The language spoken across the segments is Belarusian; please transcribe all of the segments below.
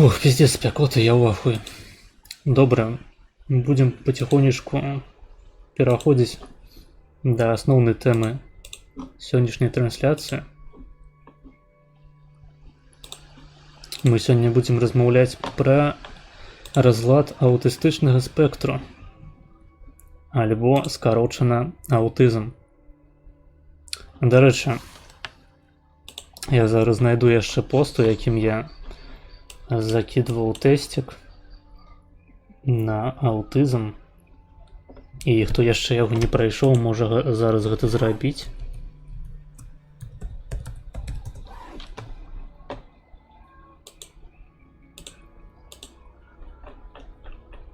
Ох, пиздец, спякота, я ў ахуі. Добра, будем потихонечку пераходзіць да асноўнай тэмы сённяшняй трансляцыі. Мы сёння будзем размаўляць пра разлад аўтыстычнага спектру, альбо скарочана аўтызм. Дарэчы, я зараз знайду яшчэ пост, у якім я закидываў тэсцік на аўтызм, і хто яшчэ яго не прайшоў, можа зараз гэта зрабіць.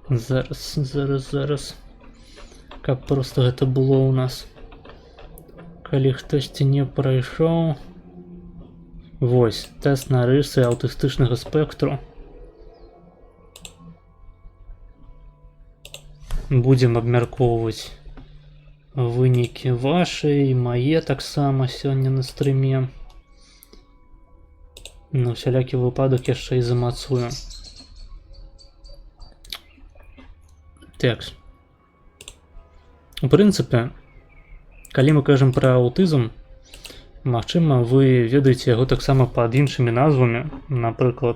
Зараз, каб проста гэта было ў нас. Калі хтосьці не прайшоў, вось, тэст на рысы аўтыстычнага спектру. Будзем абмяркоўваць вынікі вашы і мае таксама сёння на стрыме. На ўсялякі выпадак яшчэ і замацую. Так. У прынцыпе, калі мы кажам пра аўтызм, магчыма, вы ведаеце яго таксама пад іншымі назвамі, напрыклад,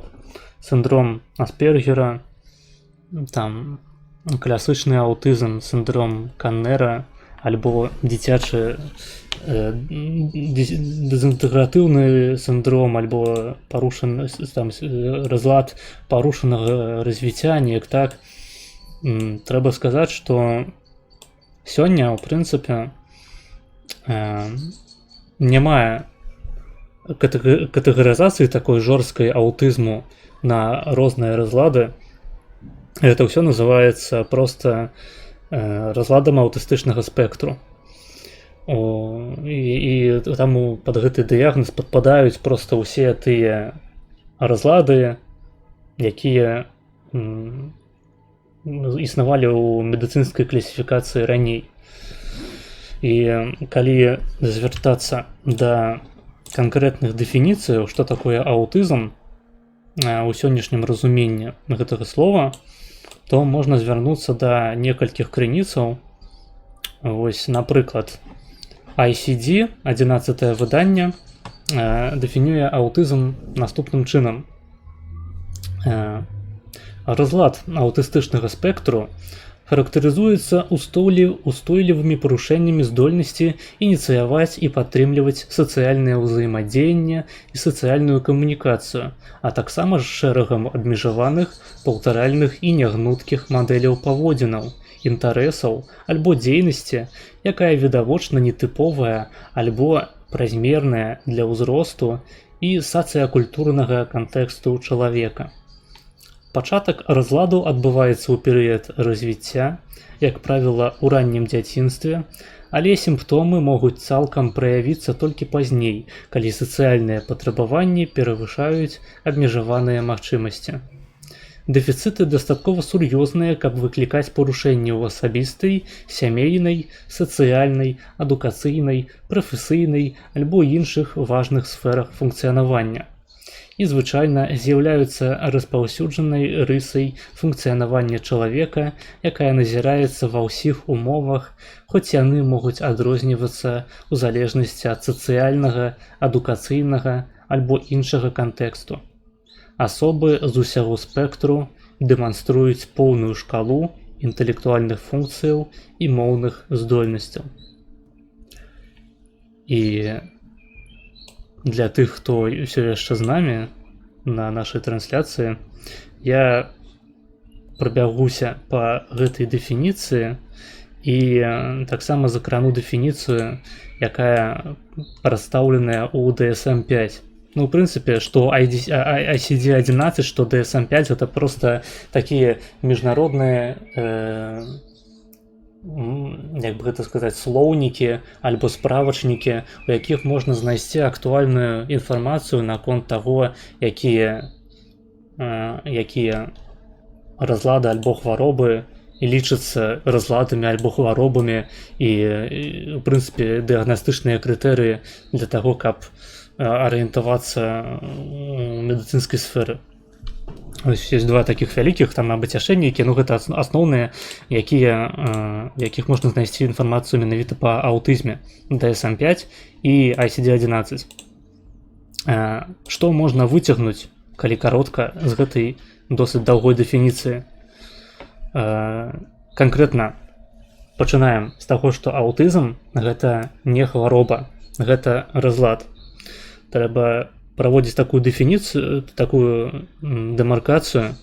сіндром Аспергера, там класычны аўтызм, сіндром Каннера, альбо дзіцячы дезінтэгратыўны сіндром, альбо парушаны там разлад парушанага развіцця, неяк так. Трэба сказаць, што сёння, у прынцыпе, няма катэгарызацыі такой жорсткай аўтызму на розныя разлады. Это ўсё называецца проста разладам аўтыстычнага спектру. І таму пад гэты дыягназ падпадаюць проста ўсе тыя разлады, якія існавалі ў медыцынскай класіфікацыі раней. І калі звяртацца да канкрэтных дэфініцыяў, што такое аўтызм у сённяшнім разуменні гэтага слова, то можна звярнуцца да некалькіх крыніцаў. Вось, напрыклад, ICD, 11-е выданне, дэфінюе аўтызм наступным чынам. Разлад аўтыстычнага спектру характарызуецца устойлівымі парушэннямі здольнасці ініцыяваць і падтрымліваць сацыяльнае ўзаемадзеянне і сацыяльную камунікацыю, а таксама з шэрагам абмежаваных, паўтаральных і нягнуткіх мадэляў паводзінаў, інтарэсаў альбо дзейнасці, якая відавочна нетыповая альбо празмерная для ўзросту і сацыякультурнага кантэксту чалавека. Пачатак разладу адбываецца ў перыяд развіцця, як правіла, у раннім дзяцінстве, але сімптомы могуць цалкам праявіцца толькі пазней, калі сацыяльныя патрабаванні перавышаюць абмежаваныя магчымасці. Дэфіцыты дастаткова сур'ёзныя, каб выклікаць парушэнні ў асабістай, сямейнай, сацыяльнай, адукацыйнай, прафесійнай альбо іншых важных сферах функцыянавання. І звычайна з'яўляюцца распаўсюджанай рысай функцыянавання чалавека, якая назіраецца ва ўсіх умовах, хоць яны могуць адрознівацца ў залежнасці ад сацыяльнага, адукацыйнага альбо іншага кантэксту. Асобы з усяго спектру дэманструюць поўную шкалу інтэлектуальных функцыяў і моўных здольнасцяў. І для тых, хто ўсё яшчэ з намі на нашай трансляцыі, я прабягуся па гэтай дэфініцыі і таксама закрану дэфініцыю, якая прадстаўленая ў DSM-5. Ну, ў прынцыпе, што ICD-11, што DSM-5 это проста такія міжнародныя як бы гэта сказаць, слоўнікі альбо справачнікі, у якіх можна знайсці актуальную інфармацыю наконт таго, якія разлады альбо хваробы лічацца разладамі альбо хваробамі і, у прынцыпе, дыягнастычныя крытэрыі для таго, каб арыентавацца ў медыцынскай сферы. Ёсць два такіх вялікіх там абацяшэнні, які ну гэта асноўныя, якіх можна знайсці інфармацыю менавіта па аўтызме DSM-5 і ICD-11. Што можна выцягнуць, калі каротка, з гэтай досыць даўгой дэфініцыі? Канкрэтна пачынаем з таго, што аўтызм гэта не хвароба, гэта разлад. Трэба праводзіць такую дэфініцыю, такую дэмаркацыю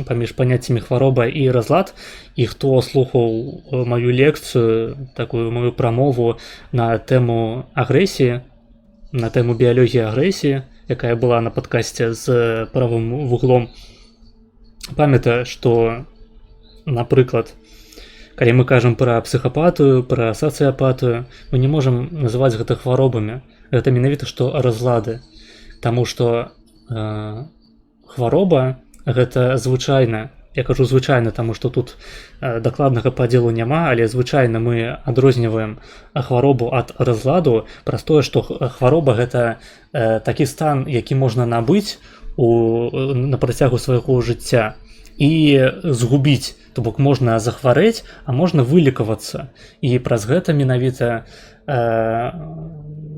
паміж паняццямі хвароба і разлад. І хто слухаў маю лекцыю, такую мою прамову на тэму агрэсіі, на тэму біялогіі агрэсіі, якая была на падкасце з правым вуглом, памятае, што, напрыклад, калі мы кажам пра псіхапатыю, пра сацыяпатыю, мы не можам называць гэта хваробамі. Гэта менавіта што разлады. Таму што хвароба гэта звычайна. Я кажу звычайна, таму што тут дакладнага падзелу няма, але звычайна мы адрозніваем хваробу ад разладу праз тое, што хвароба гэта такі стан, які можна набыць на працягу свайго жыцця і згубіць. То бок можна захварэць, а можна вылікавацца. І праз гэта менавіта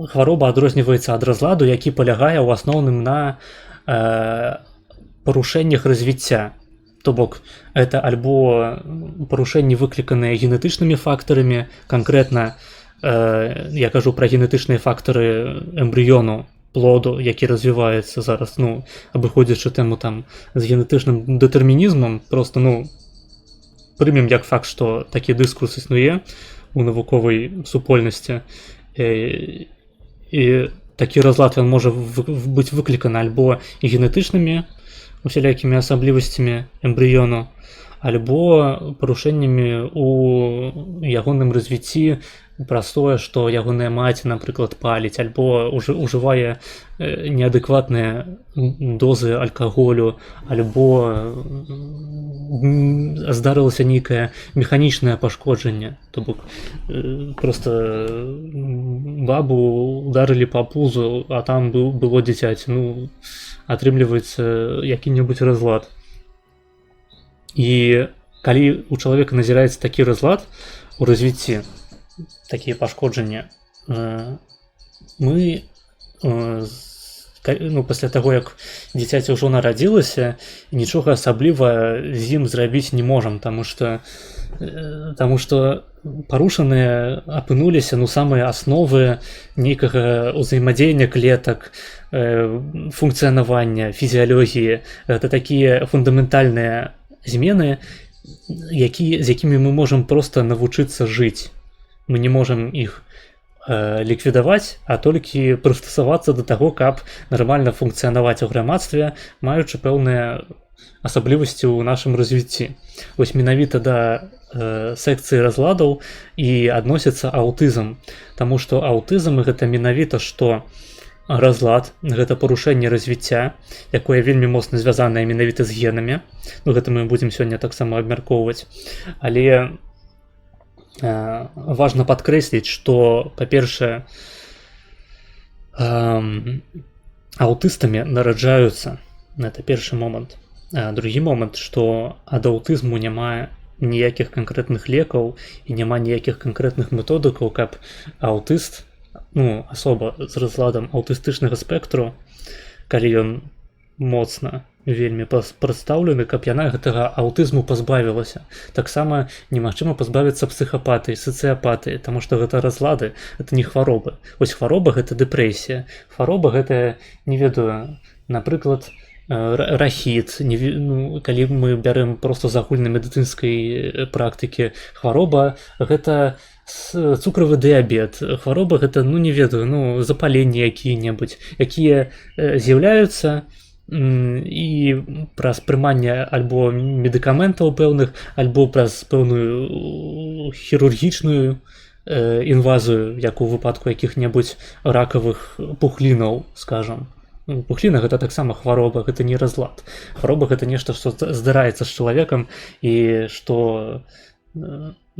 хвароба адрозніваецца ад разладу, які палягае ў асноўным на парушэннях развіцця. То бок это альбо парушэнні выкліканыя генетычнымі фактарамі, канкрэтна я кажу пра генетычныя фактары эмбрыёну, плоду, які развіваецца зараз, ну, абыходзячы тэму там з генетычным дэтэрмінізмам, просто, ну, прымем як факт, што такі дыскурс існуе у навуковай супольнасці. І такі разлад ён можа быць выкліканы альбо генетычнымі усялякімі асаблівасцямі эмбрыёну, альбо парушэннямі у ягоным развіцці праз тое, што ягоная маці, напрыклад, паліць, альбо ужывае неадэкватныя дозы алкаголю, альбо здарылася нейкае механічнае пашкоджанне. То бок просто бабу ударылі па пузу, а там было дзіцяці. Ну, атрымліваецца які-небудзь разлад. І калі у чалавека назіраецца такі разлад у развіцці, такія пашкоджання, мы пасля таго, як дзіцяці ўжо нарадзілася, нічога асабліва з ім зрабіць не можам, таму што парушаныя апынуліся самыя асновы нейкага ўзаемадзеяння клетак, функцыянавання, фізіялогіі. Гэта такія фундаментальныя змены, з якімі мы можам проста навучыцца жыць. Мы не можам іх ліквідаваць, а толькі прыстасавацца да таго, каб нармальна функцыянаваць у грамадстве, маючы пэўныя асаблівасці ў нашым развіцці. Вось менавіта да секцыі разладаў і адносіцца аўтызм, таму што аўтызм гэта менавіта што разлад, гэта парушэнне развіцця, якое вельмі моцна звязанае менавіта з генамі. Ну, гэта мы будзем сёння таксама абмяркоўваць. Але важна падкрэсліць, што, па-першае, аўтыстамі нараджаюцца. Гэта першы момант. Другі момант, што ад аўтызму няма ніякіх канкрэтных лекаў і няма ніякіх канкрэтных методыкаў, каб аўтыст, асоба з разладам аўтыстычнага спектру, калі ён моцна вельмі прадстаўлены, каб яна гэтага аўтызму пазбавілася. Таксама немагчыма пазбавіцца псіхапатыі, сацыяпатыі, таму што гэта разлады, гэта не хваробы. Вось хвароба гэта дэпрэсія. Хвароба гэта, не ведаю, напрыклад, рахіт. Калі мы бярем проста з агульнамедыцынскай практыкі, хвароба гэта цукровы дыябет. Хвароба гэта, не ведаю, запаленні якія-небудзь, якія з'яўляюцца і праз прыманне альбо медыкаментаў пэўных, альбо праз пэўную хірургічную інвазію, як у выпадку якіх-небудзь ракавых пухлінаў, скажам. Пухліна гэта таксама хвароба, гэта не разлад. Хвароба гэта нешта, што здараецца з чалавекам і што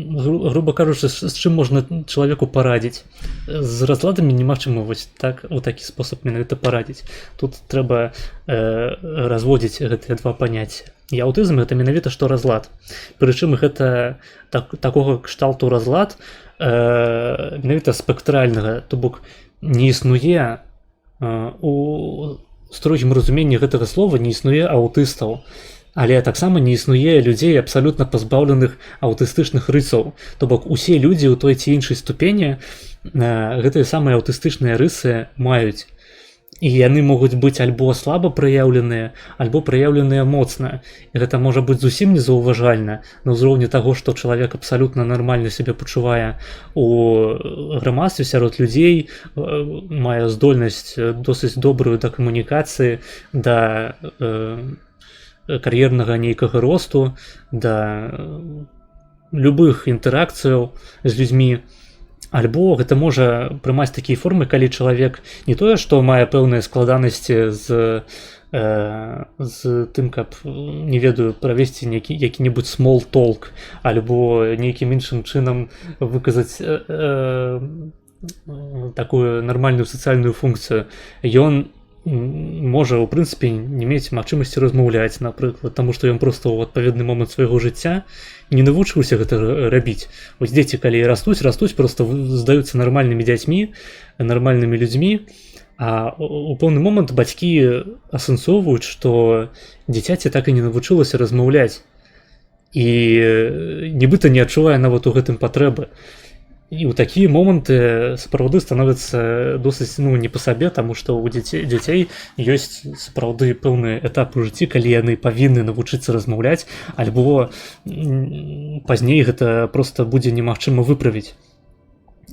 грубо кажучы, з чым можна чалавеку парадзіць. З разладамі няма чаму вось так у такі спосаб менавіта парадзіць. Тут трэба разводзіць гэтыя два паняцці. І аўтызм гэта менавіта што разлад. Прычым гэта такога кшталту разлад менавіта спектральнага, то бок не існуе у строгім разуменні гэтага слова не існуе аўтыстаў. Але таксама не існуе людзей абсалютна пазбаўленых аўтыстычных рысаў. То бок усе людзі ў той ці іншай ступені гэтыя самыя аўтыстычныя рысы маюць. І яны могуць быць альбо слаба праяўленыя, альбо праяўленыя моцна. І гэта можа быць зусім незаўважальна на ўзроўні таго, што чалавек абсалютна нармальна сябе пачувае у грамадстве сярод людзей, мае здольнасць досыць добрую да камунікацыі, да кар'ернага нейкага росту, да любых інтэракцыяў з людзьмі. Альбо гэта можа прымаць такія формы, калі чалавек не тое, што мае пэўныя складанасці з тым, каб, не ведаю, правесці які-небудзь small talk, альбо нейкім іншым чынам выказаць такую нармальную сацыяльную функцыю. Ён можа, у прынцыпе, не мець магчымасці размаўляць, напрыклад, таму што ён проста ў адпаведны момант свайго жыцця не навучыўся гэта рабіць. Вось дзеці, калі растуць, проста здаюцца нармальнымі дзяцьмі, нармальнымі людзьмі, а у пэўны момант бацькі асэнсоўваюць, што дзіцяці так і не навучылася размаўляць і нібыта не адчувае нават у гэтым патрэбы. І ў такія моманты сапраўды становяцца досыць не па сабе, таму што ў дзяцей ёсць сапраўды пэўныя этапы ў жыцці, калі яны павінны навучыцца размаўляць, альбо пазней гэта проста будзе немагчыма выправіць.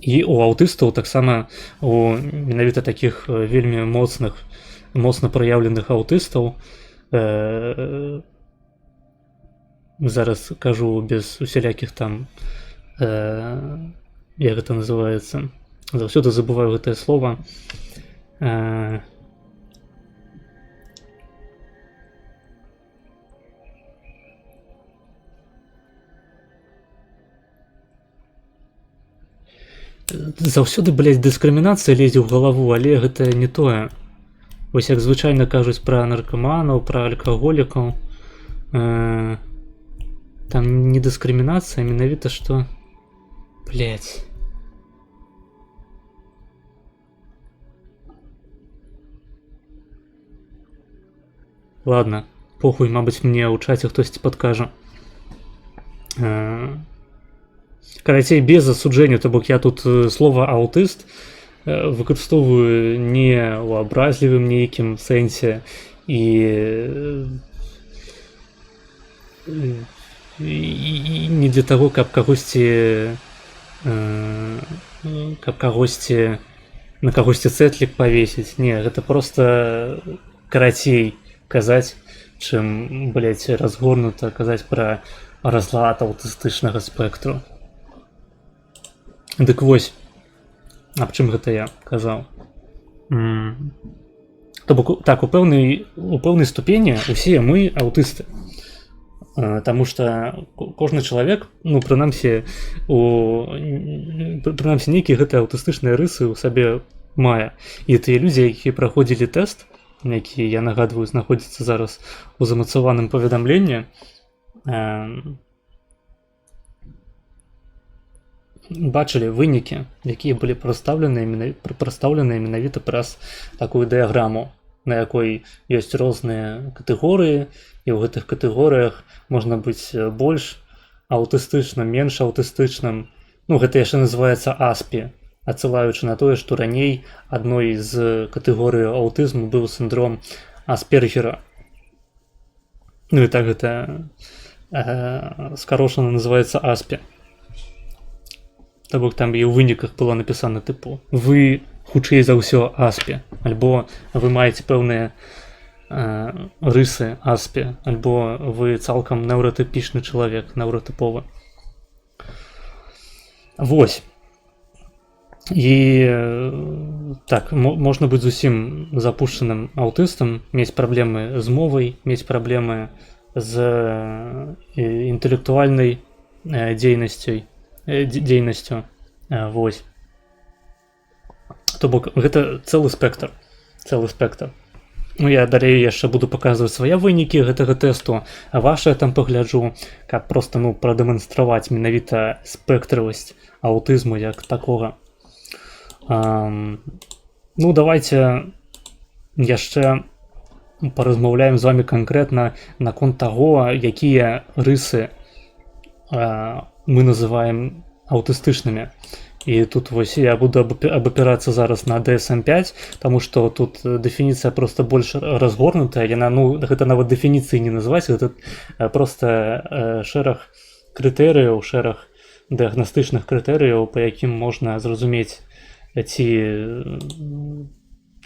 І у аўтыстаў таксама у менавіта такіх вельмі моцна праяўленых аўтыстаў, зараз кажу без усялякіх там як гэта называецца, заўсёды забываю гэтае слова. Заўсёды, дыскрымінацыя лезе ў галаву, але гэта не тое. Вось як звычайна кажуць пра наркаманаў, пра алкаголікаў. Там не дыскрымінацыя, менавіта што... Ладно, похуй, мабыць, мне ў чаце хтосьці падкажа. Карацей, без асуджэння, то бок я тут слова аўтыст выкарыстоўваю не ў абразлівым нейкім сэнсе і не для таго, каб кагосьці на кагосьці цэтлік павесіць. Не, гэта проста карацей казаць, чым, разгорнута казаць пра разлад аўтыстычнага спектру. Дык вось, аб чым гэта я казаў. То бок, так, у пэўнай ступені усе мы аўтысты. Таму што кожны чалавек, прынамсі нейкія гэтыя аўтыстычныя рысы ў сабе мае. І тыя людзі, якія праходзілі тэст, які, я нагадваю, знаходзіцца зараз у замацаваным паведамленні, бачылі вынікі, якія былі прадстаўленыя менавіта праз такую дыяграму, на якой ёсць розныя катэгорыі, і ў гэтых катэгорыях можна быць больш аўтыстычным, менш аўтыстычным. Гэта яшчэ называецца аспі, адсылаючы на тое, што раней адной з катэгорый аўтызму быў сіндром Аспергера. І так гэта скарошана называецца аспі. То бок там і ў выніках было напісана тыпу вы хутчэй за ўсё аспі, альбо вы маеце пэўныя рысы аспі, альбо вы цалкам неўратыпічны чалавек, неўратыповы. Вось. І так, можна быць зусім запушчаным аўтыстам, мець праблемы з мовай, мець праблемы з інтэлектуальнай дзейнасцяй, дзейнасцю. Вось. То бок гэта цэлы спектр. Ну, я далей яшчэ буду паказваць свае вынікі гэтага тэсту, а ваша там пагляджу, каб проста прадэманстраваць менавіта спектравасць аўтызму як такога. Ну, давайте яшчэ паразмаўляем з вами канкрэтна наконт таго, якія рысы мы называем аўтыстычнымі. І тут вось я буду абапірацца зараз на DSM-5, таму што тут дэфініцыя проста больш разгорнутая, яна, гэта нават дэфініцыі не называць, гэта проста шэраг крытэрыяў, шэраг дыягнастычных крытэрыяў, па якім можна зразумець, ці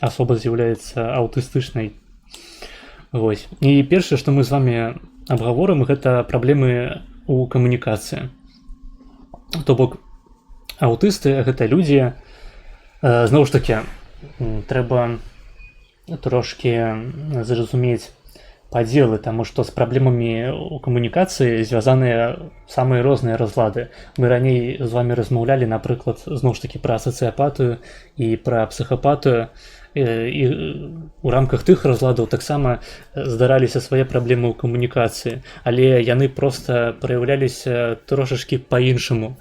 асоба з'яўляецца аўтыстычнай. Вось. І першае, што мы з вами абгаворым, гэта праблемы ў камунікацыі. То бок, аўтысты гэта людзі, зноў ж такі, трэба трошкі зразумець падзелы, таму што з праблемамі ў камунікацыі звязаныя самыя розныя разлады. Мы раней з вами размаўлялі, напрыклад, зноў ж такі пра сацыяпатыю і пра псіхапатыю, і у рамках тых разладаў таксама здараліся свае праблемы ў камунікацыі, але яны проста праяўляліся трошачкі па-іншаму.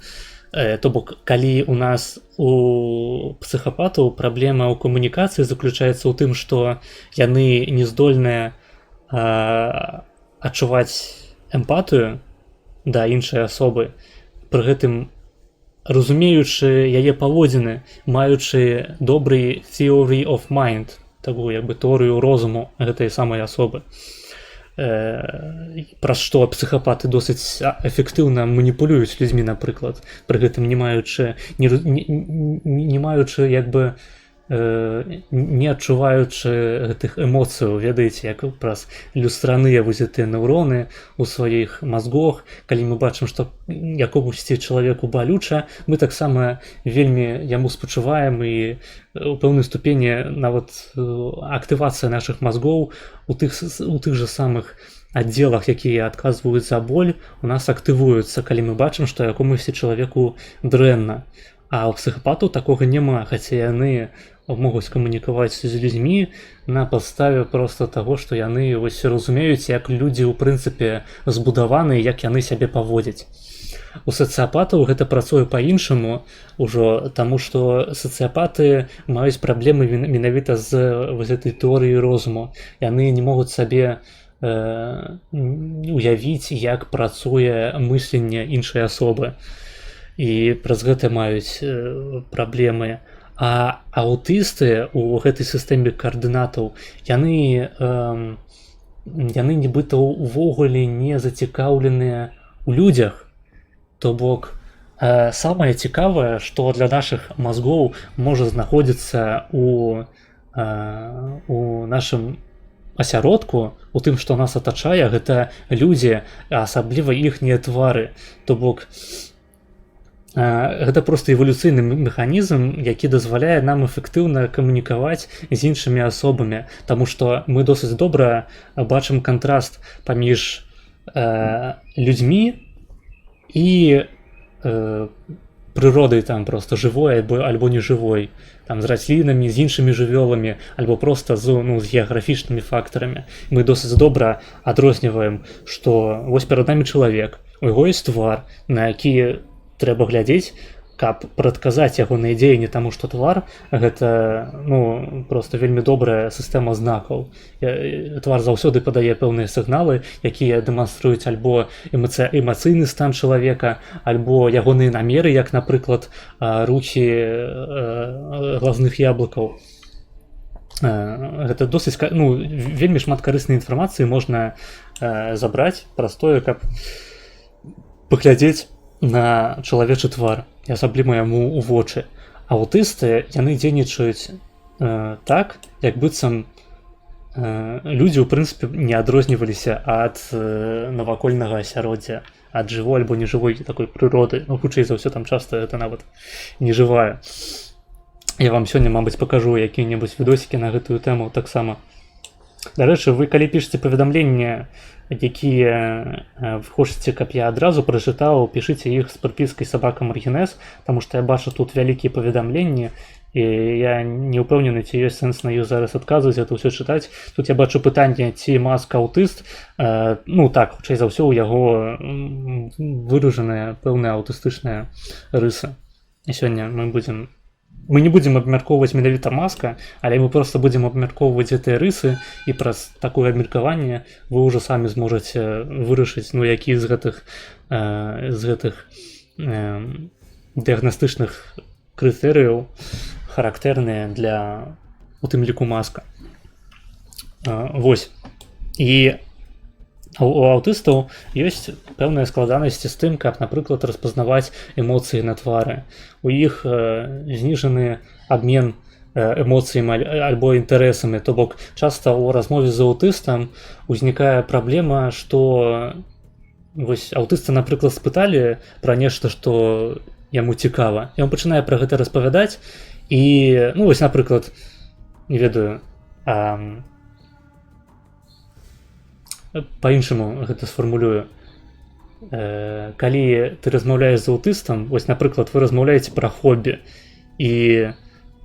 То бок, калі у нас у псіхапатаў праблема ў камунікацыі заключаецца ў тым, што яны не здольныя адчуваць эмпатыю да іншай асобы, пры гэтым разумеючы яе паводзіны, маючы добры theory of mind, такую як бы тэорыю розуму гэтай самай асобы, праз што псіхапаты досыць эфектыўна маніпулююць людзьмі, напрыклад, пры гэтым не маючы як бы не адчуваючы гэтых эмоцыяў, ведаеце, як праз люстраныя вузятыя нейроны ў сваіх мазгах. Калі мы бачым, што якомусьці чалавеку балюча, мы таксама вельмі яму спачуваем, і у пэўнай ступені нават актывацыя нашых мазгоў у тых жа самых аддзелах, якія адказваюць за боль, у нас актывуюцца, калі мы бачым, што якомусьці чалавеку дрэнна. А ў псіхапатаў такога няма, хаця яны могуць камунікаваць з людзьмі на падставе проста таго, што яны вось разумеюць, як людзі ў прынцыпе збудаваны, як яны сябе паводзяць. У сацыяпатаў гэта працуе па-іншаму ўжо, таму што сацыяпаты маюць праблемы менавіта з вось гэтай тэорыяй розуму. Яны не могуць сабе уявіць, як працуе мысленне іншай асобы. І праз гэта маюць праблемы. А аўтысты ў гэтай сістэме каардынатаў, яны нібыта ўвогуле не зацікаўленыя ў людзях. То бок, самае цікавае, што для нашых мазгоў можа знаходзіцца у нашым асяродку, у тым, што нас атачае, гэта людзі, асабліва іхнія твары. То бок, гэта проста эвалюцыйны механізм, які дазваляе нам эфектыўна камунікаваць з іншымі асобамі, таму што мы досыць добра бачым кантраст паміж людзьмі і прыродай, там проста жывой альбо нежывой, там з раслінамі, з іншымі жывёламі, альбо проста з геаграфічнымі фактарамі. Мы досыць добра адрозніваем, што вось перад намі чалавек, у яго ёсць твар, на які трэба глядзець, каб прадказаць ягоныя дзеянні, таму што твар гэта проста вельмі добрая сістэма знакаў. Твар заўсёды падае пэўныя сігналы, якія дэманструюць альбо эмацыйны стан чалавека, альбо ягоныя намеры, як, напрыклад, рухі глазных яблыкаў. Гэта досыць, вельмі шмат карыснай інфармацыі можна забраць праз тое, каб паглядзець на чалавечы твар, і асабліва яму ў вочы. Аўтысты, яны дзейнічаюць так, як быццам людзі, ў прынцыпе, не адрозніваліся ад навакольнага асяроддзя, ад жывой альбо нежывой такой прыроды. Хутчэй за ўсё, там часта гэта нават нежывая. Я вам сёння, мабыць, пакажу якія-небудзь відосікі на гэтую тэму таксама. Дарэчы, вы калі пішаце паведамленні, якія хочаце, каб я адразу прачытаў, пішыце іх з прыпіскай сабака Маргінез, таму што я бачу тут вялікія паведамленні, і я не ўпэўнены, ці ёсць сэнс на іх зараз адказваць, это ўсё чытаць. Тут я бачу пытанне, ці Маска аўтыст. Ну так, хутчэй за ўсё, у яго выражаная пэўная аўтыстычная рыса. І сёння мы не будзем абмяркоўваць менавіта Маска, але мы проста будзем абмяркоўваць гэтыя рысы, і праз такое абмеркаванне вы ўжо самі зможаце вырашыць, ну, які з гэтых дыягнастычных крытэрыяў характэрныя для, у тым ліку, Маска. Вось. І у аўтыстаў ёсць пэўныя складанасці з тым, каб, напрыклад, распазнаваць эмоцыі на твары. У іх зніжаны абмен эмоцыямі альбо інтарэсамі. То бок, часта ў размове з аўтыстам узнікае праблема, што вось аўтыста, напрыклад, спыталі пра нешта, што яму цікава. Ён пачынае пра гэта распавядаць, і, ну, вось, напрыклад, не ведаю, па-іншаму гэта сфармулюю. Калі ты размаўляеш з аўтыстам, вось, напрыклад, вы размаўляеце пра хобі, і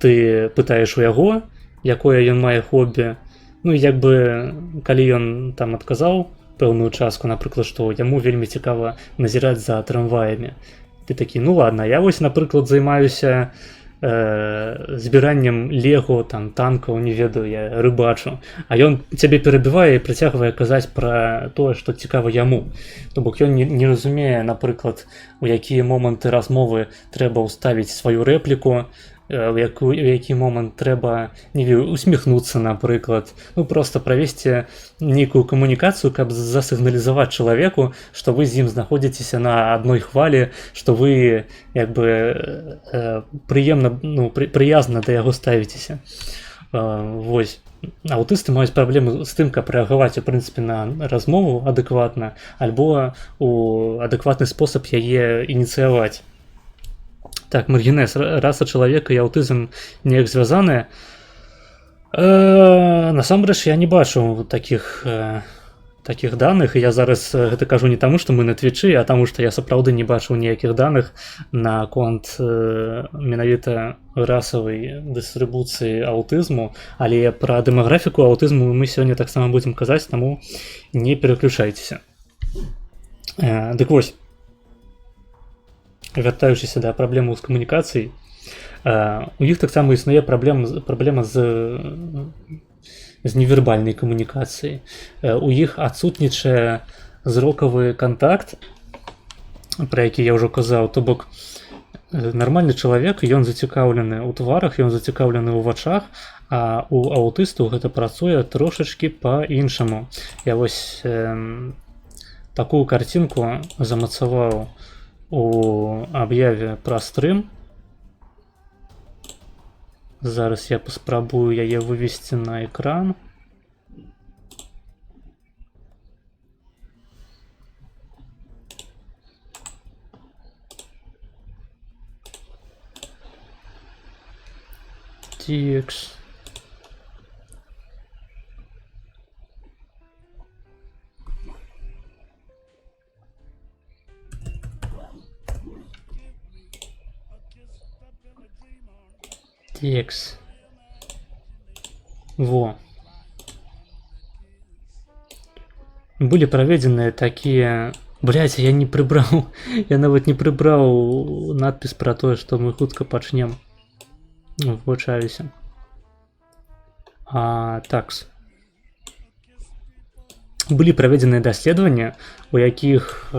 ты пытаеш у яго, якое ён мае хобі, ну, і як бы, калі ён там адказаў пэўную частку, напрыклад, што яму вельмі цікава назіраць за трамваямі, ты такі, ну ладно, я вось, напрыклад, займаюся збіраннем лего, там, танкаў, не ведаю, я рыбачу, а ён цябе перабівае і працягвае казаць пра тое, што цікава яму. То бок ён не разумее, напрыклад, у якія моманты размовы трэба ўставіць сваю рэпліку, у які момант трэба, не ведаю, усміхнуцца, напрыклад, ну, проста правесці нейкую камунікацыю, каб засігналізаваць чалавеку, што вы з ім знаходзіцеся на адной хвалі, што вы, як бы, прыемна, ну, прыязна да яго ставіцеся. Вось. Аўтысты маюць праблемы з тым, каб рэагаваць, у прынцыпе, на размову адэкватна, альбо у адэкватны спосаб яе ініцыяваць. Так, Маргінез, раса чалавека і аўтызм неяк звязаныя. Насамрэч, я не бачу такіх даных, і я зараз гэта кажу не таму, што мы на Твічы, а таму, што я сапраўды не бачыў ніякіх даных наконт менавіта расавай дыстрыбуцыі аўтызму, але пра дэмаграфіку аўтызму мы сёння таксама будзем казаць, таму не пераключайцеся. Дык вось. Вяртаючыся да праблемаў з камунікацыяй, у іх таксама існуе праблема з невербальнай камунікацыяй. У іх адсутнічае зрокавы кантакт, пра які я ўжо казаў, то бок нармальны чалавек, ён зацікаўлены ў тварах, ён зацікаўлены ў вачах, а у аўтыстаў гэта працуе трошачкі па-іншаму. Я вось такую карцінку замацаваў у аб'яве пра стрым. Зараз я паспрабую яе вывесці на экран. TX. Текст. Во. Былі праведзеныя такія... Блядь, я не прыбраў. Я нават не прыбраў надпіс пра тое, што мы хутка пачнем. Вывучаюся. Такс. Былі праведзеныя даследаванні, у якіх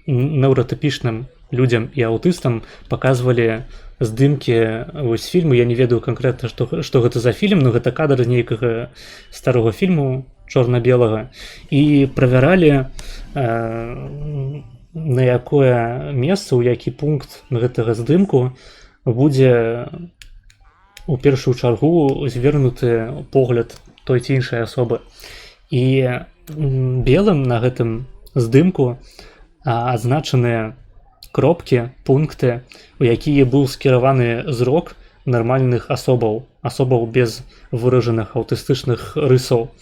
неўратыпічным людзям і аўтыстам паказвалі здымкі вось фільму. Я не ведаю канкрэтна, што гэта за фільм, но гэта кадр з нейкага старога фільму чорна-белага, і правяралі, на якое месца, у які пункт гэтага здымку будзе у першую чаргу звернуты погляд той ці іншай асобы. І белым на гэтым здымку азначаныя кропкі, пункты, у якія быў скіраваны зрок нармальных асобаў без выражаных аўтыстычных рысаў.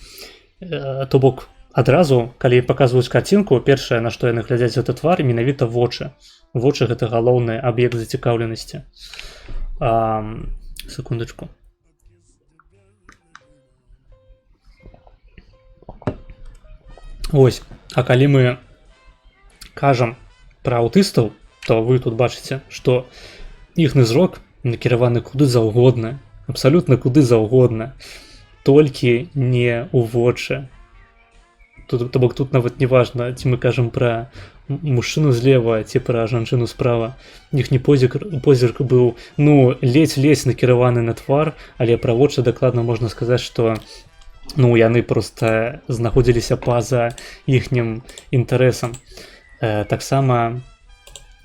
То бок адразу, калі паказваюць карцінку, першае, на што яны глядзяць, гэта твар, менавіта вочы. Вочы гэта галоўны аб'ект зацікаўленасці. Секундачку. Вось, а калі мы кажам пра аўтыстаў, то вы тут бачыце, што іхны зрок накіраваны куды заўгодна, абсалютна куды заўгодна, толькі не ў вочы. То бок тут нават не важна, ці мы кажам пра мужчыну злева, ці пра жанчыну справа. Іхні позірк быў, ледзь накіраваны на твар, але пра вочы дакладна можна сказаць, што яны проста знаходзіліся па-за іхнім інтарэсам. Таксама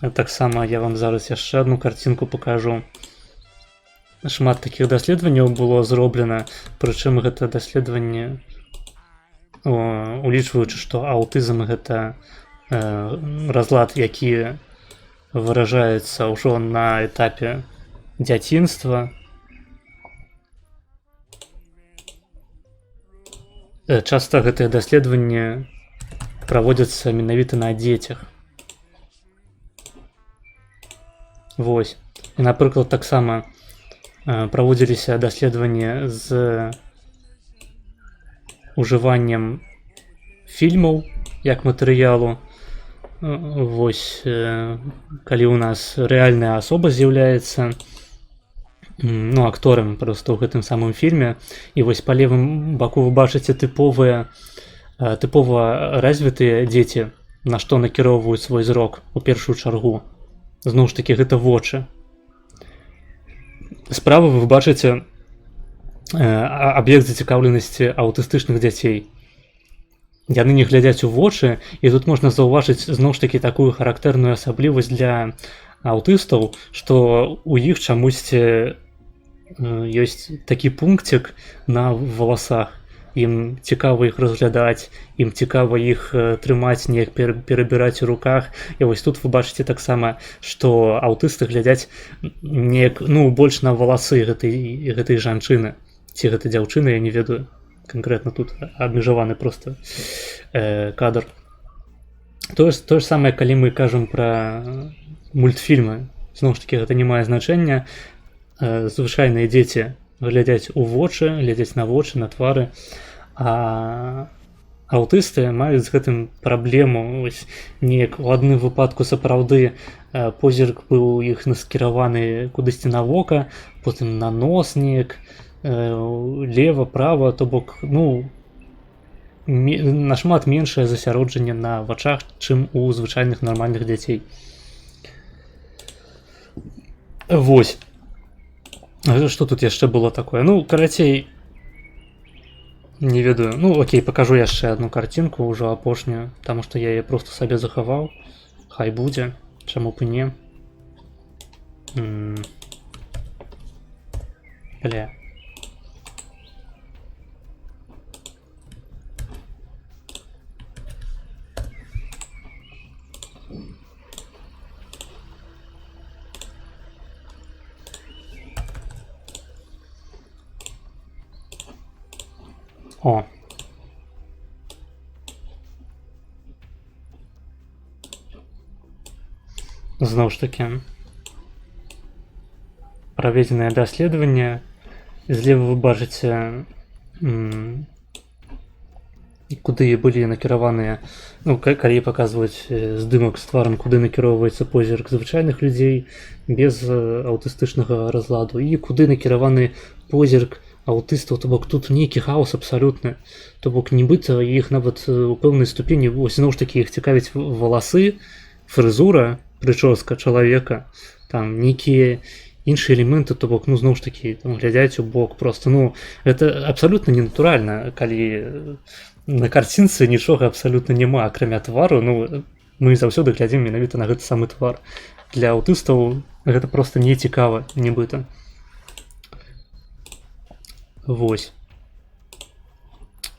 я вам зараз яшчэ адну карцінку пакажу. Шмат такіх даследаванняў было зроблена, прычым гэта даследаванне, улічваючы, што аўтызм гэта разлад, які выражаецца ўжо на этапе дзяцінства. Часта гэтыя даследаванні праводзяцца менавіта на дзецях. Вось. І, напрыклад, таксама праводзіліся даследаванні з ужываннем фільмаў як матэрыялу. Вось, калі ў нас рэальная асоба з'яўляецца акторам проста ў гэтым самым фільме, і вось па левым баку вы бачыце тыпова развітыя дзеці, на што накіроўваюць свой зрок у першую чаргу. Зноў ж такі, гэта вочы. Справа вы бачыце аб'ект зацікаўленасці аўтыстычных дзяцей. Яны не глядзяць у вочы, і тут можна заўважыць зноў ж такі такую характэрную асаблівасць для аўтыстаў, што ў іх чамусьці ёсць такі пункцік на валасах. Ім цікава іх разглядаць, ім цікава іх трымаць, неяк перабіраць у руках. І вось тут вы бачыце таксама, што аўтысты глядзяць неяк, больш на валасы гэтай жанчыны. Ці гэта дзяўчына, я не ведаю. Канкрэтна тут абмежаваны проста кадр. Тое ж самае, калі мы кажам пра мультфільмы. Зноў ж такі, гэта не мае значэння. Звычайныя дзеці глядзяць у вочы, глядзяць на вочы, на твары, а аўтысты маюць з гэтым праблему. Неяк у адным выпадку сапраўды позірк быў іх наскіраваны кудысьці на вока, потым на нос неяк, лева, права, то бок, нашмат меншае засяроджанне на вачах, чым у звычайных нармальных дзяцей. Вось. Што тут яшчэ было такое? Карацей, не ведаю. Окей, пакажу яшчэ адну карцінку, ўжо апошнюю, таму што я яе проста сабе захаваў. Хай будзе, чаму б і не. Бля. О. Зноў ж такі, праведзенае даследаванне. Злева вы бачыце, куды былі накіраваныя, калі паказваюць здымак з тварам, куды накіроўваецца позірк звычайных людзей без аўтыстычнага разладу, і куды накіраваны позірк аўтыстаў. То бок тут нейкі хаос абсалютны. То бок нібыта іх нават у пэўнай ступені, зноў ж такі, іх цікавяць валасы, фрызура, прычоска чалавека, там нейкія іншыя элементы, то бок, зноў ж такі, глядзяць у бок проста. Гэта абсалютна ненатуральна, калі на карцінцы нічога абсалютна няма, акрамя твару. Мы заўсёды глядзім менавіта на гэты самы твар. Для аўтыстаў гэта проста не цікава, нібыта. Вось.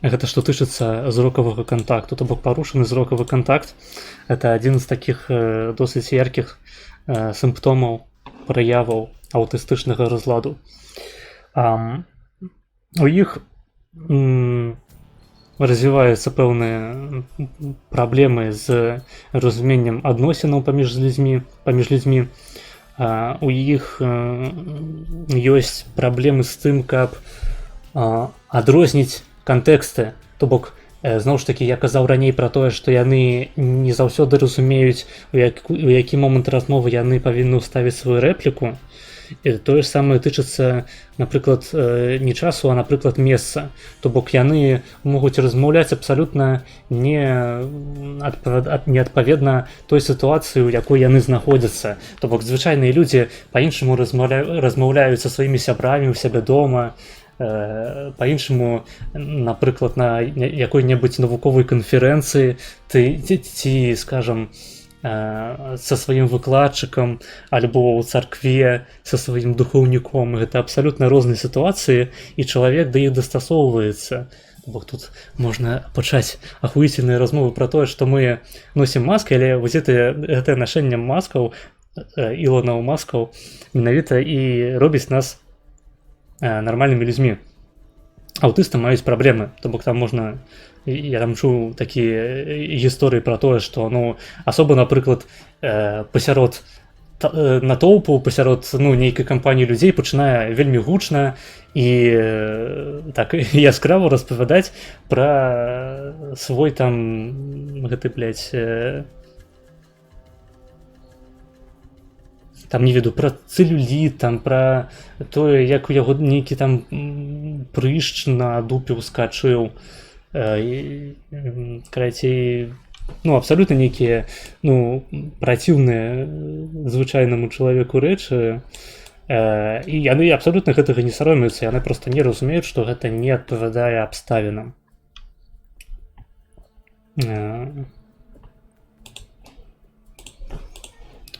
Гэта што тычыцца зрокавага кантакту, то бок парушаны зрокавы кантакт. Это адзін з такіх досыць яркіх сімптомаў, праяваў аўтыстычнага разладу. У іх развіваюцца пэўныя праблемы з разуменнем адносінаў паміж людзьмі. У іх ёсць праблемы з тым, каб адрозніць кантэксты. То бок, зноў ж такі, я казаў раней пра тое, што яны не заўсёды разумеюць, у які момант размовы яны павінны ўставіць сваю рэпліку. І тое ж самае тычыцца, напрыклад, не часу, а, напрыклад, месца. То бок яны могуць размаўляць абсалютна неадпаведна той сітуацыі, у якой яны знаходзяцца. То бок звычайныя людзі па-іншаму размаўляюць са сваімі сябрамі ў сябе дома, па-іншаму, напрыклад, на якой-небудзь навуковай канферэнцыі ці, скажам, са сваім выкладчыкам альбо ў царкве са сваім духоўніком. Гэта абсалютна розныя сітуацыі, і чалавек да іх дастасоўваецца. Бо тут можна пачаць ахуіцельныя размовы пра тое, што мы носім маскі, але вось гэтае нашэнне маскаў, Ілонаў маскаў, менавіта і робіць нас нармальнымі людзьмі. Аўтысты маюць праблемы, то бок там можна, я там чуў такія гісторыі пра тое, што, ну, асоба, напрыклад, пасярод натоўпу, пасярод, ну, нейкай кампаніі людзей пачынае вельмі гучна і так яскрава распавядаць пра свой там гэты, там, не веду, пра цэлюліт, там, пра тое, як у яго нейкі там прыщ на дупе ўскачыў. Карацей, ну, абсалютна нейкія, ну, праціўныя звычайнаму чалавеку рэчы. І яны абсалютна гэтага не саромеюцца, яны проста не разумеюць, што гэта не адпавядае абставінам.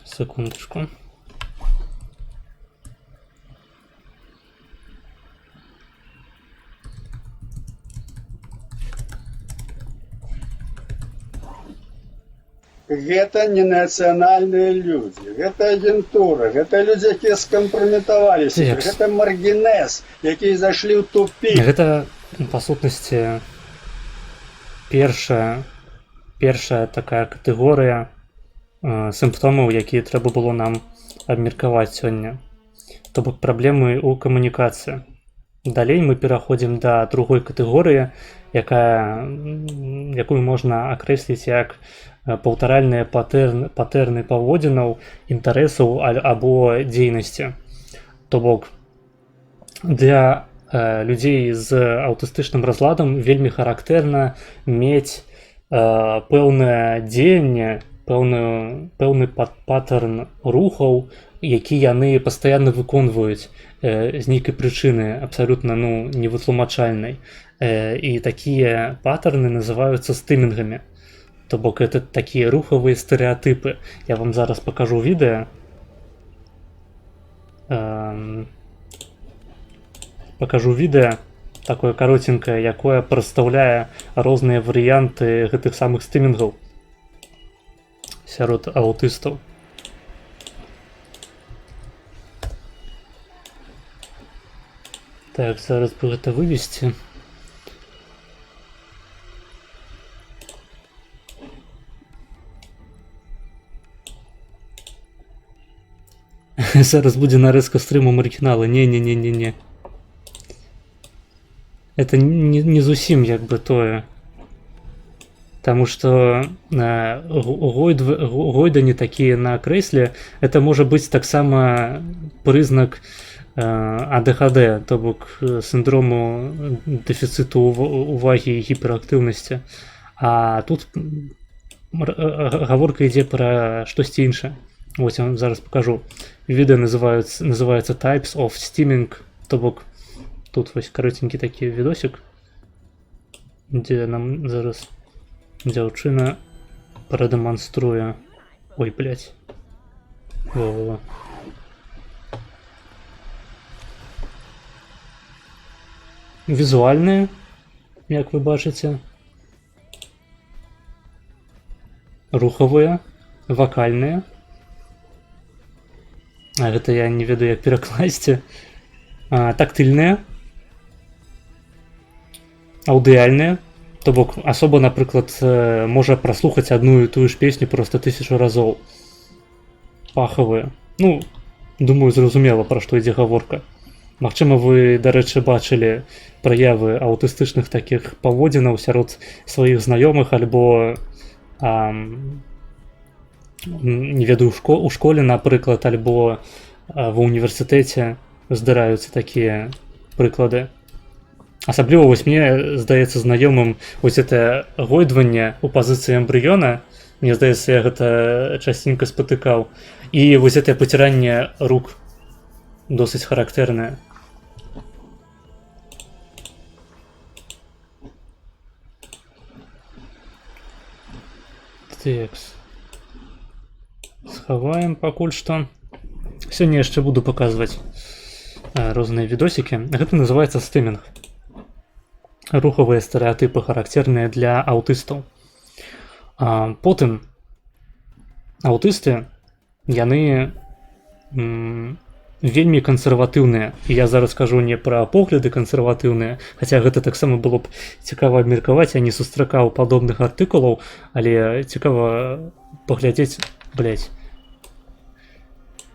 Секундочку. Гэта не нацыянальныя людзі, гэта агентура, гэта людзі, якія скампраметаваліся, гэта маргінез, якія зайшлі ў тупік. Гэта, па сутнасці, першая такая катэгорыя сімптомаў, якія трэба было нам абмеркаваць сёння. То бок праблемы ў камунікацыі. Далей мы пераходзім да другой катэгорыі, якую можна акрэсліць як паўтаральныя патэрны паводзінаў, інтарэсаў або дзейнасці. То бок, для людзей з аўтыстычным разладам вельмі характэрна мець пэўнае дзеянне, пэўны патэрн рухаў, які яны пастаянна выконваюць з нейкай прычыны, абсалютна, ну, невытлумачальнай. І такія патэрны называюцца стымінгамі. То бок, гэта такія рухавыя стэрэатыпы. Я вам зараз пакажу відэа. Пакажу відэа, такое каротенькае, якое прадстаўляе розныя варыянты гэтых самых стымінгаў сярод аўтыстаў. Так, зараз бы гэта вывесці. Зараз будзе нарэзка стрымам арыгінала. Не. Это не зусім як бы тое. Таму што гойдані такія на крэсле, это можа быць таксама прызнак АДХД, то бок сіндрому дэфіцыту увагі і гіперактыўнасці. А тут гаворка ідзе пра штосьці іншае. Вось я вам зараз пакажу. Відэа называецца Types of Stimming, то бок тут вось каротенькі такі відосік, дзе нам зараз дзяўчына прадэманструе. Ой, блядь. Во-во-во. Візуальныя, як вы бачыце. Рухавыя, вакальныя. А гэта я не ведаю, як перакласці. Тактыльныя, аўдыяльныя, то бок асоба, напрыклад, можа праслухаць адну і тую ж песню проста 1000 разоў. Пахавыя. Ну, думаю, зразумела, пра што ідзе гаворка. Магчыма, вы, дарэчы, бачылі праявы аўтыстычных такіх паводзінаў сярод сваіх знаёмых альбо не ведаю, у школе, напрыклад, альбо ва ўніверсітэце здараюцца такія прыклады. Асабліва вось мне здаецца знаёмым вось гэта гойдванне ў пазіцыі эмбрыёна. Мне здаецца, я гэта часценька спатыкаў. І вось гэтае паціранне рук досыць характэрнае. Текс. Схаваем пакуль што. Сёння яшчэ буду паказваць розныя відосікі. Гэта называецца стымінг. Рухавыя стэрэатыпы, характэрныя для аўтыстаў. Потым аўтысты, яны вельмі кансерватыўныя. І я зараз кажу не пра погляды кансерватыўныя, хаця гэта таксама было б цікава абмеркаваць, я не сустракаў падобных артыкулаў, але цікава паглядзець,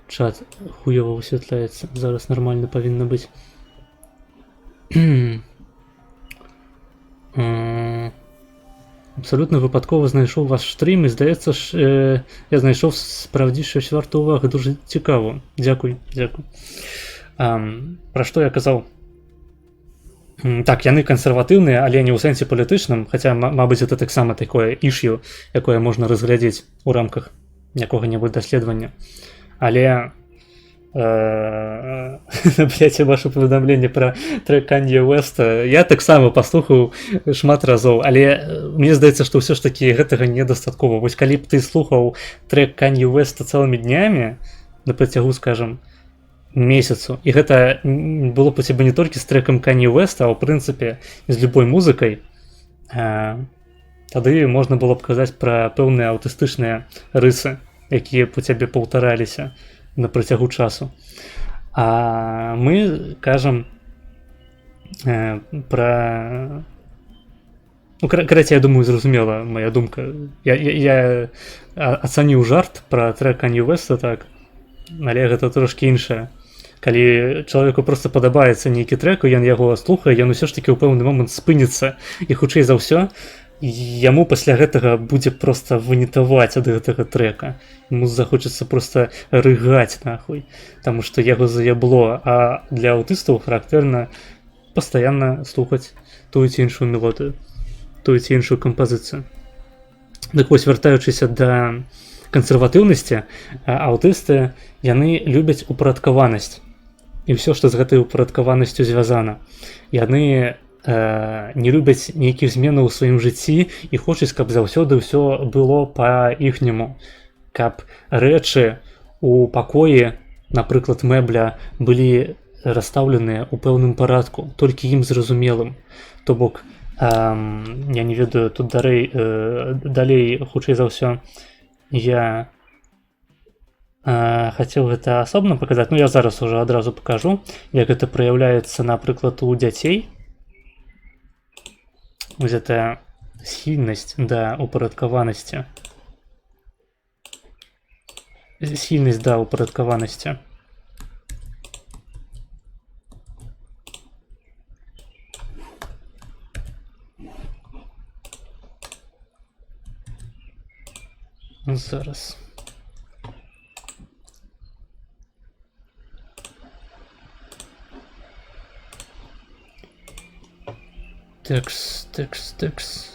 чат хуёва высвятляецца, зараз нармальна павінна быць. Абсолютно выпадкова знайшоў ваш стрім і здаецца ж, я знайшоў справдзіўшы варту уваги, дуже цікаво. Дзякуй. Пра што я казаў? Так, яны кансерватыўныя, але не ў сэнсе палітычным, хаця, мабыць, гэта таксама такое іш'ю, якое можна разглядзець у рамках якога-небудзь даследавання. Але ваше паведамленне пра трэк Канье Уэста я таксама паслухаў шмат разоў, але мне здаецца, што ўсё ж такі гэтага недастаткова. Вось калі б ты слухаў трэк Канье Уэста цэлымі днямі на працягу, скажам, месяцу, і гэта было б у цябе не толькі з трэкам Канье Уэста, а ў прынцыпе з любой музыкай, тады можна было б казаць пра пэўныя аўтыстычныя рысы, якія б у цябе паўтараліся на працягу часу. А мы кажам пра... Ну, карацей, я думаю, зразумела моя думка. Я ацаніў жарт пра трэк Канье Уэста, так, але гэта трошкі іншае. Калі чалавеку проста падабаецца нейкі трэк, і ён яго слухае, ён усё ж такі ў пэўны момант спыніцца, і хутчэй за ўсё яму пасля гэтага будзе проста вынітаваць ад гэтага трэка. Яму захочацца проста рыгаць нахуй, таму што яго заебло, а для аўтыстаў характэрна пастаянна слухаць тую ці іншую мелодыю, тую ці іншую кампазіцыю. Дык вось, вяртаючыся да кансерватыўнасці, аўтысты, яны любяць упарадкаванасць і ўсё, што з гэтай упарадкаванасцю звязана. Яны не любяць нейкіх зменаў у сваім жыцці і хочуць, каб заўсёды ўсё было па-іхняму, каб рэчы у пакоі, напрыклад, мэбля, былі расстаўленыя ў пэўным парадку, толькі ім зразумелым. То бок, я не ведаю, тут далей, хутчэй за ўсё, я хацеў гэта асобна паказаць, ну я зараз уже адразу пакажу, як гэта праяўляецца, напрыклад, у дзяцей. Вось гэта схільнасць да упарадкаванасці. Схільнасць да упарадкаванасці. Зараз. Текс.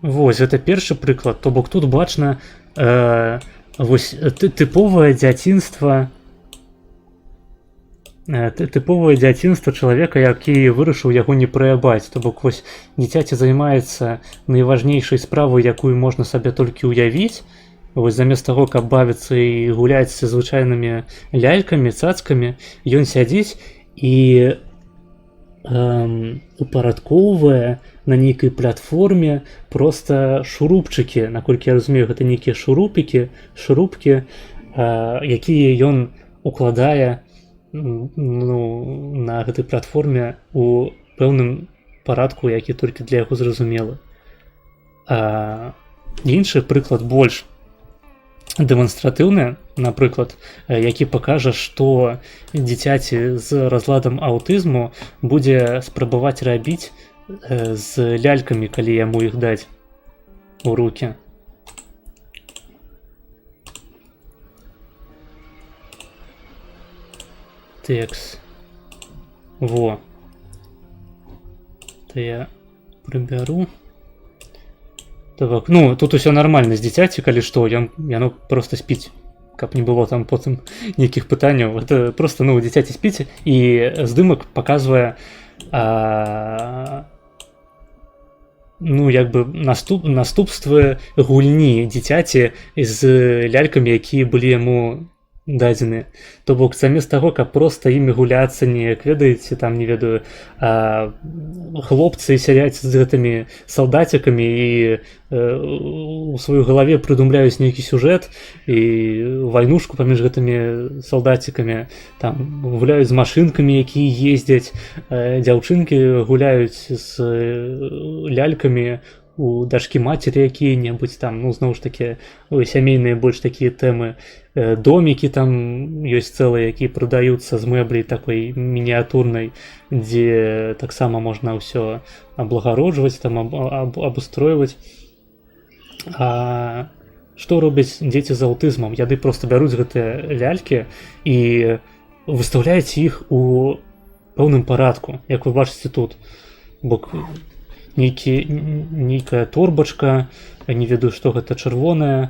Вось, гэта першы прыклад, то бок тут бачна вось тыповае дзяцінства чалавека, які вырашыў яго не праябаць. То бок вось дзіцяці займаецца найважнейшай справай, якую можна сабе толькі ўявіць. Вось замест таго, каб бавіцца і гуляць са звычайнымі лялькамі, цацкамі, ён сядзіць і упарадкоўвае на нейкай платформе просто шурупчыкі, наколькі я разумею, гэта нейкія шурупкі, якія ён укладае на гэтай платформе у пэўным парадку, які толькі для яго зразумелы. Іншы прыклад больш дэманстратыўны, напрыклад, які пакажа, што дзіцяці з разладам аўтызму будзе спрабаваць рабіць з лялькамі, калі яму іх даць у рукі. Текст. Во. То я прыбяру. Так, ну, тут усё нармальна з дзіцяці, калі што, яно просто спіць, каб не было там потым нейкіх пытанняў. Это просто, ну, дзіцяці спіць, і здымак паказвае ну, як бы наступствы гульні дзіцяці з лялькамі, якія былі яму дадзены. То бок, замест таго, каб проста імі гуляцца, неяк, ведаеце, там, не ведаю, хлопцы сядзяць з гэтымі салдацікамі і у сваёй галаве прыдумляюць нейкі сюжэт і вайнушку паміж гэтымі салдацікамі, там, гуляюць з машынкамі, якія ездзяць, дзяўчынкі гуляюць з лялькамі у дачкі мацері якія-небудзь там, ну, зноў ж такі, сямейныя больш такія тэмы, домікі там ёсць цэлыя, якія прадаюцца з мэбляй такой мініатурнай, дзе таксама можна ўсё аблагароджваць, там абустройваць. А што робяць дзеці з аўтызмам? Яны проста бяруць гэтыя лялькі і выстаўляюць іх у пэўным парадку, як вы бачыце тут. Бок нейкая торбачка, не ведаю, што гэта, чырвоная,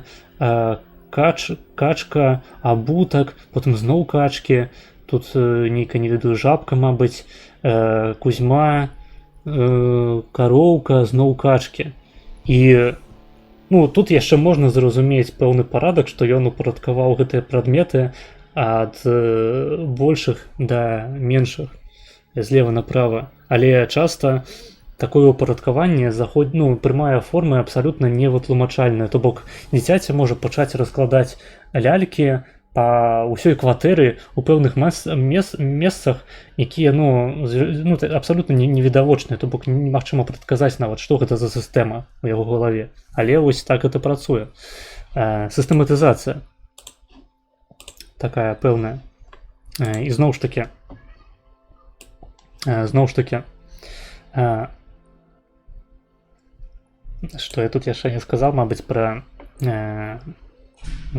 качка, абутак, потым зноў качкі, тут нейкая, не ведаю, жабка, мабыць, кузьма, кароўка, зноў качкі. І ну, тут яшчэ можна зразумець пэўны парадак, што ён упарадкаваў гэтыя прадметы ад большых да меншых, злева направа. Але часта такое упарадкаванне прымае формы абсалютна невытлумачальныя. То бок, дзіцяці можа пачаць раскладаць лялькі па ўсёй кватэры ў пэўных месцах, якія абсалютна невідавочныя. То бок, немагчыма прадказаць нават, што гэта за сістэма ў яго галаве. Але вось так гэта працуе. Сістэматызацыя такая пэўная. І зноў ж такі, што я тут яшчэ не сказаў, мабыць, пра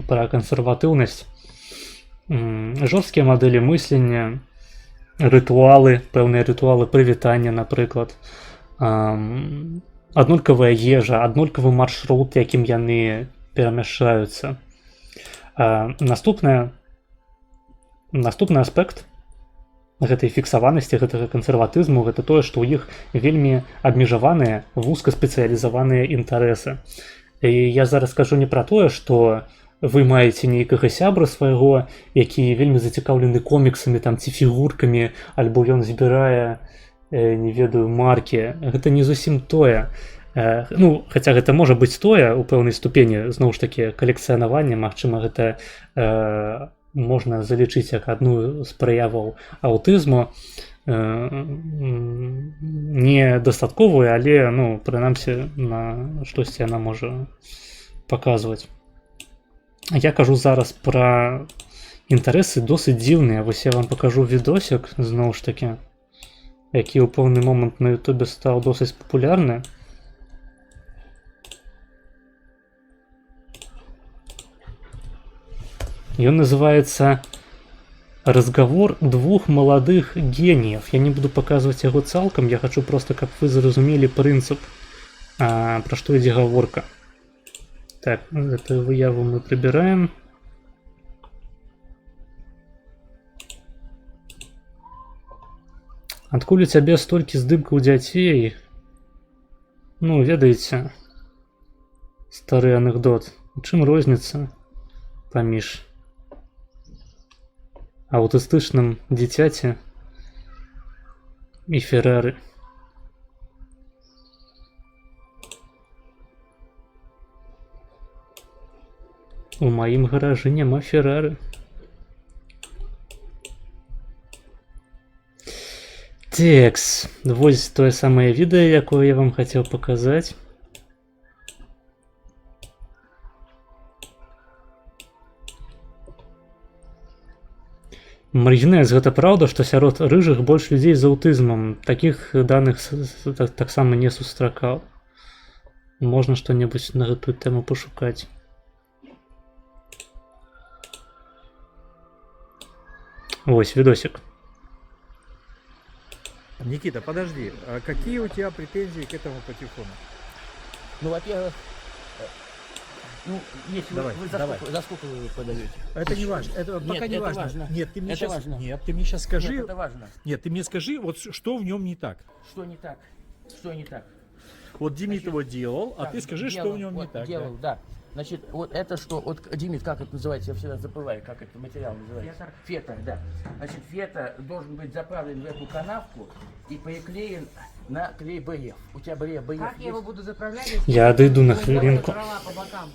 кансерватыўнасць. Жорсткія мадэлі мыслення, рытуалы, пэўныя рытуалы прывітання, напрыклад, аднолькавая ежа, аднолькавы маршрут, якім яны перамяшчаюцца. Наступны аспект гэтай фіксаванасці, гэтага кансерватызму, гэта тое, што ў іх вельмі абмежаваныя вузкаспецыялізаваныя інтарэсы. І я зараз кажу не пра тое, што вы маеце нейкага сябра свайго, які вельмі зацікаўлены коміксамі там, ці фігуркамі, альбо ён збірае, не ведаю, маркі. Гэта не зусім тое. Ну, хаця гэта можа быць тое ў пэўнай ступені, зноў ж такі, калекцыянаванне, магчыма, гэта можна залічыць як адну з праяваў аўтызму, недастатковую, але, ну, прынамсі, на штосьці яна можа паказваць. Я кажу зараз пра інтарэсы досыць дзіўныя. Вось я вам пакажу відосік, зноў ж такі, які ў пэўны момант на ютубе стаў досыць папулярны. Ён называецца «Разговор двух молодых гениев». Я не буду показывать его цалкам, я хочу просто, каб вы зразумелі прынцып, пра што ідзе гаворка. Так, эту выяву мы прибираем. Адкуль у цябе столькі здымкаў дзяцей? Ну, ведаеце, стары анекдот. У чым розніца паміж аўтыстычным дзіцяці і Феррары. У маім гаражы няма Феррары. Текс. Вось тое самае відэо, якое я вам хацеў паказаць. Маргінез, гэта праўда, што сярод рыжых больш людзей з аўтызмам. Такіх даных таксама не сустракаў. Можна што-небудзь на гэтую тэму пашукаць. Вось відосик. Никита, подожди, а какие у тебя претензии к этому патефону? Ну, во-первых, ну, если Давай, вы давай. за сколько вы его продаете? Это не важно, это пока Нет, не это важно. важно. Нет, ты мне Это сейчас, важно. нет, ты мне сейчас скажи, Нет, это важно. нет, ты мне скажи, вот что в нем не так. Что не так? Что не так? Вот Димит его делал, а Так, ты скажи, что делал, в нем не вот, так. Делал, да. Значит, вот это что, вот, Димит, как это называется, я всегда забываю, как это материал называется. Фетр, да. Значит, фетр должен быть заправлен в эту канавку и приклеен на клей БФ. У тебя БФ Как есть? я его буду заправлять, если Я дойду на у меня хвилинку. дрова по бокам?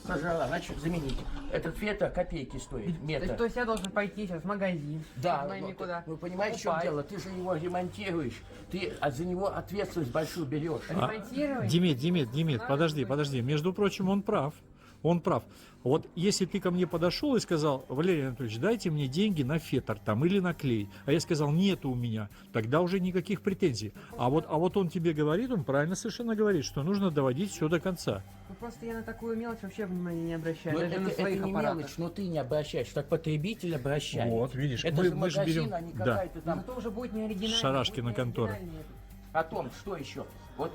Сожрала, значит, заменить. Этот фетр копейки стоит, метр. То есть я должен пойти сейчас в магазин, Да, не знаю вот, никуда. вы понимаете, в чем покупать. дело? Ты же его ремонтируешь, ты за него ответственность большую берешь. Ремонтировать? Димит, подожди, между прочим, он прав. Он прав. Вот если ты ко мне подошел и сказал: Валерий Анатольевич, дайте мне деньги на фетр там или на клей, а я сказал: нету у меня, тогда уже никаких претензий. А вот он тебе говорит, он правильно совершенно говорит, что нужно доводить все до конца. Ну просто я на такую мелочь вообще внимания не обращаю, Но даже на это своих не аппаратах. мелочь, но ты не обращаешь, так потребитель обращает. Вот, видишь, это мы же же магазин, берем- а не да. какая-то Но там. это уже будет не оригинально. Шарашкина будет не контора. оригинальный. О том, что еще. Вот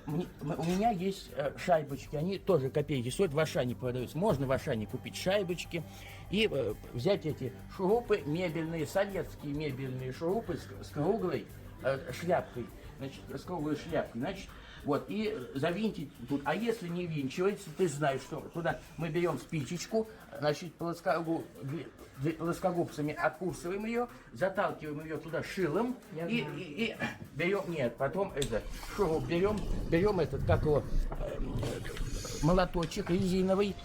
у меня есть шайбочки, они тоже копейки стоят, в Ашане продаются. Можно в Ашане купить шайбочки и взять эти шурупы мебельные, советские мебельные шурупы с круглой шляпкой, значит, с круглой шляпкой, значит, вот, и завинтить тут. А если не винчивается, ты знаешь, что туда мы берем спичечку, значит, плоскогубцами откусываем ее, заталкиваем ее туда шилом и берем, нет, потом это, шуруп берем этот, как его, молоточек резиновый,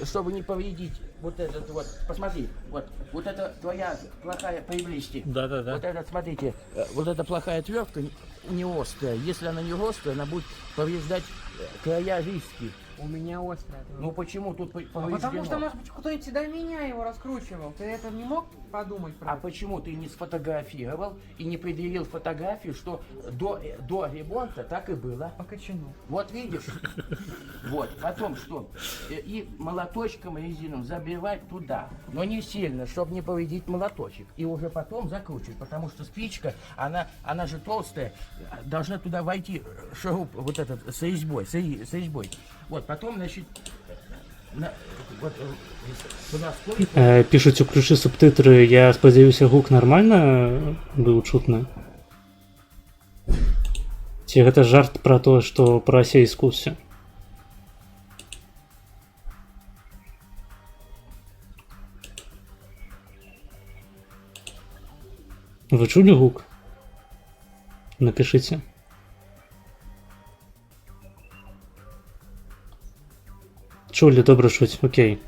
чтобы не повредить вот этот вот, посмотри, вот это твоя плохая, приблизьте. Да-да-да. Вот это, смотрите, вот эта плохая отвертка не острая. Если она не острая, она будет повреждать края риски. У меня острая. Ну почему тут повреждено? Потому что, может быть, кто-нибудь до меня его раскручивал. Ты это не мог подумать про А почему ты не сфотографировал и не предъявил фотографию, что до ремонта так и было? по кочану? Вот видишь? Вот, потом что? И молоточком резиновым забивать туда, но не сильно, чтобы не повредить молоточек. И уже потом закручивать, потому что спичка, она же толстая, должна туда войти шуруп вот этот с резьбой, с резьбой. Вот, потом, значит, вот туда входит. Пишуць, уключы субтытры. Я спадзяюся, гук нармальна быў чутны. Ці гэта жарт пра тое, што пра расейскусе? Вы чулі гук? Напішыце. Чулі, добра чуць, окей.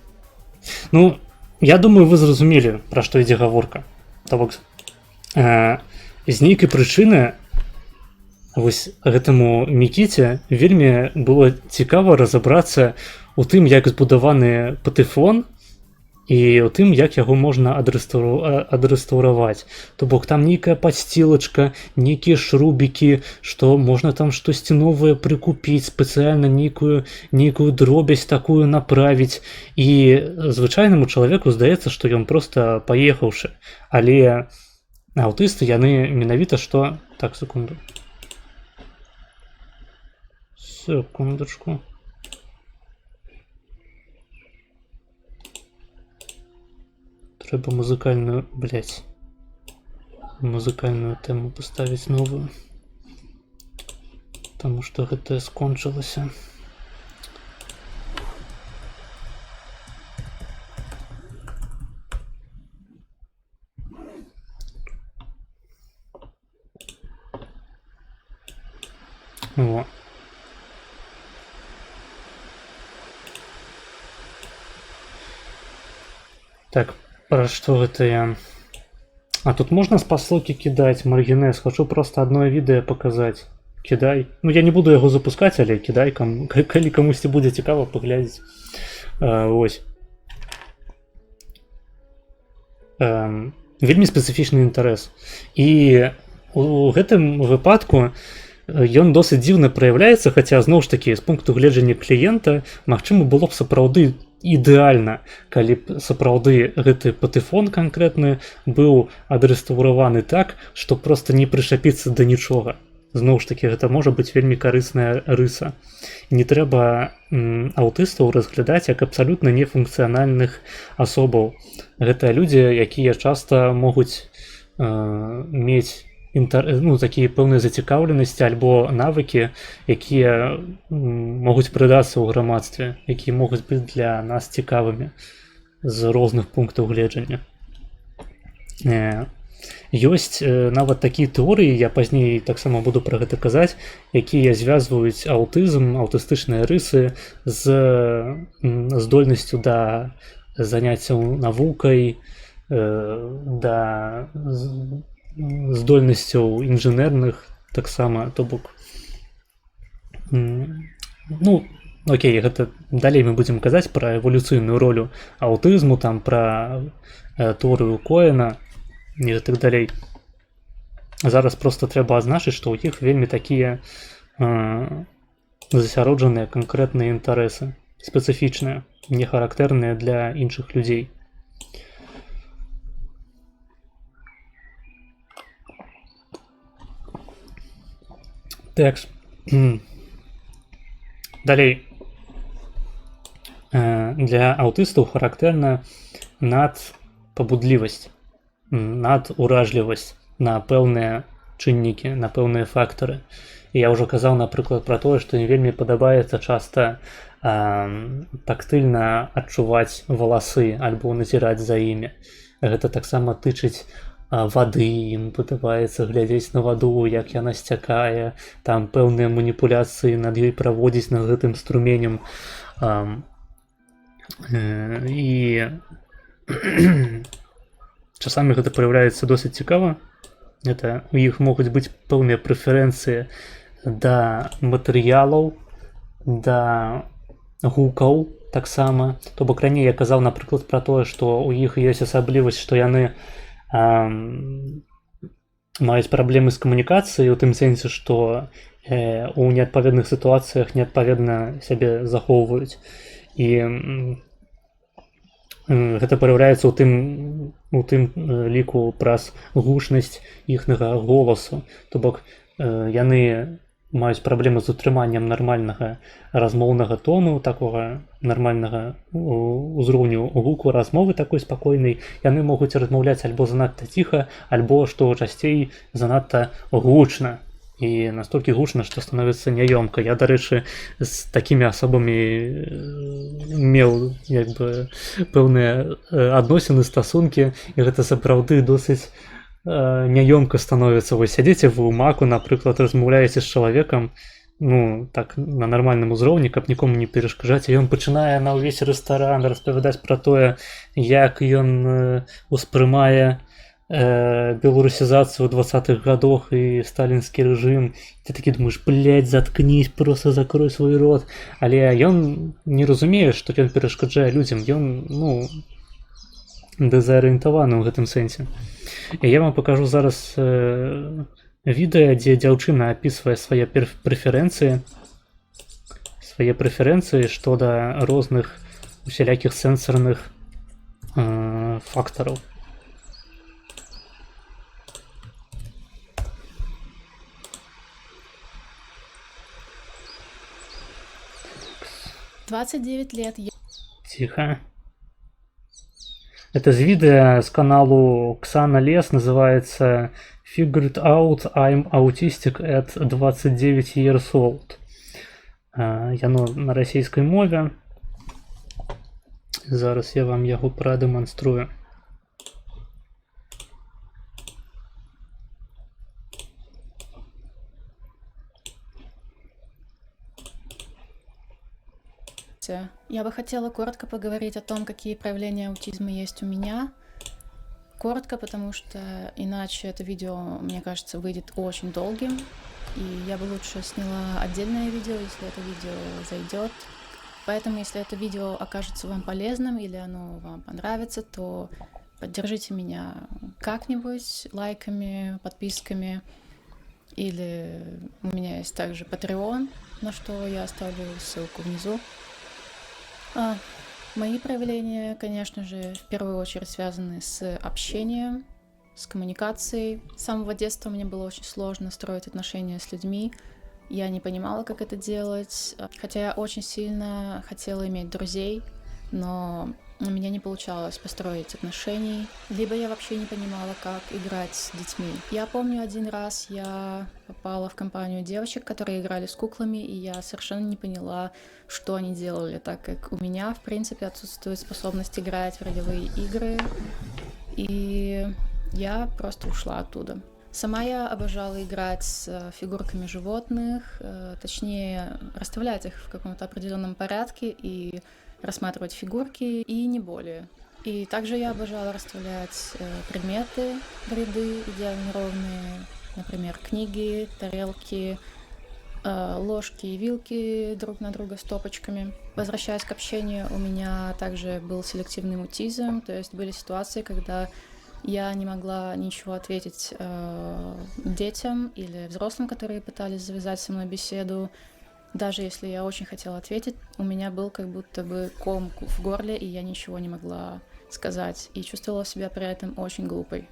Ну, я думаю, вы зразумелі, пра што ідзе гаворка. То бок, з нейкай прычыны вось гэтаму Мікіце вельмі было цікава разабрацца у тым, як збудаваны патэфон і у тым, як яго можна адрэстаўраваць. То бок там нейкая падсцілачка, нейкія шрубікі, што можна там штосьці новае прыкупіць, спецыяльна нейкую дробязь такую направіць. І звычайнаму чалавеку здаецца, што ён проста паехаўшы. Але аўтысты, яны менавіта што... Так, секунду. Секундачку. Трэба музыкальную, музыкальную тэму паставіць новую. Таму што гэтая скончылася. Во. Так, про что это я? А тут можно спасылки кидать, Маргинез? Хочу просто одно відео показать. Кидай. Ну, я не буду его запускать, але кидай, калі камусьці будзе цікава паглядзець. Ось. Вельмі спецыфічны інтарэс. І у гэтым выпадку ён досыць дзіўна праяўляецца, хаця зноў ж такі з пункту гледжання кліента магчыма было б сапраўды ідэальна, калі б сапраўды гэты патэфон канкрэтны быў адрэстаўраваны так, што проста не прышапіцца да нічога. Зноў ж такі гэта можа быць вельмі карысная рыса. Не трэба аўтыстаў разглядаць як абсалютна нефункцыянальных асобаў. Гэта людзі, якія часта могуць мець такія пэўныя зацікаўленасці альбо навыкі, якія могуць прыдацца ў грамадстве, якія могуць быць для нас цікавымі з розных пунктаў гледжання. Ёсць нават такія тэорыі, я пазней таксама буду пра гэта казаць, якія звязваюць аўтызм, аўтыстычныя рысы з здольнасцю да заняццяў навукай, да здольнасцяў інжынерных таксама, то бок. Ну, окей, гэта далей мы будзем казаць пра эвалюцыйную ролю аўтызму, там пра тэорыю Коэна і так далей. Зараз просто трэба азначыць, што ў іх вельмі такія засяроджаныя канкрэтныя інтарэсы, спецыфічныя, не характэрныя для іншых людзей. Так. Далей. Для аўтыстаў характэрна надпабудлівасць, надуражлівасць на пэўныя чыннікі, на пэўныя фактары. І я ўжо казаў, напрыклад, пра тое, што не вельмі падабаецца часта тактыльна адчуваць валасы альбо назіраць за імі. Гэта таксама тычыць вады, ім падабаецца глядзець на ваду, як яна сцякае, там пэўныя маніпуляцыі над ёй праводзіць над гэтым струменем. І часамі гэта праяўляецца досыць цікава. У іх могуць быць пэўныя прэферэнцыі да матэрыялаў, да гукаў таксама. То бок раней я казаў, напрыклад, пра тое, што ў іх ёсць асаблівасць, што яны маюць праблемы з камунікацыяй, у тым сэнсе, што у неадпаведных сітуацыях неадпаведна сябе захоўваюць. І гэта праяўляецца ў тым ліку праз гучнасць іхнага голасу. То бок яны маюць праблемы з утрыманнем нармальнага размоўнага тону, такога нармальнага ўзроўню гуку размовы такой спакойнай. Яны могуць размаўляць альбо занадта ціха, альбо, што часцей, занадта гучна. І настолькі гучна, што становіцца няёмка. Я, дарэчы, з такімі асобамі меў пэўныя адносіны, стасункі, і гэта сапраўды досыць няёмка становіцца. Вось сядзеце вы ў маку, напрыклад, размаўляеце з чалавекам, ну, так, на нармальным узроўні, каб нікому не перашкаджаць, і ён пачынае на ўвесь рэстаран распавядаць пра тое, як ён успрымае беларусізацыю ў 20-х гадах і сталінскі рэжым. Ты такі думаеш, блядь, заткнись, просто закрой свой рот. Але ён не разумее, што ён перашкаджае людзям, ён, ну, дэзарыентаваны ў гэтым сэнсе. І я вам пакажу зараз відэа, дзе дзяўчына апісвае свае прэферэнцыі што да розных усялякіх сэнсарных фактараў. Тихо. Это видео с каналу Ксана Лес, называется Figured out I'm autistic at 29 years old. Яно на расійскай мове. Зараз я вам яго прадэманструю. Здравствуйте. Я бы хотела коротко поговорить о том, какие проявления аутизма есть у меня. Коротко, потому что иначе это видео, мне кажется, выйдет очень долгим. И я бы лучше сняла отдельное видео, если это видео зайдет. Поэтому, если это видео окажется вам полезным или оно вам понравится, то поддержите меня как-нибудь лайками, подписками. Или у меня есть также Patreon, на что я оставлю ссылку внизу. Мои проявления, конечно же, в первую очередь связаны с общением, с коммуникацией. С самого детства мне было очень сложно строить отношения с людьми. Я не понимала, как это делать, хотя я очень сильно хотела иметь друзей, но у меня не получалось построить отношений, либо я вообще не понимала, как играть с детьми. Я помню, один раз я попала в компанию девочек, которые играли с куклами, и я совершенно не поняла, что они делали, так как у меня, в принципе, отсутствует способность играть в ролевые игры, и я просто ушла оттуда. Сама я обожала играть с фигурками животных, точнее, расставлять их в каком-то определенном порядке и рассматривать фигурки, и не более. И также я обожала расставлять предметы в ряды идеально ровные, например, книги, тарелки, ложки и вилки друг на друга стопочками. Возвращаясь к общению, у меня также был селективный аутизм, то есть были ситуации, когда я не могла ничего ответить детям или взрослым, которые пытались завязать со мной беседу. Даже если я очень хотела ответить, у меня был как будто бы ком в горле, и я ничего не могла сказать, и чувствовала себя при этом очень глупой.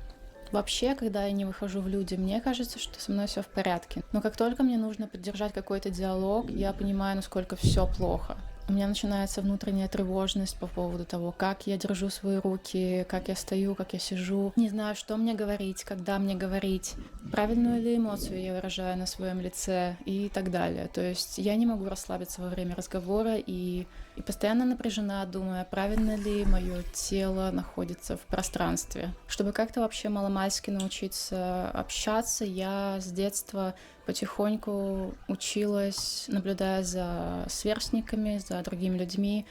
Вообще, когда я не выхожу в люди, мне кажется, что со мной все в порядке. Но как только мне нужно поддержать какой-то диалог, я понимаю, насколько все плохо. У меня начинается внутренняя тревожность по поводу того, как я держу свои руки, как я стою, как я сижу. Не знаю, что мне говорить, когда мне говорить, правильную ли эмоцию я выражаю на своем лице и так далее. То есть я не могу расслабиться во время разговора и постоянно напряжена, думая, правильно ли мое тело находится в пространстве. Чтобы как-то вообще маломальски научиться общаться, я с детства потихоньку училась, наблюдая за сверстниками, за другими людьми,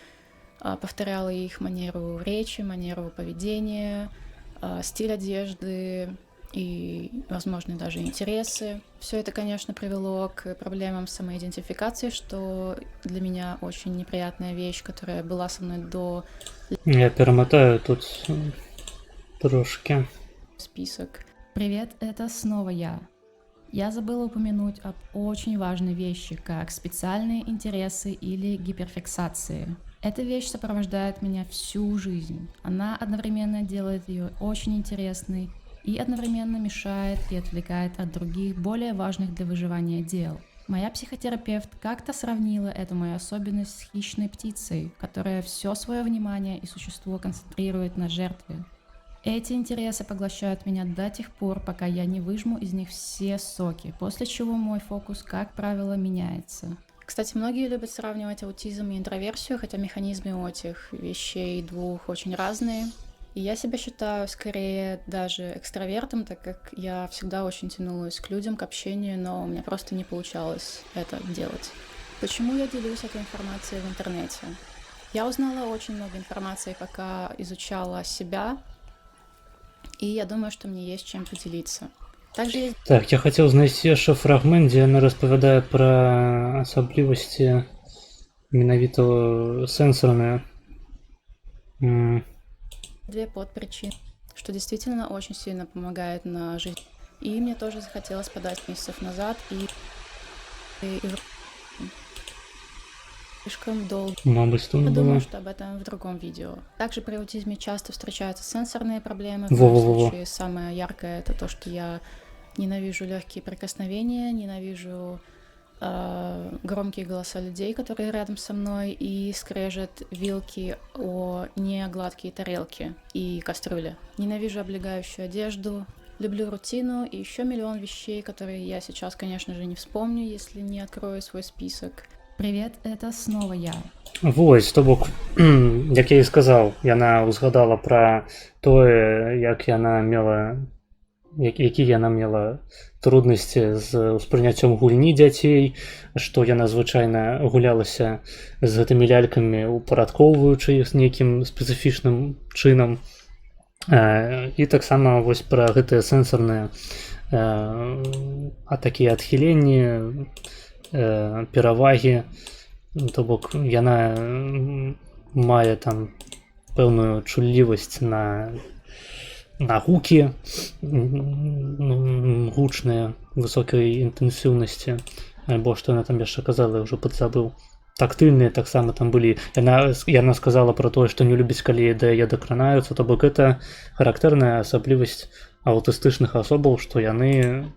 повторяла их манеру речи, манеру поведения, стиль одежды и, возможно, даже интересы. Все это, конечно, привело к проблемам самоидентификации, что для меня очень неприятная вещь, которая была со мной до Я перемотаю тут трошки. список. Привет, это снова я. Я забыла упомянуть об очень важной вещи, как специальные интересы или гиперфиксации. Эта вещь сопровождает меня всю жизнь. Она одновременно делает ее очень интересной и одновременно мешает и отвлекает от других, более важных для выживания дел. Моя психотерапевт как-то сравнила эту мою особенность с хищной птицей, которая все свое внимание и существо концентрирует на жертве. Эти интересы поглощают меня до тех пор, пока я не выжму из них все соки, после чего мой фокус, как правило, меняется. Кстати, многие любят сравнивать аутизм и интроверсию, хотя механизмы у этих вещей двух очень разные. И я себя считаю скорее даже экстравертом, так как я всегда очень тянулась к людям, к общению, но у меня просто не получалось это делать. Почему я делюсь этой информацией в интернете? Я узнала очень много информации, пока изучала себя, и я думаю, що мені є чим поділитися. Також є... Так, я хотів знайти ще фрагмент, де вона розповідає про особливості менавіта сенсорної. Две подпричины, что действительно очень сильно помогает на жизнь. И мне тоже захотелось подать месяцев назад, и слишком долго. Мабуть, Я тут думаю, було. что об этом в другом видео. Также при аутизме часто встречаются сенсорные проблемы. В Во-во-во-во. моем случае самое яркое это то, что я ненавижу легкие прикосновения, ненавижу громкие голоса людей, которые рядом со мной, и скрежет вилки о негладкие тарелки и кастрюли. Ненавижу облегающую одежду, люблю рутину и еще миллион вещей, которые я сейчас, конечно же, не вспомню, если не открою свой список. Привет, это снова я. Вось, то бок, як я і сказаў, яна ўзгадала пра тое, як яна мела які яна мела труднасці з успрыняццём гульні дзяцей, што яна звычайна гулялася з гэтымі лялькамі, упарадкоўваючы іх з нейкім спецыфічным чынам. І таксама вось пра гэтыя сэнсарныя такія адхіленні, перавагі, то бок яна мае там пэўную чуллівасць на гукі гучныя высокай інтэнсіўнасці, альбо што яна там яшчэ казала, я ўжо падзабыў. Тактыльныя таксама там былі. Яна сказала пра тое, што не любіць, калі да яе дакранаюцца, то бок гэта характэрная асаблівасць аўтыстычных асобаў, што яны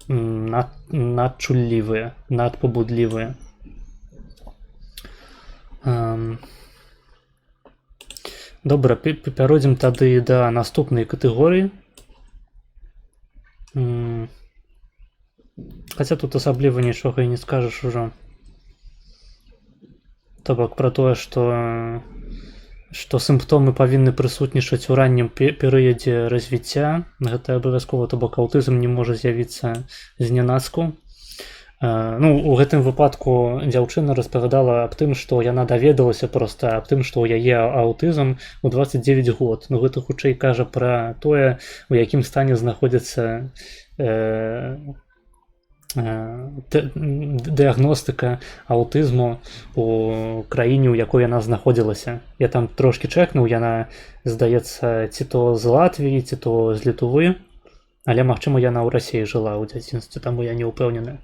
надчуллівыя, надпабудлівыя. Добра, пяройдзем тады да наступнай катэгорыі. Хаця тут асабліва нічога і не скажаш ужо. То бок пра тое, што сімптомы павінны прысутнічаць у раннім перыядзе развіцця. Гэта абавязкова, то бок аўтызм не можа з'явіцца знянацку. У гэтым выпадку дзяўчына распавядала аб тым, што яна даведалася проста аб тым, што ў яе аўтызм у 29 год. Гэта хутчэй кажа пра тое, у якім стане знаходзіцца дыягностыка аўтызму у краіне, у якой яна знаходзілася. Я там трошки чэкнуў, яна, здаецца, ці то з Латвіі, ці то з Літвы, але, магчыма, яна ў Расіі жыла ў дзяцінстве, таму я не ўпэўнены.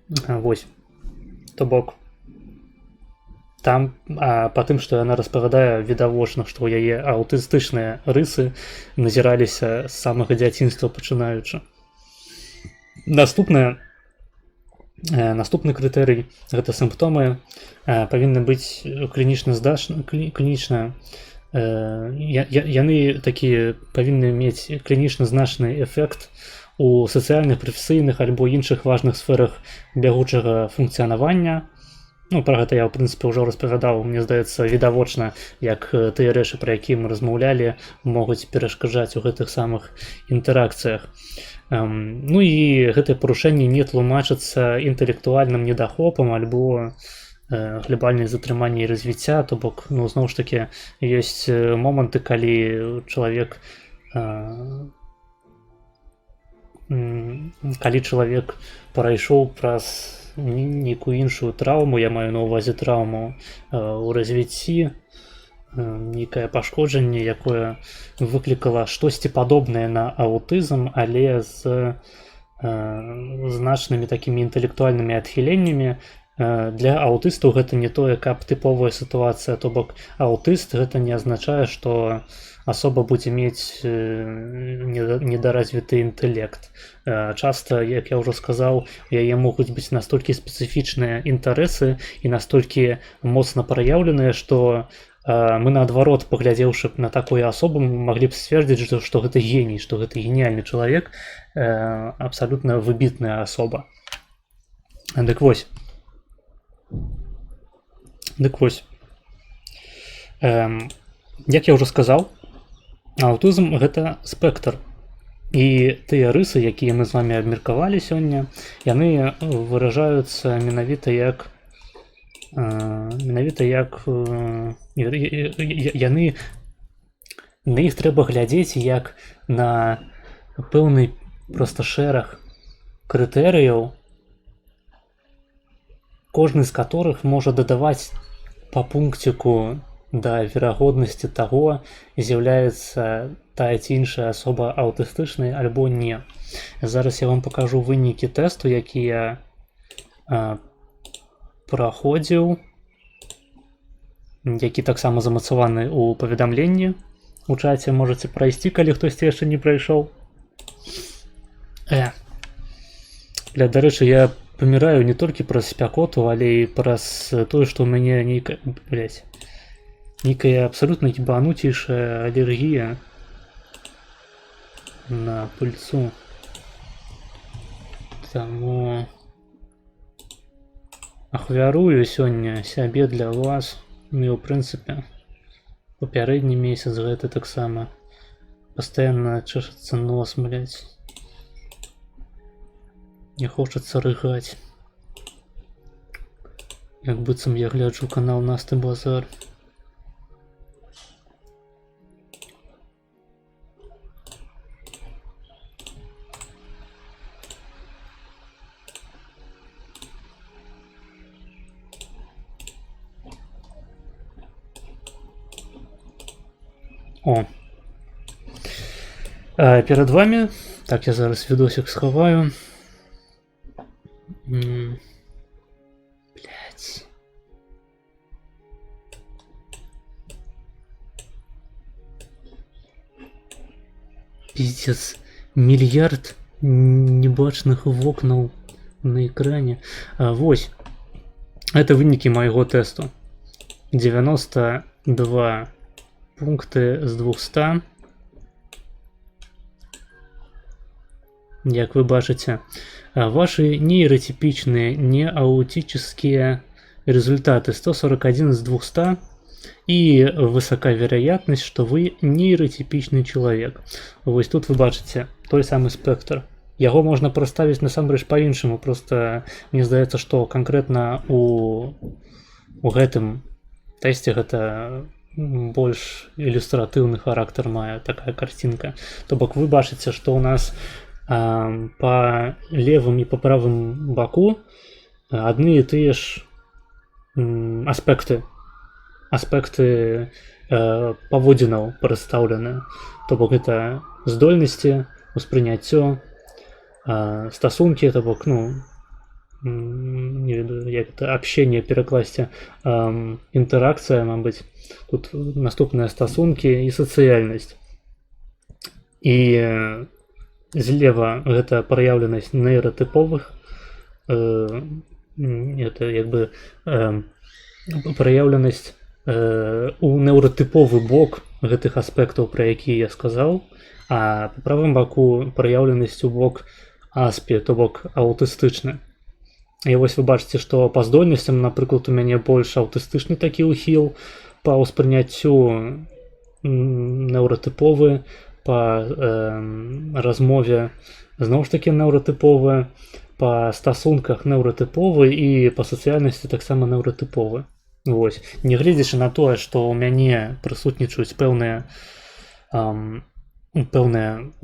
Вось. То бок там па тым, што яна распавядае, відавочна, што ў яе аўтыстычныя рысы назіраліся з самага дзяцінства пачынаючы. Наступны крытэрый – гэта сімптомы павінны быць клінічна яны такія павінны мець клінічна значны эфект у сацыяльных, прафесійных альбо іншых важных сферах бягучага функцыянавання. Пра гэта я, ў прынцыпе, ўжо распавядаў. Мне здаецца, відавочна, як тыя рэчы, пра якія мы размаўлялі, могуць перашкаджаць у гэтых самых інтэракцыях. І гэтае парушэнне не тлумачыцца інтэлектуальным недахопам альбо глобальнае затрыманне і развіцця, то бок, зноў ж такі, ёсць моманты, калі чалавек парайшоў праз нейкую іншую траўму, я маю на ўвазе траўму ў развіцці, нейкае пашкоджанне, якое выклікала штосьці падобнае на аўтызм, але з значнымі такімі інтэлектуальнымі адхіленнямі. Для аўтыстаў гэта не тое, каб тыповая сітуацыя, то бок аўтыст гэта не азначае, што асоба будзе мець недаразвіты інтэлект. Часта, як я ўжо сказаў, у яе могуць быць настолькі спецыфічныя інтарэсы і настолькі моцна праяўленыя, што мы, наадварот, паглядзеўшы на такую асобу, маглі б сцвердзіць, што гэта геній, што гэта геніяльны чалавек, абсалютна выбітная асоба. Дык вось. Як я ўжо сказаў, аўтызм – гэта спектр. І тыя рысы, якія мы з вамі абмеркавалі сёння, яны выражаюцца менавіта як яны, на іх трэба глядзець як на пэўны проста шэраг крытэрыяў, кожны з которых можа дадаваць па пункціку да верагоднасці таго, з'яўляецца тая ці іншая асоба аўтыстычнай альбо не. Зараз я вам пакажу вынікі тэсту, які я праходзіў, які таксама замацаваны ў паведамленні у чаце. Можаце прайсці, калі хтосьці яшчэ не прайшоў. Дарэчы, я паміраю не толькі праз спякоту, але і праз тое, што ў мяне нейкая абсалютна ебануцейшая алергія на пыльцу. Таму ахвярую сёння сябе для вас. І, ў прынцыпе, папярэдні месяц гэта таксама постоянно чешется нос, блядь. Не хочется рыгать. Як быццам я гляджу канал Насты Базар. О. Перед вами. Так, я зараз відосик сховаю. Блять. Пиздец. Мільярд небачных вокнаў на экране. Вось. Это вынікі майго тесту. 92 пункты з 200. Як вы бачыце, ваши нейротипичные, неаутические результаты 141 из 200 и высока вероятность, что вы нейротипичный человек. Вось тут вы бачыце той самый спектр. Яго можна праставіць насамрэч па-іншаму, просто мне здаецца, што канкрэтна у гэтым тэсце гэта больш ілюстратыўны характар мае такая картинка. То бок вы бачыце, што у нас по левым и по правым боку одни и те же аспекты паводзінаў прадстаўлены. То бок это здольнасці, успрыняццё, стасункі, то бок, не ведаю, як это общение перакласці, інтэракцыя, мабыць, тут наступныя стасункі і сацыяльнасць. І злева гэта праяўленасць нейратыповых, это як бы праяўленасць у неўратыповы бок гэтых аспектаў, пра якія я сказаў, а па правым баку праяўленасць у бок аспе, то бок аўтыстычны. І вось вы бачыце, што па здольнасцям, напрыклад, у мяне больш аўтыстычны такі ўхіл, па ўспрыняццю неўратыповы, по размове зноў ж таки неўратыповы, по стасунках неўратыповы і па сацыяльнасці таксама неўратыповы. Вось. Нягледзячы на тое, што ў мяне прысутнічаюць пэўныя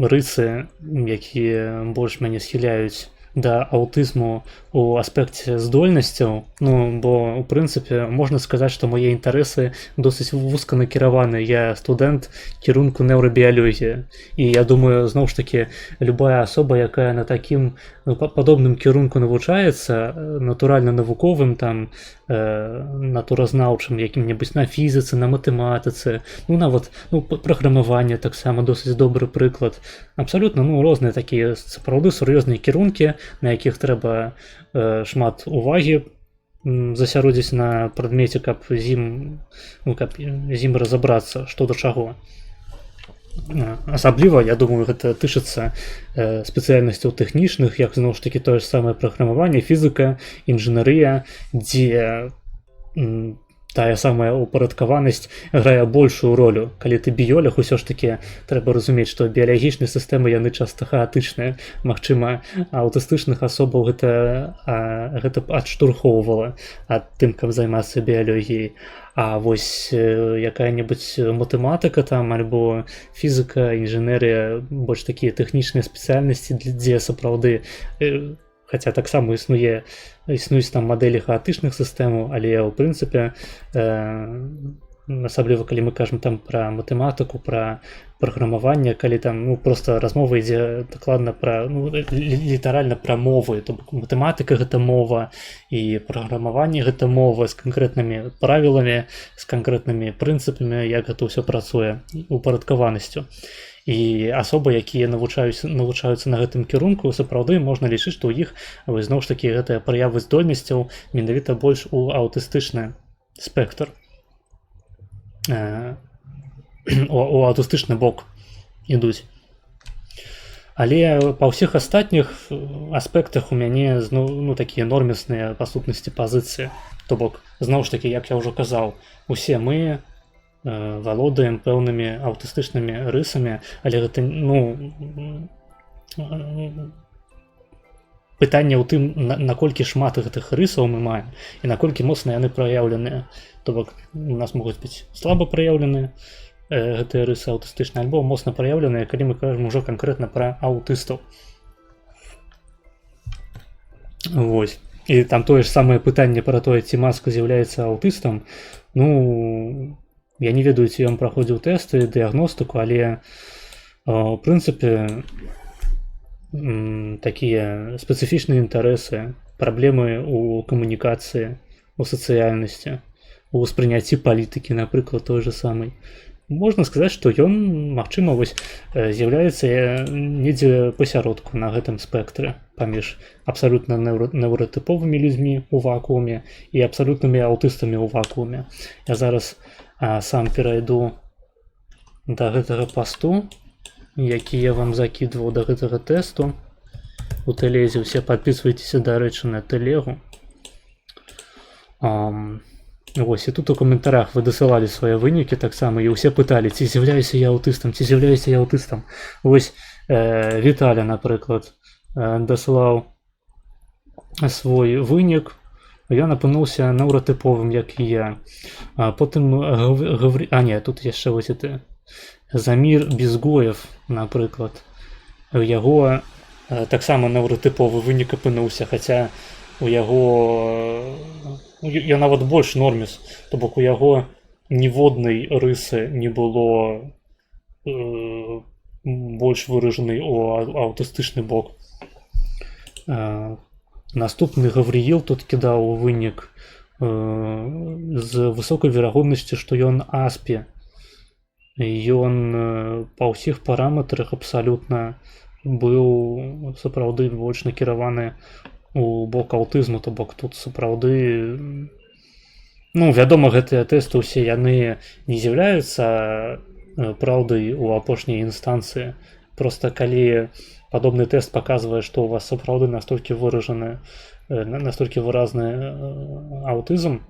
рысы, якія больш мяне схіляюць да аўтызму у аспекце здольнасцяў, бо у прынцыпе можна сказаць, што мае інтарэсы досыць вузка накіраваны. Я студэнт кірунку неўрабіялогія, і я думаю, зноў ж таки, любая асоба, якая на такім падобным кірунку навучаецца, натуральна-навуковым, там натуразнаўчым, якім-небудзь на фізіцы, на матэматыцы, нават праграмаванне таксама досыць добры прыклад. Абсалютна розныя такія сапраўды сур'ёзныя кірункі, на якіх трэба шмат увагі засяродзіць на прадмеце, каб з ім разабрацца, што да чаго. Асабліва, я думаю, гэта тычыцца спецыяльнасцяў тэхнічных, як зноў ж такі тое ж самае праграмаванне, фізіка, інжынерыя, дзе тая самая упарадкаванасць грае большую ролю. Калі ты біёлог, усё ж такі трэба разумець, што біялагічныя сістэмы яны часта хаатычныя. Магчыма, аўтыстычных асобаў гэта адштурхоўвала ад тым, каб займацца біялогіяй. А вось якая-небудзь матэматыка там, альбо фізіка, інжынерыя, больш такія тэхнічныя спецыяльнасці, дзе сапраўды, хаця таксама існуюць там мадэлі хаатычных сістэмаў, але ў прынцыпе, асабліва калі мы кажам там пра матэматыку, пра праграмаванне, калі там просто размова ідзе дакладна пра літаральна пра мовы, то бок матэматыка гэта мова і праграмаванне гэта мова з канкрэтнымі правіламі, з канкрэтнымі прынцыпамі, як гэта ўсё працуе, упарадкаванасцю. І асобы, якія навучаюцца на гэтым кірунку, сапраўды можна лічыць, што ў іх зноў ж такі гэтыя праявы здольнасцяў менавіта больш у аўтыстычны спектр, у аўтыстычны бок ідуць. Але па ўсіх астатніх аспектах у мяне такія нормісныя па сутнасці пазіцыі. То бок, зноў ж такі, як я ўжо казаў, усе мы валодаем пэўнымі аўтыстычнымі рысамі, але гэта пытанне ў тым, наколькі шмат гэтых рысаў мы маем і наколькі моцна яны праяўленыя. То бок у нас могуць быць слаба праяўленыя гэтыя рысы аўтыстычныя, альбо моцна праяўленыя, калі мы кажам ужо канкрэтна пра аўтыстаў. Вось. І там тое ж самае пытанне пра тое, ці Маск з'яўляецца аўтыстам. Ну, я не ведаю, ці ён праходзіў тэсты, дыягностыку, але у прынцыпе такія спецыфічныя інтарэсы, праблемы ў камунікацыі, у сацыяльнасці, у ўспрыняцці палітыкі, напрыклад, той же самай. Можна сказаць, што ён, магчыма, вось з'яўляецца недзе пасяродку на гэтым спектры паміж абсалютна неўратыповымі людзьмі ў вакууме і абсалютнымі аўтыстамі ў вакууме. Я зараз сам перайду да гэтага пасту, які я вам закидваў да гэтага тэсту у тэлезе. Усе падпісвайцеся, дарэчы, на тэлегу. Вось, і тут у каментарях вы дасылалі свае вынікі таксама, і ўсе пыталі, ці з'яўляюся я аўтыстам, ці з'яўляюся я аўтыстам. Вось Віталя, напрыклад, дасылаў свой вынік, ён апынуўся неўратыповым, як і я. Потым тут яшчэ вось это Замір Безгоев, напрыклад. У яго таксама неўратыповы вынік апынуўся, хаця у яго я нават больш норміс, то бок у яго ніводнай рысы не было больш выражанай у аўтыстычны бок. Наступны Гаврііл тут кідаў вынік з высокай верагоднасцю, што ён аспі. Ён па ўсіх параметрах абсалютна быў сапраўды больш накіраваны у бок аўтызму, то бок тут сапраўды, ну, вядома, гэтыя тэсты ўсе яны не з'яўляюцца праўдай у апошняй інстанцыі. Проста калі падобны тэст паказвае, што у вас сапраўды настолькі выражаны, настолькі выразны аўтызм,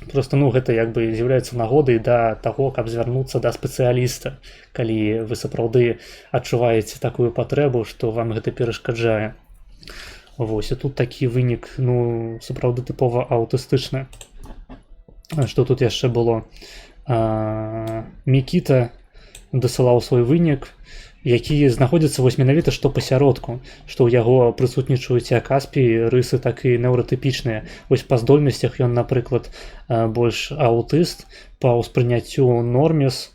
просто, ну, гэта як бы з'яўляецца нагодай да таго, каб звярнуцца да спецыяліста, калі вы сапраўды адчуваеце такую патрэбу, што вам гэта перашкаджае. Вось, і тут такі вынік, ну, сапраўды тыпова аўтыстычны. Што тут яшчэ было? Мікіта дасылаў свой вынік, які знаходзіцца вось менавіта што пасяродку, што ў яго прысутнічаюць як аспі рысы, так і неўратыпічныя. Вось па здольнасцях ён, напрыклад, больш аўтыст, па ўспрыняццю норміс,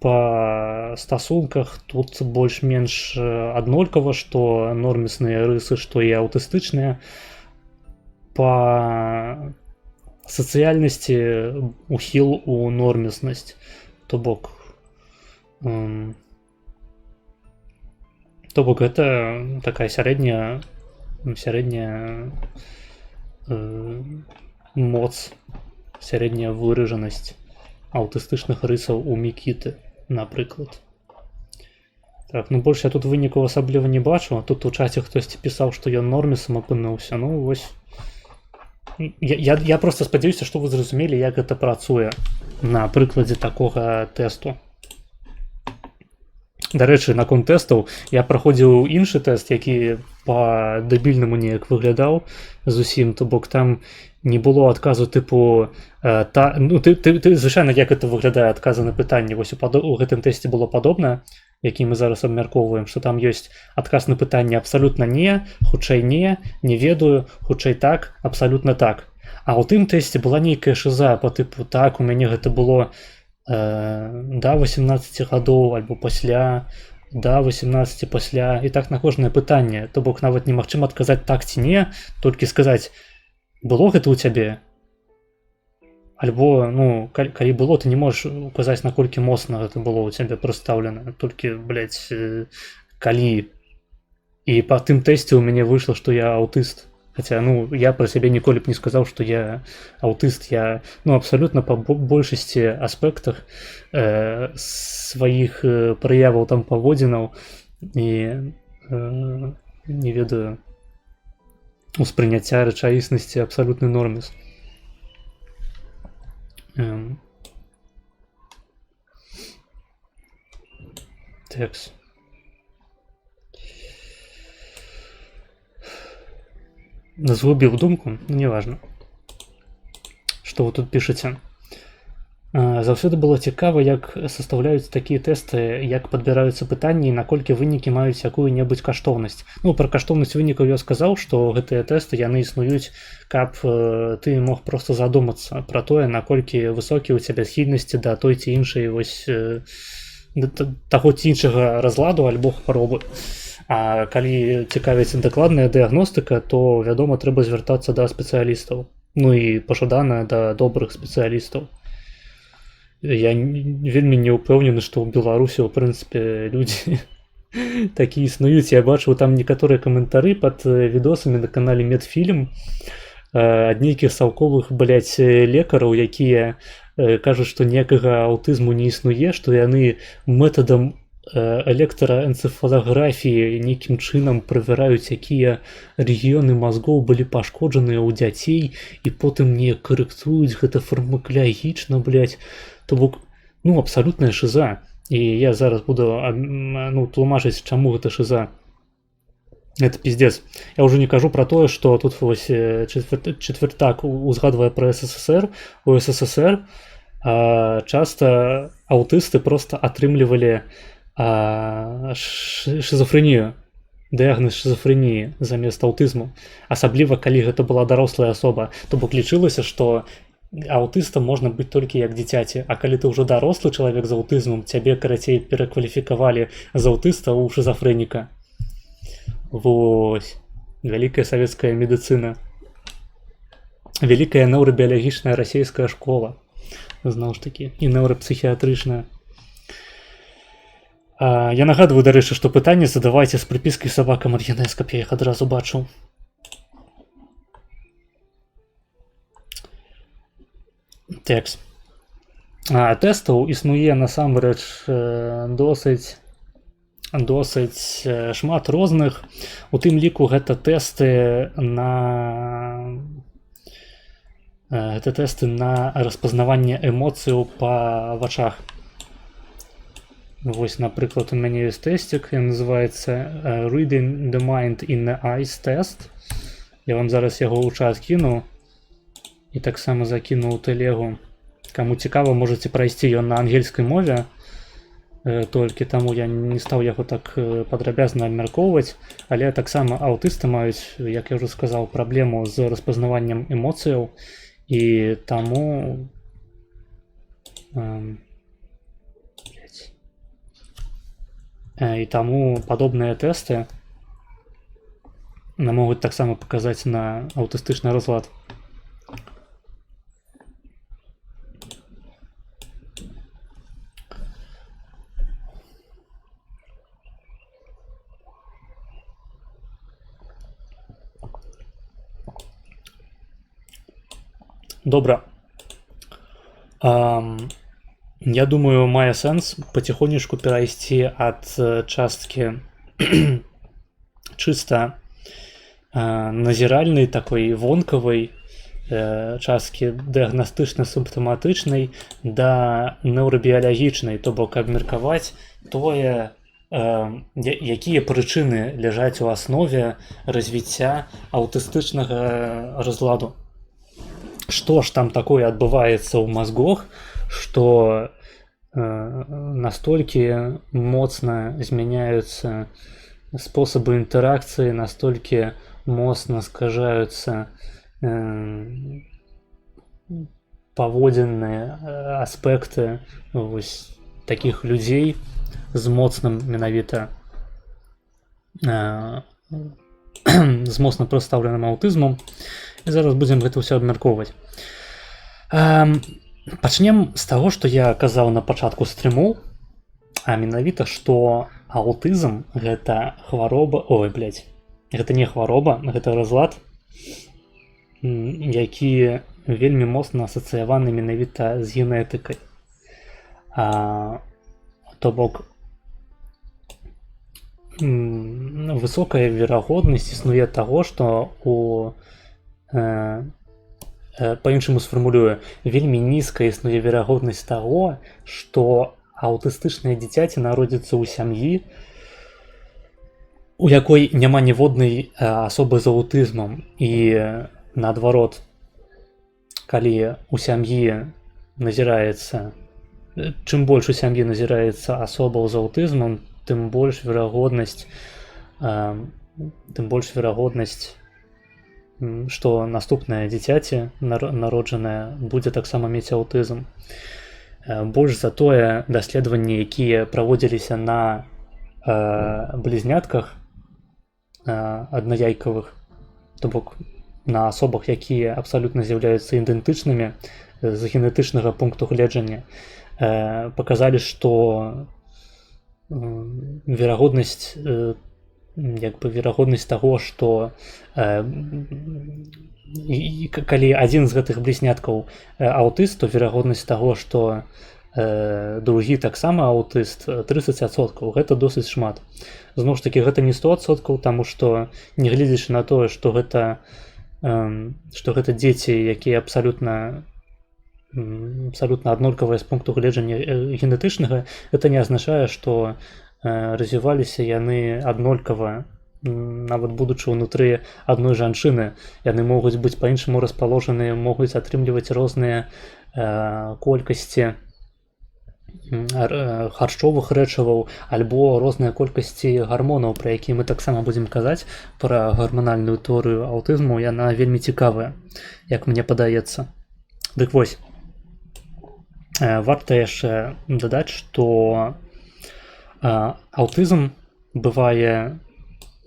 па стасунках тут больш-менш аднолькава, што нормісныя рысы, што і аўтыстычныя. Па сацыяльнасці ухіл у норміснасць, то бок гэта такая сярэдняя моц, сярэдняя выражанасць аўтыстычных рысаў у Мікіты, напрыклад. Так, ну больш я тут вынікаў асабліва не бачу, а тут у чаце хтосьці пісаў, што ён нормісам апынуўся. Ну вось. Я проста спадзяюся, што вы зразумелі, як гэта працуе на прыкладзе такога тэсту. Дарэчы, наконт тэстаў, я праходзіў іншы тэст, які па-дэбільнаму неяк выглядаў зусім, то бок там не было адказу тыпу ты звычайна, як это выглядае адказы на пытанне. Вось у гэтым тэсце было падобна, які мы зараз абмяркоўваем, што там ёсць адказ на пытанне абсалютна не, хутчэй не ведаю, хутчэй так, абсалютна так. А ў тым тэсце была нейкая шыза па тыпу так, у мяне гэта было да 18 гадоў альбо пасля, да 18 пасля, і так на кожнае пытанне. То бок нават немагчыма адказаць так ці не, толькі сказаць, было гэта ў цябе? Альбо, ну, калі было, ты не можаш указаць, наколькі моцна гэта было ў цябе прадстаўлена. Толькі, калі. І па тым тэсце ў мяне выйшла, што я аўтыст. Хаця, ну, я пра сябе ніколі б не сказаў, што я аўтыст. Я, ну, абсалютна па большасці аспектах сваіх праяваў там паводзінаў і, не ведаю, успрыняцця рэчаіснасці абсалютны норміс. Текс. Згубіў думку, неважно. Што вы тут пішаце? Заўсёды было цікава, як састаўляюць такія тэсты, як падбіраюцца пытанні і наколькі вынікі маюць якую-небудзь каштоўнасць. Ну, пра каштоўнасць вынікаў я сказаў, што гэтыя тэсты яны існуюць, каб ты мог проста задумацца пра тое, наколькі высокія ў цябе схільнасці да той ці іншай вось таго ці іншага разладу альбо хваробы. А калі цікавіць дакладная дыягностыка, то, вядома, трэба звяртацца да спецыялістаў. Ну і пажадана да добрых спецыялістаў. Я вельмі не ўпэўнены, што ў Беларусі, у прынцыпе, людзі такі існуюць. Я бачыў там некаторыя каментары пад відосамі на канале Медфільм ад нейкіх саўковых, лекараў, якія кажуць, што ніякага аўтызму не існуе, што яны метадам электраэнцэфалаграфіі нейкім чынам правяраюць, якія рэгіёны мазгоў былі пашкоджаныя ў дзяцей, і потым не карэктуюць гэта фармакалагічна, То бок, ну, абсалютная шыза. І я зараз буду тлумачыць, чаму гэта шыза. Это пиздец. Я уже не кажу про тое, што тут вось четвертак узгадвае пра СССР. У СССР часта аўтысты проста атрымлівалі шизофрэнію, дыягназ шизофрэніі замест аўтызму. Асабліва, калі гэта была дарослая асоба. То бок лічылася, што аўтыстам можна быць толькі як дзіцяці, а калі ты ўжо дарослы чалавек з аўтызмам, цябе, карацей, перакваліфікавалі з аўтыста ў шизофрэніка. Вось. Вялікая савецкая медыцына. Вялікая неўрабіялагічная расійская школа. Зноў ж такі. І неўрапсіхіятрычная. Я нагадваю, дарэчы, што пытанні задавайце з прыпіскай сабака Мар'янэс, каб я іх адразу бачыў. Текст. Тэстаў існуе насамрэч досыць шмат розных. У тым ліку гэта тэсты на распазнаванне эмоцыяў па вачах. Вось, напрыклад, у мяне ёсць тэсцік, ён называецца Reading the Mind in the Eyes Test. Я вам зараз яго ў чат кіну. І таксама закінуў тэлегу. Каму цікава, можаце прайсці ён на ангельскай мове. Толькі таму я не стаў яго так падрабязна абмяркоўваць. Але таксама аўтысты маюць, як я ўжо сказаў, праблему з распазнаваннем эмоцыяў. І таму... І таму падобныя тэсты могуць таксама паказаць на аўтыстычны разлад. Добра. Я думаю, мае сэнс паціхонечку перайсці ад часткі чыста назіральнай, такой вонкавай часткі дыягнастычна-сімптаматычнай да неўрабіялагічнай, то бок абмеркаваць тое, якія прычыны ляжаць у аснове развіцця аўтыстычнага разладу. Што ж там такое адбываецца ў мазгах, што настолькі моцна змяняюцца спосабы інтэракцыі, настолькі моцна скажаюцца паводзінныя аспекты вось такіх людзей з моцным менавіта з моцна прадстаўленым аўтызмам. І зараз будзем гэта ўсё абмяркоўваць. Пачнем з таго, што я казаў на пачатку стрыму, а менавіта, што аўтызм гэта хвароба... Гэта не хвароба, гэта разлад, які вельмі моцна асацыяваны менавіта з генетыкай. То бок, высокая верагоднасць існуе таго, што па-іншаму сфармулюю, вельмі нізкая існуе верагоднасць таго, што аўтыстычнае дзіцяці народзіцца ў сям'і, у якой няма ніводнай асобы з аўтызмам, і наадварот, калі у сям'і назіраецца, чым больш у сям'і назіраецца асобаў з аўтызмам, тым больш верагоднасць, што наступнае дзіцяці народжанае будзе таксама мець аўтызм. Больш за тое, даследаванні, якія праводзіліся на блізнятках аднаяйкавых, то бок на асобах, якія абсалютна з'яўляюцца ідэнтычнымі з генетычнага пункту гледжання, паказалі, што верагоднасць таго, што калі адзін з гэтых блізняткаў аўтыст, то верагоднасць таго, што другі таксама аўтыст 30%. Гэта досыць шмат. Зноў ж такі, гэта не 100%, таму што, нягледзячы на тое, што гэта дзеці, якія абсалютна аднолькавыя з пункту гледжання генетычнага, гэта не азначае, што развіваліся яны аднолькава, нават будучы ўнутры адной жанчыны. Яны могуць быць па-іншаму распаложаныя, могуць атрымліваць розныя колькасці харчовых рэчываў альбо розныя колькасці гармонаў, пра якія мы таксама будзем казаць, пра гарманальную тэорыю аўтызму. Яна вельмі цікавая, як мне падаецца. Дык вось, варта яшчэ дадаць, што аўтызм бывае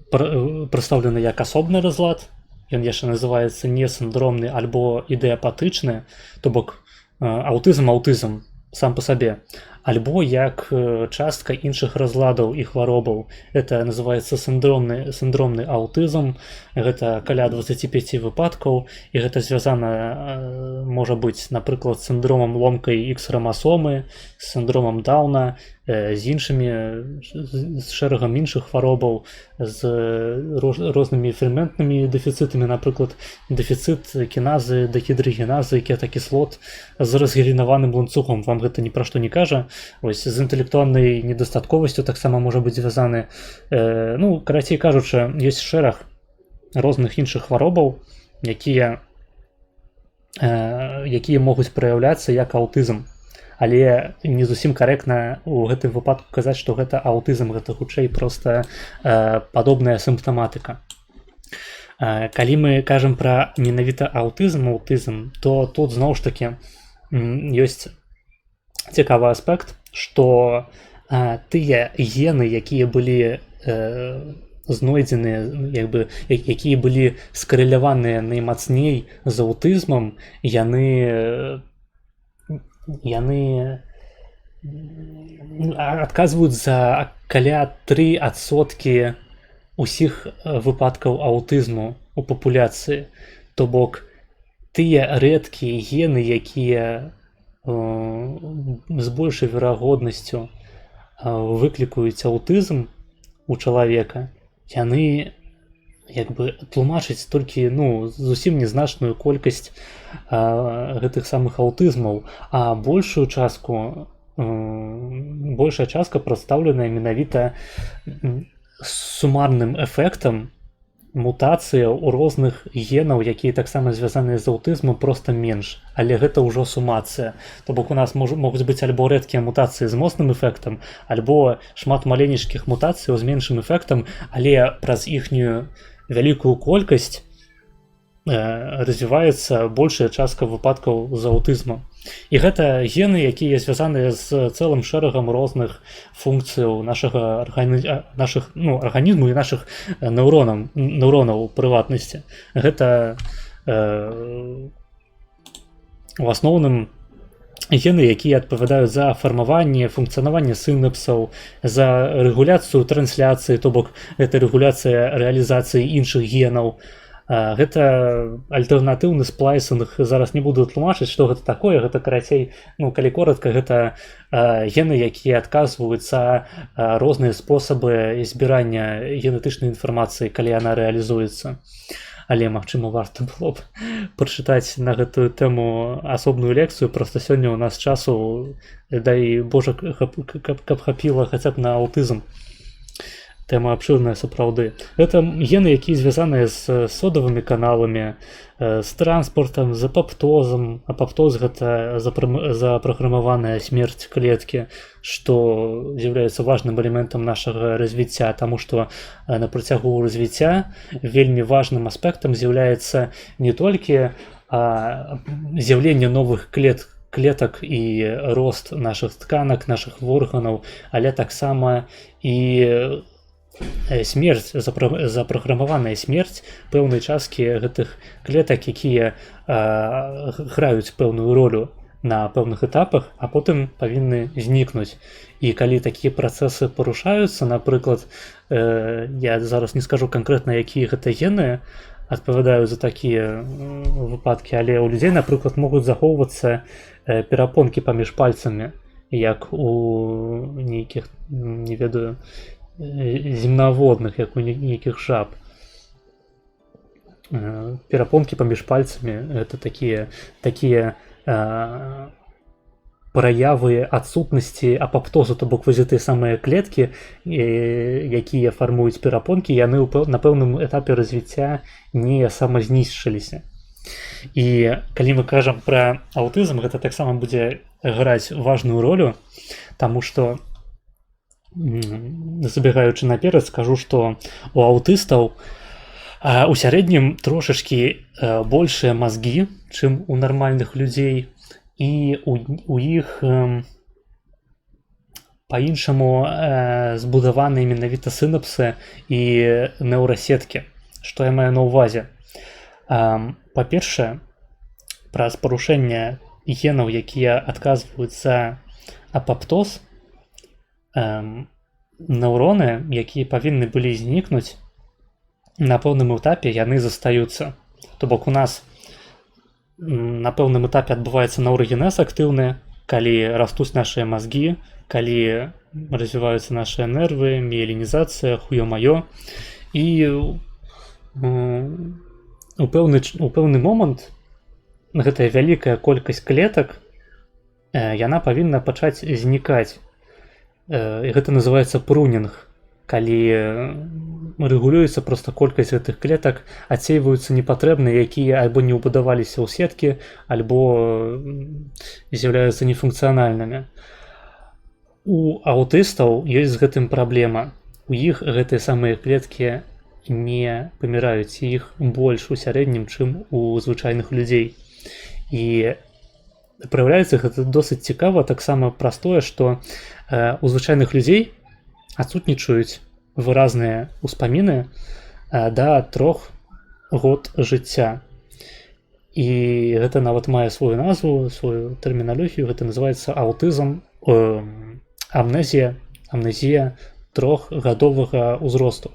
прадстаўлены як асобны разлад, ён яшчэ называецца несіндромны альбо ідэапатычны, то бок аўтызм сам па сабе, альбо як частка іншых разладаў і хваробаў. Это называецца сіндромны аўтызм, гэта каля 25 выпадкаў, і гэта звязана можа быць, напрыклад, з сіндромам ломкай X-храмасомы, з сіндромам Дауна, з шэрагам іншых хваробаў, з рознымі ферментнымі дэфіцытамі, напрыклад, дэфіцыт кіназы, дехідрагеназы, кетакіслот з разгалінаваным ланцугом. Вам гэта ні пра што не кажа. Ось, з інтэлектуальнай недастатковасцю таксама можа быць звязаны. Карацей кажучы, ёсць шэраг розных іншых хваробаў, якія могуць праяўляцца як аўтызм. Але не зусім карэктна у гэтым выпадку казаць, што гэта аўтызм, гэта хутчэй проста падобная сімптаматыка. Калі мы кажам пра менавіта аўтызм, то тут зноў ж такі ёсць цікавы аспект, што тыя гены, якія былі знойдзеныя, якія былі скарэляваныя наймацней з аўтызмам, яны адказваюць за каля 3% усіх выпадкаў аўтызму у папуляцыі. То бок, тыя рэдкія гены, якія з большай верагоднасцю выклікаюць аўтызм у чалавека, яны тлумачаць толькі зусім незначную колькасць гэтых самых аўтызмаў, а большая частка прадстаўленая менавіта сумарным эфектам мутацыя ў розных генаў, якія таксама звязаныя з аўтызмам, проста менш. Але гэта ўжо сумацыя. То бок у нас могуць быць альбо рэдкія мутацыі з моцным эфектам, альбо шмат маленечкіх мутацый з меншым эфектам, але праз іхнюю вялікую колькасць развіваецца большая частка выпадкаў з аўтызмам. І гэта гены, якія звязаныя з цэлым шэрагам розных функцыяў нашага арганізму і нашых нейронаў у прыватнасці. Гэта у асноўным гены, якія адпавядаюць за фармаванне, функцыянаванне сінапсаў, за рэгуляцыю трансляцыі, то бок гэта рэгуляцыя рэалізацыі іншых генаў. Гэта альтэрнатыўны сплайсінг. Зараз не буду тлумачыць, што гэта такое. Гэта, карацей, калі коратка, гэта гены, якія адказваюць за розныя спосабы збірання генетычнай інфармацыі, калі яна рэалізуецца. але магчыма варта было б прачытаць на гэтую тэму асобную лекцыю, проста сёння ў нас часу, дай Божа, каб хапіла хаця б на аўтызм. Тэма абшырная сапраўды. Гэта гены, якія звязаныя з содавымі каналамі, з транспартам, з апаптозам. Апаптоз — гэта запраграмаваная смерць клеткі, што з'яўляецца важным элементам нашага развіцця, таму што на працягу развіцця вельмі важным аспектам з'яўляецца не толькі з'яўленне новых клетак і рост нашых тканак, нашых органаў, але таксама і смерць, запраграмаваная смерць пэўнай часткі гэтых клетак, якія граюць пэўную ролю на пэўных этапах, а потым павінны знікнуць. І калі такія працэсы парушаюцца, напрыклад, я зараз не скажу канкрэтна, якія гэта гены адпавядаюць за такія выпадкі, але ў людзей, напрыклад, могуць захоўвацца перапонкі паміж пальцамі, як у нейкіх, не ведаю, земнаводных, як у нейкіх жаб. Перапонкі паміж пальцамі — гэта такія праявы адсутнасці апаптозу, то бок вось тыя самыя клеткі, якія фармуюць перапонкі, яны на пэўным этапе развіцця не самазнішчыліся. І калі мы кажам пра аўтызм, гэта таксама будзе граць важную ролю, таму што, забегаючы наперад, скажу, што у аўтыстаў у сярэднім трошачкі большыя мазгі, чым у нармальных людзей, і у іх па-іншаму збудаваныя менавіта сінапсы і неўрасеткі. Што я маю на ўвазе? Па-першае, праз парушэнне генаў, якія адказваюць за апаптоз, неўроны, якія павінны былі знікнуць, на пэўным этапе яны застаюцца. То бок у нас на пэўным этапе адбываецца неўрагенез актыўны, калі растуць нашыя мазгі, калі развіваюцца нашыя нервы, міелінізацыя, хуё-маё. І у пэўны момант гэтая вялікая колькасць клетак, яна павінна пачаць знікаць. І гэта называецца прунінг, калі рэгулюецца проста колькасць гэтых клетак, адсейваюцца непатрэбныя, якія альбо не ўбудаваліся ў сеткі, альбо з'яўляюцца нефункцыянальнымі. У аўтыстаў ёсць з гэтым праблема. У іх гэтыя самыя клеткі не паміраюць, іх больш у сярэднім, чым у звычайных людзей. І праяўляецца гэта досыць цікава таксама праз тое, што у звычайных людзей адсутнічаюць выразныя ўспаміны да 3 год жыцця. І гэта нават мае сваю назву, сваю тэрміналогію, гэта называецца аўтызм, амнезія 3гадовага ўзросту.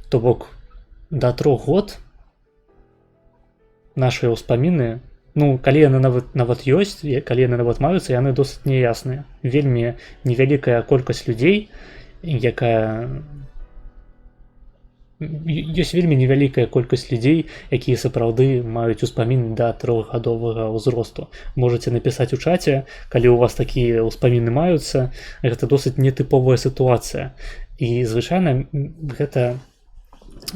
То бок да 3 год нашыя ўспаміны, калі яны нават ёсць, калі яны нават маюцца, яны досыць няясныя. Вельмі невялікая колькасць людзей, ёсць вельмі невялікая колькасць людзей, якія сапраўды маюць успаміны да 3гадовага ўзросту. Можаце напісаць у чаце, калі ў вас такія ўспаміны маюцца, гэта досыць нетыповая сітуацыя. І звычайна гэта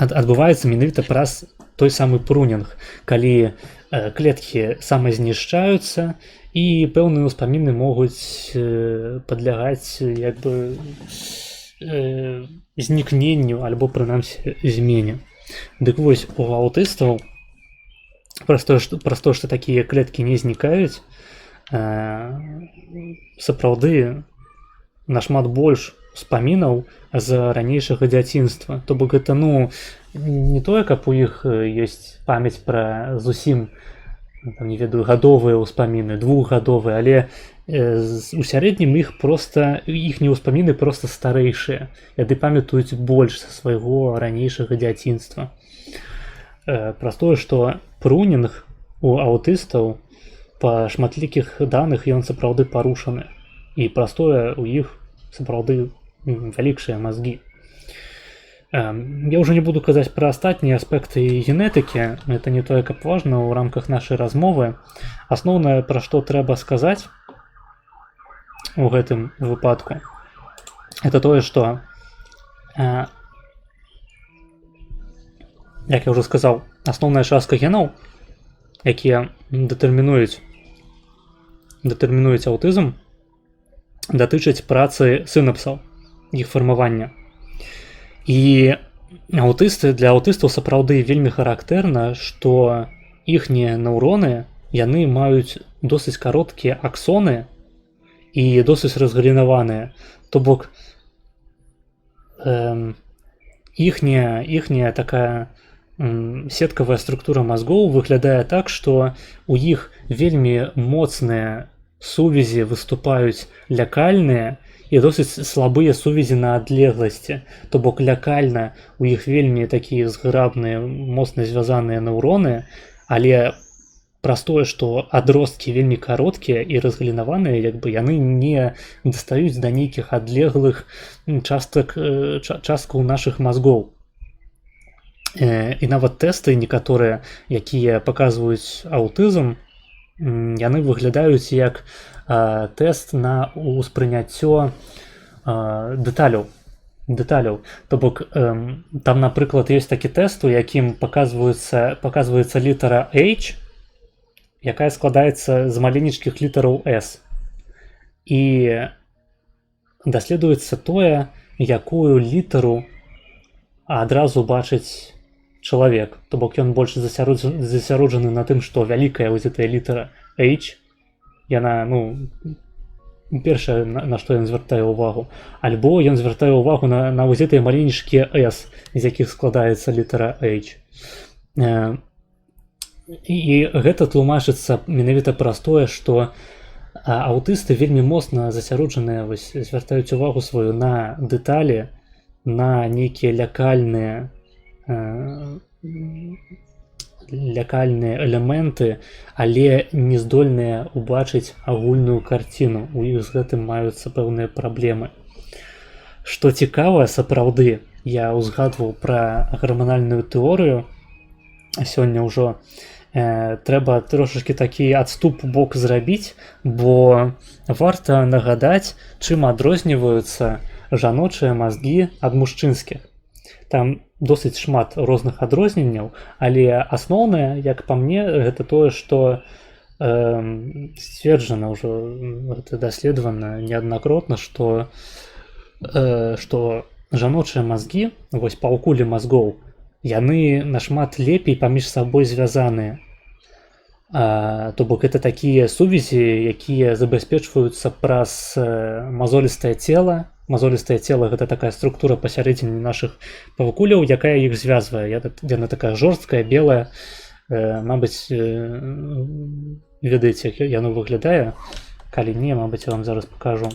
адбываецца менавіта праз той самы прунінг, калі клеткі самазнішчаюцца і пэўныя ўспаміны могуць падлягаць знікненню альбо прынамсі змене. Дык вось, у аўтыстаў праз тое, што такія клеткі не знікаюць, сапраўды нашмат больш успамінаў з ранейшага дзяцінства. То бок гэта не тое, каб у іх ёсць памяць пра зусім, не ведаю, гадовыя ўспаміны, 2гадовыя, але у сярэднім іхнія ўспаміны проста старэйшыя. Яны памятаюць больш са свайго ранейшага дзяцінства. Праз тое, што прунінг у аўтыстаў па шматлікіх даных ён сапраўды парушаны. І праз тое у іх сапраўды вялікшыя мазгі. Я ўжо не буду казаць пра астатнія аспекты генетыкі, это не тое, каб важна ў рамках нашай размовы. Асноўнае, пра што трэба сказаць у гэтым выпадку, это тое, што, як я ўжо сказаў, асноўная частка генаў, якія дэтэрмінуюць аўтызм, датычаць працы сінапсаў, іх фармавання. І для аўтыстаў сапраўды вельмі характэрна, што іхнія нейроны, яны маюць досыць кароткія аксоны і досыць разгалінаваныя. То бок іхняя такая сеткавая структура мазгоў выглядае так, што у іх вельмі моцныя сувязі выступаюць лякальныя і досыць слабыя сувязі на адлегласці. То бок лякальна у іх вельмі такія зграбныя, моцна звязаныя нейроны, але праз тое, што адросткі вельмі кароткія і разгалінаваныя, як бы яны не дастаюць да нейкіх адлеглых часткаў нашых мазгоў. І нават тэсты некаторыя, якія паказваюць аўтызм, яны выглядаюць як тэст на ўспрыняццё дэталяў. То бок там, напрыклад, ёсць такі тэст, у якім паказваецца літара H, якая складаецца з маленечкіх літараў S. І даследуецца тое, якую літару адразу бачыць чалавек. То бок ён больш засяроджаны на тым, што вялікая вось гэтая літара H, яна, першае, на што ён звяртае ўвагу. Альбо ён звяртае ўвагу на вось гэтыя маленечкія S, з якіх складаецца літара H. І гэта тлумачыцца менавіта праз тое, што аўтысты вельмі моцна засяроджаныя, звяртаюць увагу сваю на дэталі, на нейкія лякальныя элементы, але не здольныя ўбачыць агульную карціну. У іх з гэтым маюцца пэўныя праблемы. Што цікава, сапраўды, я ўзгадваў пра гарманальную тэорыю, сёння ўжо трэба трошачкі такі адступ у бок зрабіць, бо варта нагадаць, чым адрозніваюцца жаночыя мазгі ад мужчынскіх. Там досыць шмат розных адрозненняў, але асноўнае, як па мне, гэта тое, што сцверджана ўжо, гэта даследавана неаднакратна, што жаночыя мазгі, вось паўкулі мазгоў, яны нашмат лепей паміж сабой звязаныя. То бок гэта такія сувязі, якія забяспечваюцца праз мазолістае цела. Мазолістае цела — гэта такая структура пасярэдзіне нашых паўкуляў, якая іх звязвае. Яна такая жорсткая, белая. Мабыць, ведаеце, як яно выглядае. Калі не, мабыць, я вам зараз пакажу.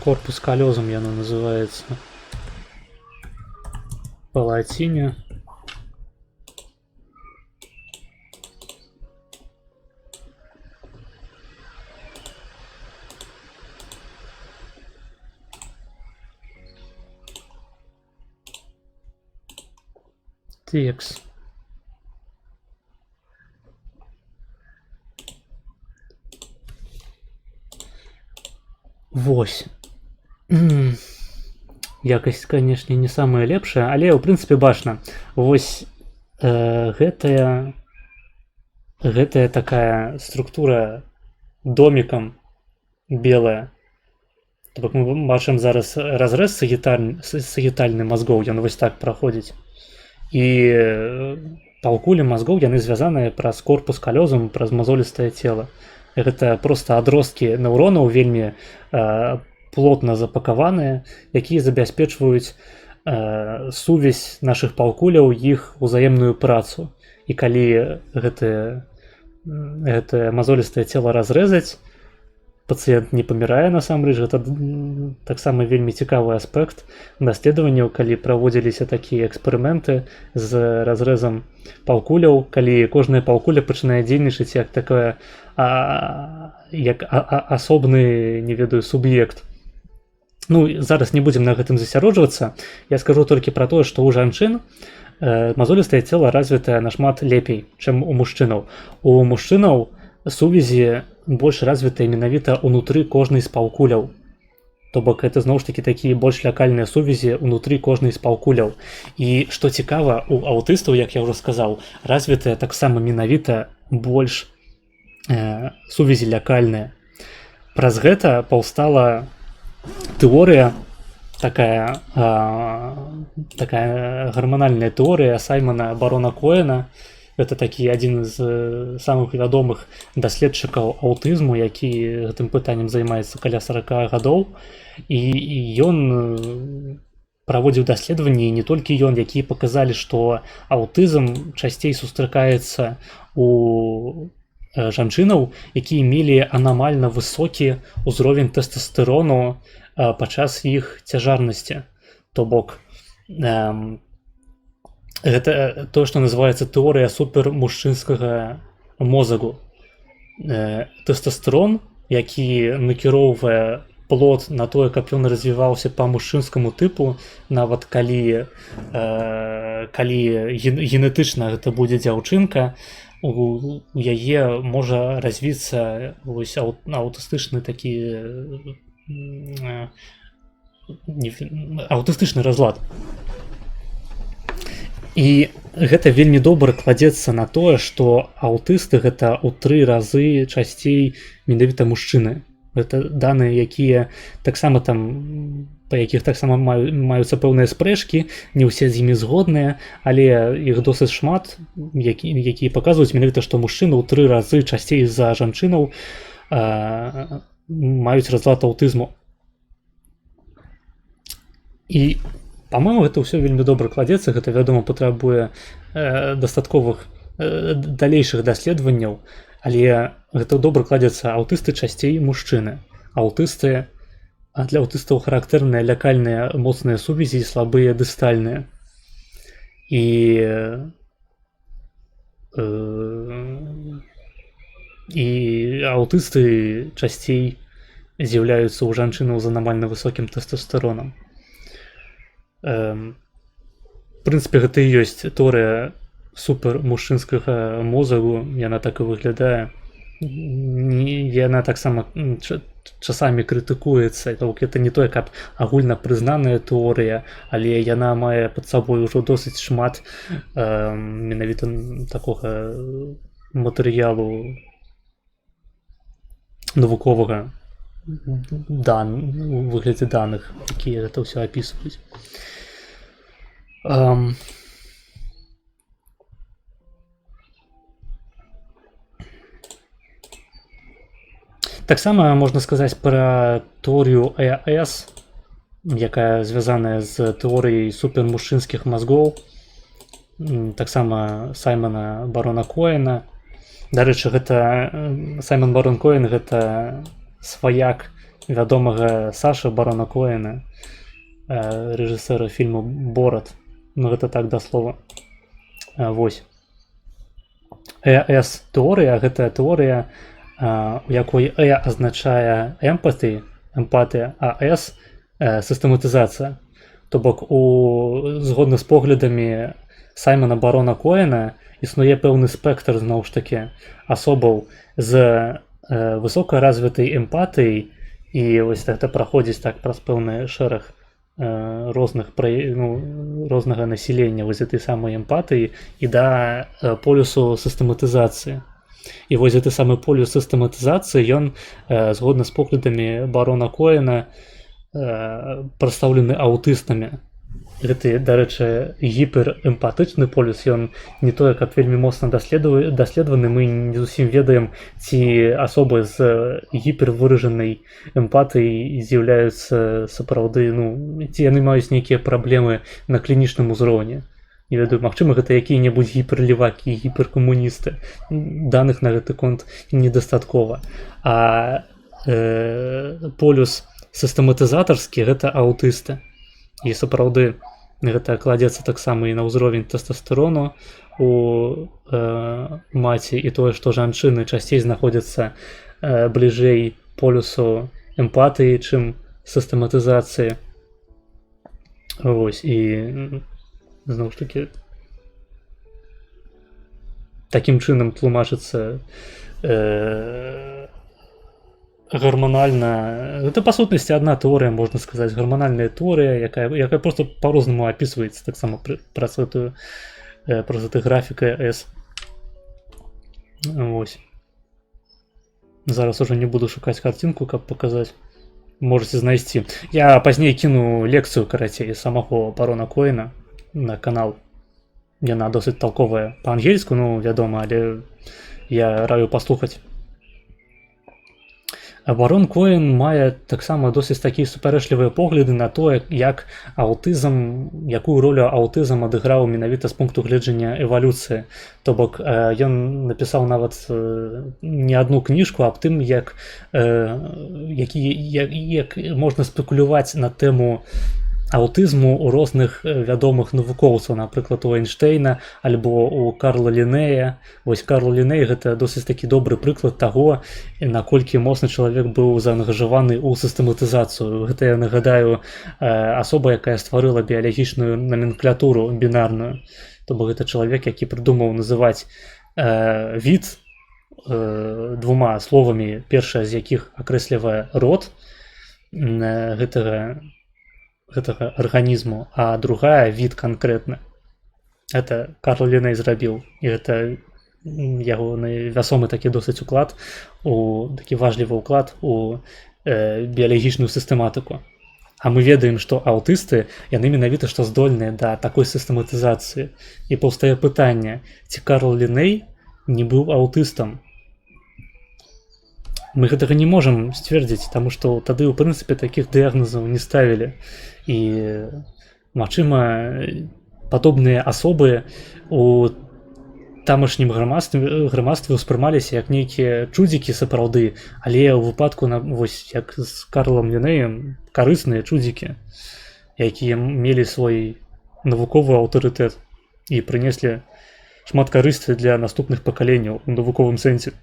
Корпус калёзум яно называецца па лаціне. Текст. Вось. Якасць, канешне, не самая лепшая, але ў прынцыпе бачна. Вось гэтая такая структура домікам белая. То бок мы бачым зараз разрэз сагітальны мазгоў, ён вось так праходзіць. І паўкулі мазгоў яны звязаныя праз корпус калёзум, праз мазолістае цела. Гэта проста адросткі нейронаў вельмі плотна запакаваныя, якія забяспечваюць сувязь нашых паўкуляў, іх узаемную працу. І калі гэтае мазолістае цела разрэзаць, пацыент не памірае насамрэч. Гэта таксама вельмі цікавы аспект даследаванняў, калі праводзіліся такія эксперыменты з разрэзам паўкуляў, калі кожная паўкуля пачынае дзейнічаць як такое асобны, не ведаю, суб'ект. Ну, зараз не будзем на гэтым засяроджвацца. Я скажу толькі пра тое, што ў жанчын мазолістае цела развітае нашмат лепей, чым у мужчынаў. У мужчынаў сувязі больш развітыя менавіта ўнутры кожнай з паўкуляў. То бок гэта зноў ж такі такія больш лякальныя сувязі ўнутры кожнай з паўкуляў. І што цікава, у аўтыстаў, як я ўжо сказаў, развітыя таксама менавіта больш сувязі лякальныя. Праз гэта паўстала тэорыя, такая гарманальная тэорыя Саймона Барона Коэна. Гэта такі адзін з самых вядомых даследчыкаў аўтызму, які гэтым пытаннем займаецца каля 40 гадоў. І ён праводзіў даследаванні, не толькі ён, якія паказалі, што аўтызм часцей сустракаецца у жанчынаў, якія мелі анамальна высокі ўзровень тэстастэрону падчас іх цяжарнасці. То бок гэта тое, што называецца тэорыя супермужчынскага мозгу. Тэстастерон, які накіроўвае плод на тое, каб ён развіваўся па мужчынскаму тыпу, нават калі генетычна гэта будзе дзяўчынка, у яе можа развіцца аўтыстычны такі аўтыстычны разлад. І гэта вельмі добра кладзецца на тое, што аўтысты гэта ў 3 разы часцей менавіта мужчыны. Гэта даныя, якія таксама там, па якіх таксама маюцца пэўныя спрэчкі, не ўсе з імі згодныя, але іх досыць шмат, якія паказваюць менавіта, што мужчыны ў 3 разы часцей за жанчынаў маюць разлад аўтызму. І па-мойму, гэта ўсё вельмі добра кладзецца, гэта, вядома, патрабуе дастатковых далейшых даследаванняў, але гэта добра кладзецца. Аўтысты часцей мужчыны. Аўтысты, для аўтыстаў характэрныя лякальныя моцныя сувязі і слабыя дыстальныя. І аўтысты часцей з'яўляюцца ў жанчынаў з анамальна высокім тэстастэронам. В прынцыпе, гэта і ёсць тэорыя супермужчынскага мозгу, яна так і выглядае. Яна таксама часамі крытыкуецца. Гэта не тое, каб агульна прызнаная тэорыя, але яна мае пад сабой ужо досыць шмат менавіта такога матэрыялу навуковага у выглядзе даных, якія гэта ўсё апісваюць. Таксама можна сказаць пра тэорыю ЭАС, якая звязаная з тэорыяй супермужчынскіх мазгоў, таксама Саймона Барона Коэна. Дарэчы, гэта Саймон Барон Коэн гэта сваяк вядомага Саша Барона Коэна, рэжысэра фільму «Борат». Ну, гэта так да слова. Вось. ЭАС-тэорыя – гэта тэорыя, у якой «э» азначае эмпатыя, а «с» – сістэматызацыя. То бок, згодна з поглядамі Саймона Барона Коэна, існуе пэўны спектр, зноў ж такі, асобаў з высока развітай эмпатыяй, і вось гэта праходзіць так праз пэўны шэраг рознага насілення вось гэтай самай эмпатыі і да полюсу сістэматызацыі. І вось гэты самы полюс сістэматызацыі, ён, згодна з поглядамі Барона Коэна, прадстаўлены аўтыстамі. Гэты, дарэчы, гіперэмпатычны полюс, ён не тое, каб вельмі моцна даследаваны, мы не зусім ведаем, ці асобы з гіпервыражанай эмпатыяй з'яўляюцца сапраўды, ці яны маюць нейкія праблемы на клінічным узроўні. Не ведаю, магчыма, гэта якія-небудзь гіперлевакі, гіперкамуністы. Даных на гэты конт недастаткова. А полюс сістэматызатарскі гэта аўтысты. І сапраўды гэта кладзецца таксама і на ўзровень тэстастэрону у маці, і тое, што жанчыны часцей знаходзяцца бліжэй полюсу эмпатыі, чым сістэматызацыі. Вось, і зноў ж такі такім чынам тлумачыцца гормональна, это па сутнасці адна тэорыя, можна сказаць, гормональная тэорыя, якая просто по-рознаму апісваецца таксама праз гэты графік ЭС. Вось. Зараз уже не буду шукаць картинку, каб паказаць. Можете знайсці. Я пазней кіну лекцыю, карацей, самого барона Коэна на канал. Яна досыць толковая па-ангельску, ну, вядома, але я раю паслухаць. Барон Коэн мае таксама досыць такія супярэчлівыя погляды на тое, як аўтызм, якую ролю аўтызм адыграў менавіта з пункту гледжання эвалюцыі. То бок ён напісаў нават не адну кніжку аб тым, як можна спекуляваць на тэму аўтызму у розных вядомых навукоўцаў, напрыклад, у Эйнштейна альбо у Карла Лінея. Вось Карл Ліней гэта досыць такі добры прыклад таго, наколькі моцны чалавек быў заангажаваны ў сістэматызацыю. Гэта, я нагадаю, асоба, якая стварыла біялагічную наменклатуру бінарную. То бок гэта чалавек, які прыдумаў называць від двума словамі, першае з якіх акрэслівае род гэтага арганізму, а другая від канкрэтна. Это Карл Ліней зрабіў, і гэта ягоны вясомы такі досыць уклад, такі важлівы ўклад у біялагічную сістэматыку. А мы ведаем, што аўтысты, яны менавіта што здольныя да такой сістэматызацыі. І паўстае пытанне, ці Карл Ліней не быў аўтыстам? Мы гэтага не можам сцвердзіць, таму што тады, у прынцыпе, такіх дыягназаў не ставілі. І, магчыма, падобныя асобы у тамашнім грамадстве ўспрымаліся як нейкія чудзікі сапраўды, але ў выпадку, вось, як з Карлам Лінеем, карысныя чудзікі, якія мелі свой навуковы аўтарытэт і прынеслі шмат карысці для наступных пакаленняў у навуковым сэнсе.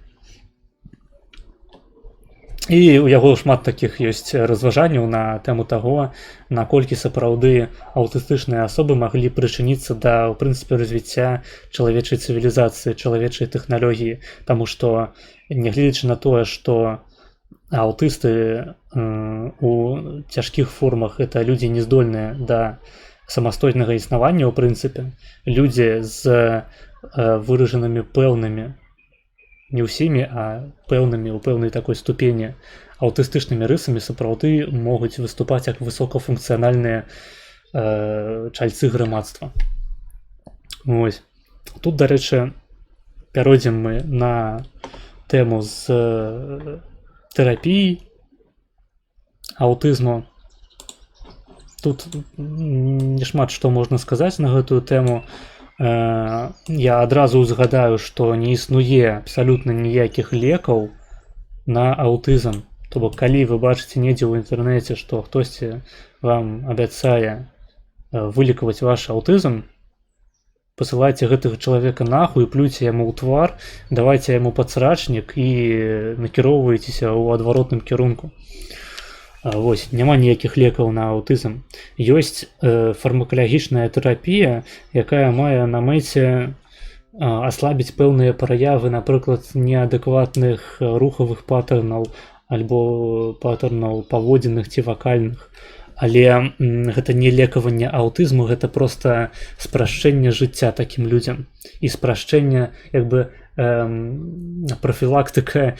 І у яго шмат такіх ёсць разважанняў на тэму таго, наколькі сапраўды аўтыстычныя асобы маглі прычыніцца да, ў прынцыпе, развіцця чалавечай цывілізацыі, чалавечай тэхналогіі. Таму што, нягледзячы на тое, што аўтысты у цяжкіх формах гэта людзі не здольныя да самастойнага існавання, ў прынцыпе, людзі з выражанымі пэўнымі, не ўсімі, а пэўнымі ў пэўнай такой ступені аўтыстычнымі рысамі сапраўды могуць выступаць як высокафункцыянальныя чальцы грамадства. Вось. Тут, дарэчы, пяройдзем мы на тэму з тэрапіяй аўтызму. Тут не шмат што можна сказаць на гэтую тэму. Я адразу ўзгадаю, што не існуе абсалютна ніякіх лекаў на аўтызм. То бок, калі вы бачыце недзе ў інтэрнэце, што хтосьці вам абяцае вылікаваць ваш аўтызм, пасылайце гэтага чалавека нахуй, плюйце яму ў твар, давайце яму падсрачнік і накіроўвайцеся ў адваротным кірунку. Вось, няма ніякіх лекаў на аўтызм. Ёсць фармакалагічная тэрапія, якая мае на мэце аслабіць пэўныя праявы, напрыклад, неадэкватных рухавых патэрнаў альбо патэрнаў паводзінных ці вакальных. Але гэта не лекаванне аўтызму, гэта проста спрашчэнне жыцця такім людзям. І спрашчэнне, як бы, прафілактыка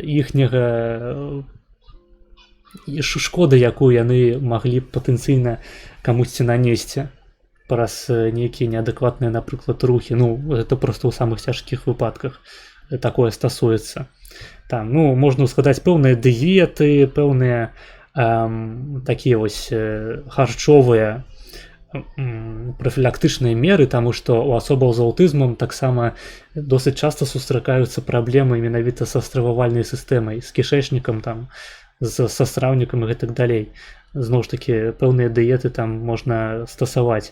іхняга шкоды, якую яны маглі б патэнцыйна камусьці нанесці праз нейкія неадэкватныя, напрыклад, рухі. Ну, гэта проста ў самых цяжкіх выпадках такое стасуецца. Там, ну, можна ўзгадаць пэўныя дыеты, пэўныя такія вось харчовыя прафілактычныя меры, таму што у асобаў з аўтызмам таксама досыць часта сустракаюцца праблемы менавіта са стрававальнай сістэмай, з кішэчнікам, там, са страўнікам і гэтак далей. Зноў ж такі, пэўныя дыеты там можна стасаваць.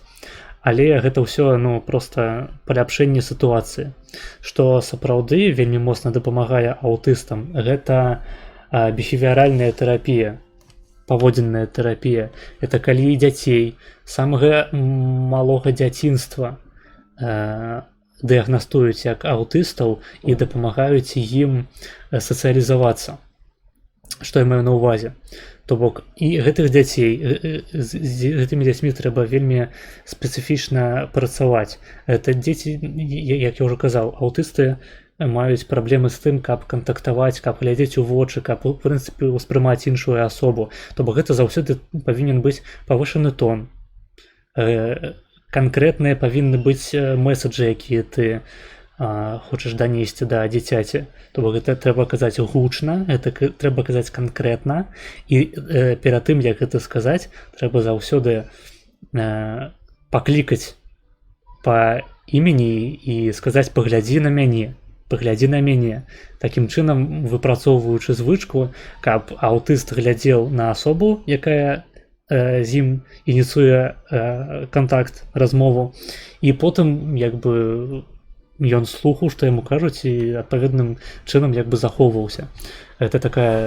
Але гэта ўсё проста паляпшэнне сітуацыі. Што сапраўды вельмі моцна дапамагае аўтыстам, гэта біхевіаральная тэрапія, паводзінная тэрапія. Это калі дзяцей самага малога дзяцінства дыягнастуюць як аўтыстаў і дапамагаюць ім сацыялізавацца. Што я маю на ўвазе? То бок і гэтых дзяцей, з гэтымі дзяцьмі трэба вельмі спецыфічна працаваць. Это дзеці, як я ўжо казаў, аўтысты маюць праблемы з тым, каб кантактаваць, каб глядзець у вочы, каб, у прынцыпе, успрымаць іншую асобу. То бок гэта заўсёды павінен быць павышаны тон. Канкрэтныя павінны быць месаджы, якія ты хочаш данесці да дзіцяці. То бок гэта трэба казаць гучна, гэта трэба казаць канкрэтна, і перад тым, як гэта сказаць, трэба заўсёды паклікаць па імені і сказаць «паглядзі на мяне». Паглядзі на мяне. Такім чынам, выпрацоўваючы звычку, каб аўтыст глядзеў на асобу, якая з ім ініцыюе кантакт, размову, і потым ён слухаў, што яму кажуць, і адпаведным чынам захоўваўся. Это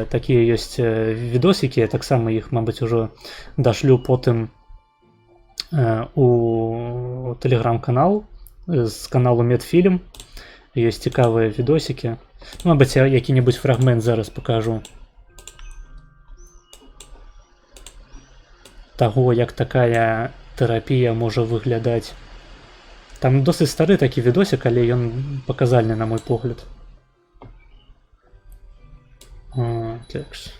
такія ёсць відосікі, я таксама іх, мабыць, ужо дашлю потым у тэлеграм-канал з каналу Медфільм. Ёсць цікавыя відосікі. Мабыць, я які-небудзь фрагмент зараз пакажу таго, як такая тэрапія можа выглядаць. Там досыць стары такі відосік, але ён паказальны, на мой погляд. Такс.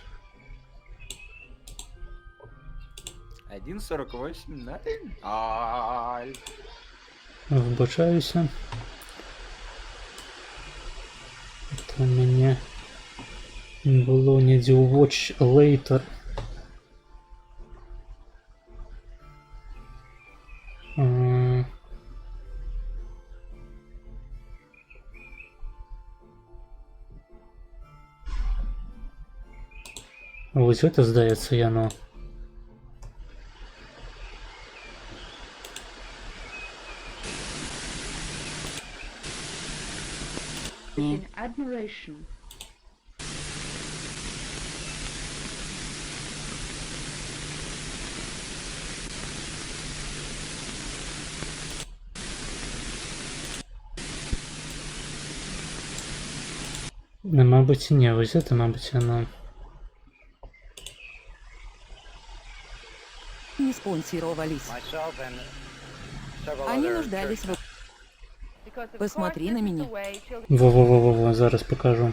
1.48, да? Вибачаюся. Это у мяне было недзе ў Watch Later. Вось гэта, здаецца, яно. Admiration. Мабыць, не, вось гэта, мабыць, яно. Не спонсировались. Они нуждались в... Посмотри на меня. Во-во-во-во, зараз покажу.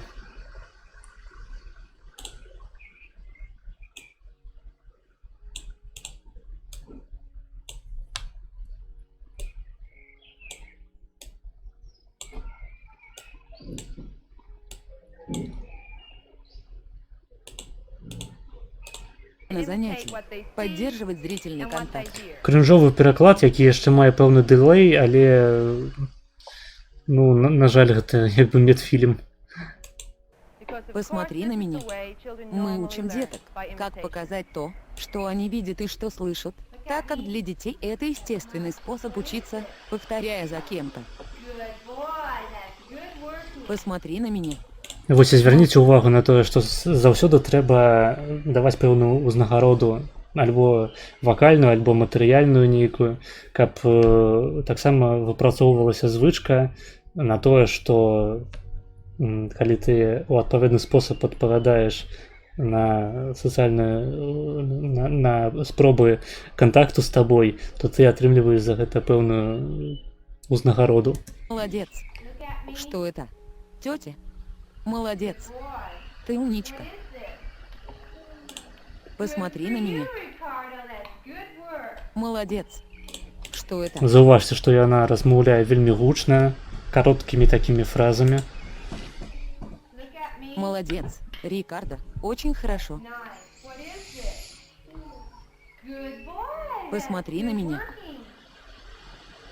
На занятии. Поддерживать зрительный контакт. Кринжовый пераклад, які яшчэ мае пэўны дылей, але на жаль, гэта Медфільм. Посмотри на меня. Мы учим деток, как показать то, что они видят и что слышат, так как для детей это естественный способ учиться, повторяя за кем-то. Посмотри на меня. Вось, звярніце ўвагу на тое, што заўсёды трэба даваць пэўную ўзнагароду, альбо вакальную, альбо матэрыяльную нейкую, каб таксама выпрацоўвалася звычка на тое, што калі ты ў адпаведны спосаб адпавядаеш на на спробы кантакту з табой, то ты атрымліваеш за гэта пэўную ўзнагароду. Молодец. Что это? Тётя? Молодец. Ты умничка. Посмотри на меня. Молодец. Что это? Заўважце, што яна размаўляе вельмі гучна, кароткімі такімі фразамі. Молодец, Рикардо. Очень хорошо. Посмотри на меня.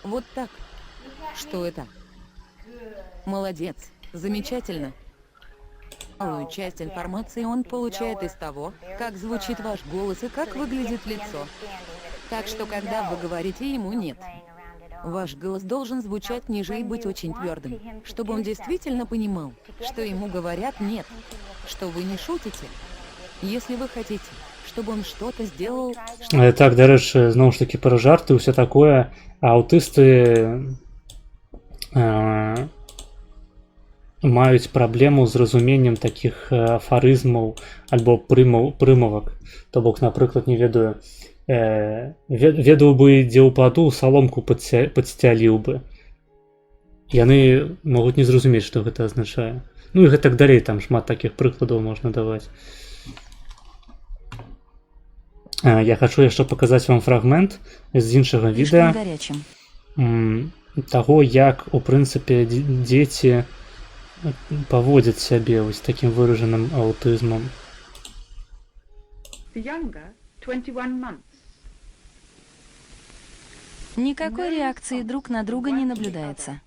Вот так. Что это? Молодец. Замечательно. Малую часть информации он получает из того, как звучит ваш голос и как выглядит лицо. Так что, когда вы говорите ему «нет», ваш голос должен звучать ниже и быть очень твердым, чтобы он действительно понимал, что ему говорят «нет», что вы не шутите. Если вы хотите, чтобы он что-то сделал, Так, до речі, знову ж таки про жарти, все таке. А аутисти мають праблему з розумінням таких афаризмів або примовок. То бок, наприклад, не ведаю, ведаў бы, дзе ўпаду, саломку падсцяліў бы. Яны могуць не зразумець, што гэта азначае. Ну і гэтак далей, там шмат такіх прыкладаў можна даваць. Я хочу яшчэ паказаць вам фрагмент з іншага відэа таго, як, у прынцыпе, дзеці паводзяць сябе вось такім выражаным аўтызмам. Никакой реакции друг на друга не наблюдается.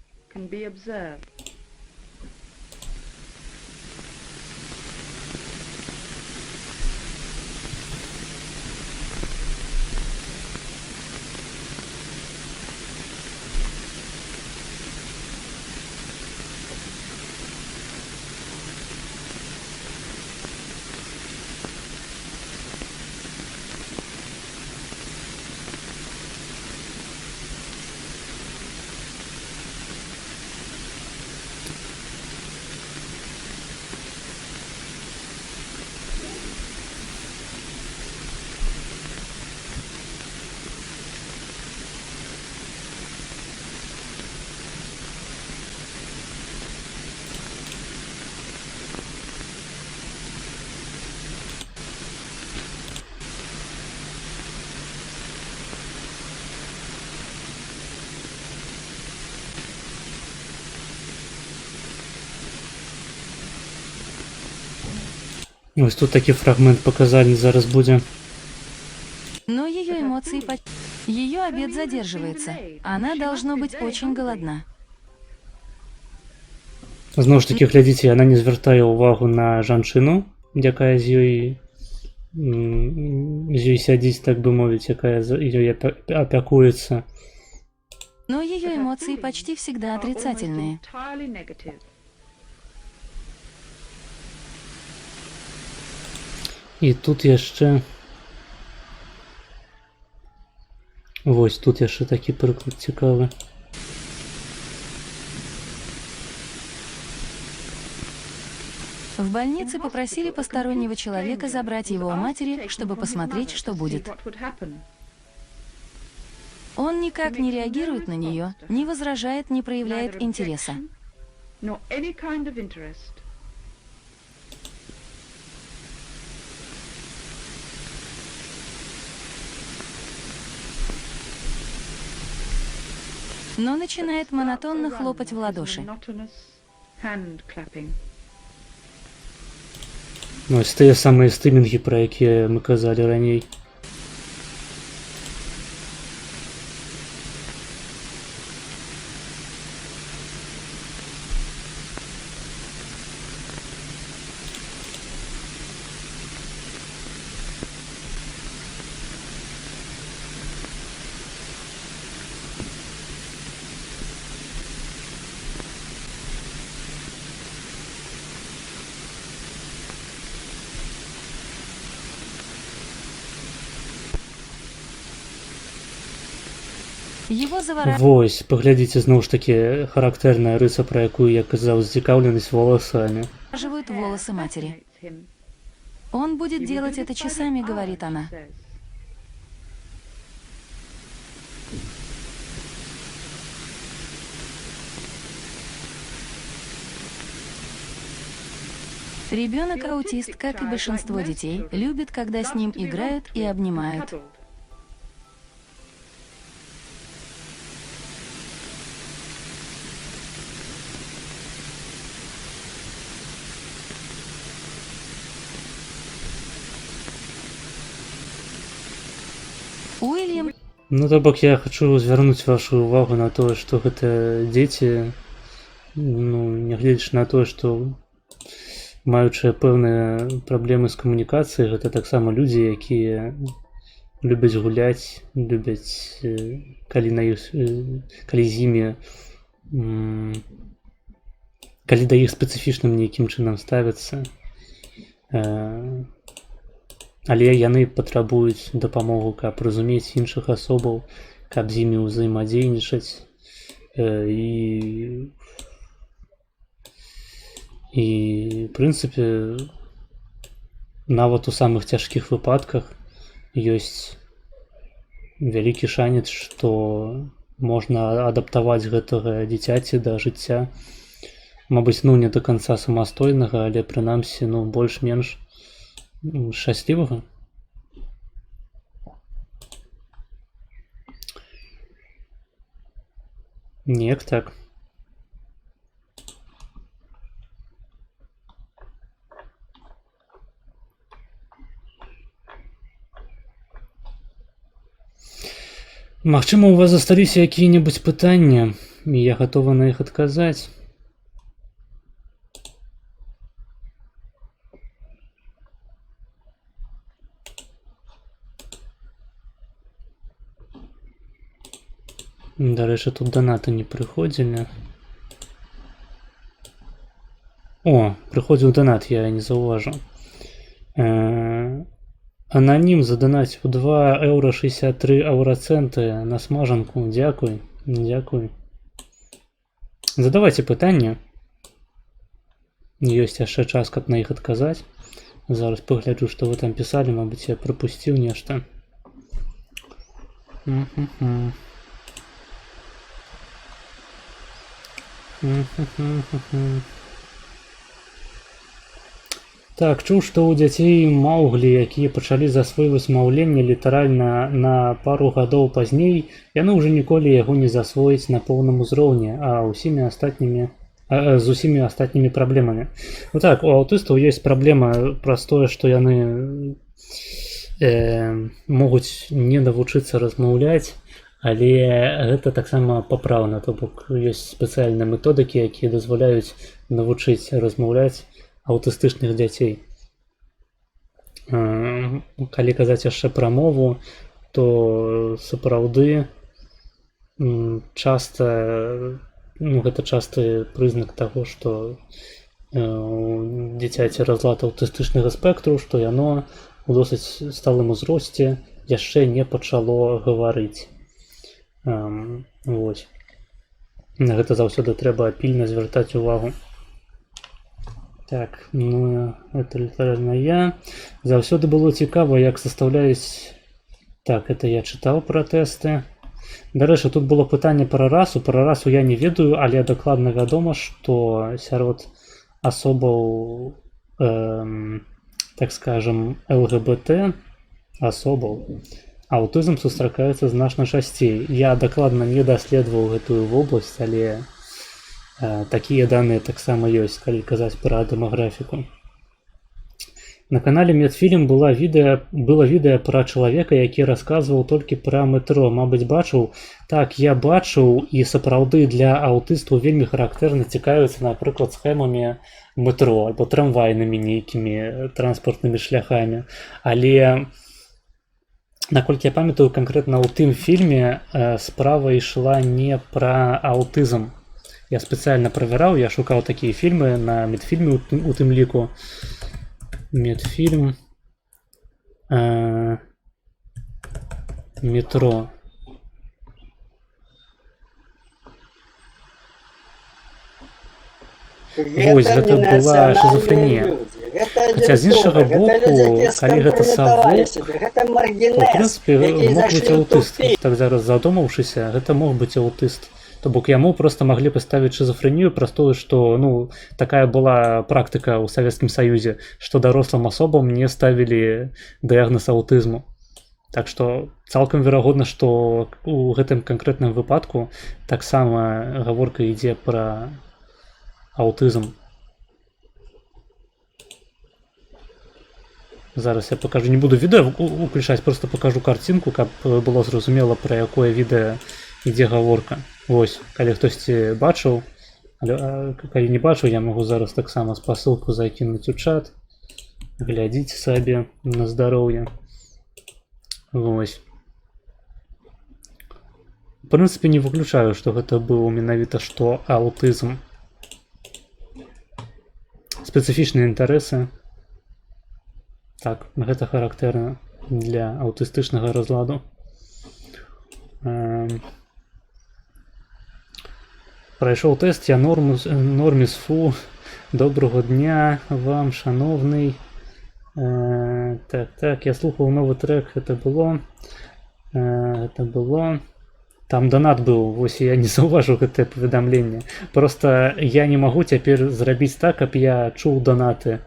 Ось тут такі фрагмент показальны зараз будзе. Но ее эмоции Ее обед задерживается. Она должно быть очень голодна. Зноў ж такі, глядзіце, яна не звяртае ўвагу на жанчыну, якая з ёй сядзіць, так бы мовіць, якая ёй апякуецца. Но ее эмоции почти всегда отрицательные. І тут яшчэ... Вось, тут яшчэ такі прыклад цікавы. В больнице попросили постороннего человека забрать его у матери, чтобы посмотреть, что будет. Он никак не реагирует на нее, не возражает, не проявляет интереса. Но начинает монотонно хлопать в ладоши. Ну, ось тыя самыя стымінгі, пра якія мы казалі раней. Вось, паглядзіце, зноў ж такі характэрная рыса, пра якую я казаў, зацікаўленасць воласамі. Живут волосы матери. Он будет делать это часами, говорит она. Ребенок-аутист, как и большинство детей, любит, когда с ним играют и обнимают. Уильям Ну, то бок я хочу звярнуць вашу увагу на тое, што гэта дзеці, ну, нягледзячы на тое, што маючыя пэўныя праблемы з камунікацыяй, гэта таксама людзі, якія любяць гуляць, любяць, калі на іх, калі з імі, калі да іх спецыфічным нейкім чынам ставяцца. Але яны патрабуюць дапамогу, каб разумець іншых асобаў, каб з імі ўзаемадзейнічаць. І в прынцыпе, нават у самых цяжкіх выпадках ёсць вялікі шанец, што можна адаптаваць гэтага дзіцяці да жыцця. Мабыць, ну, не да канца самастойнага, але прынамсі, ну, больш-менш шчаслівага. Неяк так. Магчыма, у вас засталіся якія-небудзь пытанні, і я гатовы на іх адказаць. Дарэчы, тут данаты не прыходзілі. О, прыходзіў данат, я не заўважыў. Ананім заданаціў 2,63 еўрацэнты на смажанку. Дзякуй, дзякуй. Задавайце пытанні. Ёсць яшчэ час, каб на іх адказаць. Зараз пагляджу, што вы там пісалі, мабыць, я прапусціў нешта. Так, чуў, што ў дзяцей Маўглі, якія пачалі засвойваць маўленне літаральна на пару гадоў пазней, яны ўжо ніколі яго не засвоіць на поўным узроўні, з усімі астатнімі праблемамі. Ну так, у аўтыстаў ёсць праблема праз тое, што яны могуць не навучыцца размаўляць, але гэта таксама папраўна, то бок ёсць спецыяльныя методыкі, якія дазваляюць навучыць размаўляць аўтыстычных дзяцей. Калі казаць яшчэ пра мову, то сапраўды часта, ну, гэта часты прызнак таго, што дзіцяці разлад аўтыстычнага спектру, што яно у досыць сталым узросце яшчэ не пачало гаварыць. Вось. На гэта заўсёды трэба пільна звяртаць увагу. Так, ну, это літаральна я. Заўсёды было цікава, як састаўляюць... Так, это я чытаў пра тэсты. Дарэчы, тут было пытанне пра расу. Пра расу я не ведаю, але дакладна вядома, што сярод асобаў, так скажем, ЛГБТ асобаў аўтызм сустракаецца значна часцей. Я дакладна не даследаваў гэтую вобласць, але такія даныя таксама ёсць, калі казаць пра дэмаграфіку. На канале Медфільм было відэа пра чалавека, які расказваў толькі пра метро. Мабыць, бачыў? Так, я бачыў, і сапраўды для аўтыстаў вельмі характэрна цікавіцца, напрыклад, схемамі метро альбо трамвайнымі нейкімі транспартнымі шляхамі. Але, наколькі я памятаю, канкрэтна ў тым фільме справа ішла не пра аўтызм. Я спецыяльна правяраў, я шукаў такія фільмы на Медфільме у тым ліку. Медфільм метро. Вось, гэта была шизофренія. Хаця з іншага боку, калі гэта савок, то, в прынцыпе, мог быць аўтыст. Так зараз задумаўшыся, гэта мог быць аўтыст. То бок яму проста маглі паставіць шизофренію праз тое, што, ну, такая была практыка ў Савецкім Саюзе, што дарослым асобам не ставілі дыягназ аўтызму. Так што цалкам верагодна, што ў гэтым канкрэтным выпадку таксама гаворка ідзе пра аўтызм. Зараз я покажу, не буду відео уключаць, просто покажу картинку, каб было зразумела, пра якое відэо ідзе гаворка. Вось, калі хтосьці бачыў, калі не бачыў, я магу зараз таксама спасылку закінуць у чат. Глядзіце сабе на здароўе. Вось. В прынцыпе, не выключаю, што гэта быў менавіта што аўтызм. Спецыфічныя інтарэсы. Так, гэта характэрна для аўтыстычнага разладу. Прайшоў тэст, я норміс, фу. Доброго дня вам, шановны. Так, я слухаў новы трек, гэта было. Там донат быў, вось я не заўважыў гэтае паведамленне. Просто я не магу цяпер зрабіць так, каб я чуў донаты.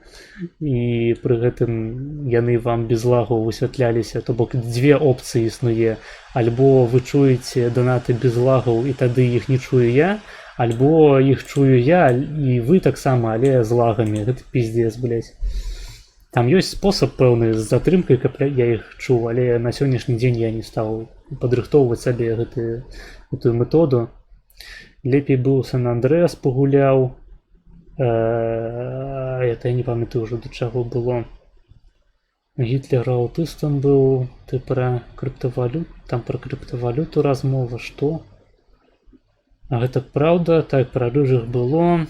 І пры гэтым яны вам без лагу высвятляліся. То бок дзве опцыі існуе. Альбо вы чуеце донаты без лагаў, і тады іх не чую я, альбо іх чую я, і вы таксама, але з лагамі. Гэта пиздец, блядь. Там ёсць спосаб пэўны з затрымкай, каб я іх чуў, але на сённяшні дзень я не стаў падрыхтоўваць сабе гэтую методу. Лепей быў Сан-Андрэас пагуляў. Это я не памятаю ўжо да чаго было. Гітлер аўтыстам быў, ты пра крыптавалюту, там пра крыптавалюту размова, што? А гэта праўда, так, пра рыжых было.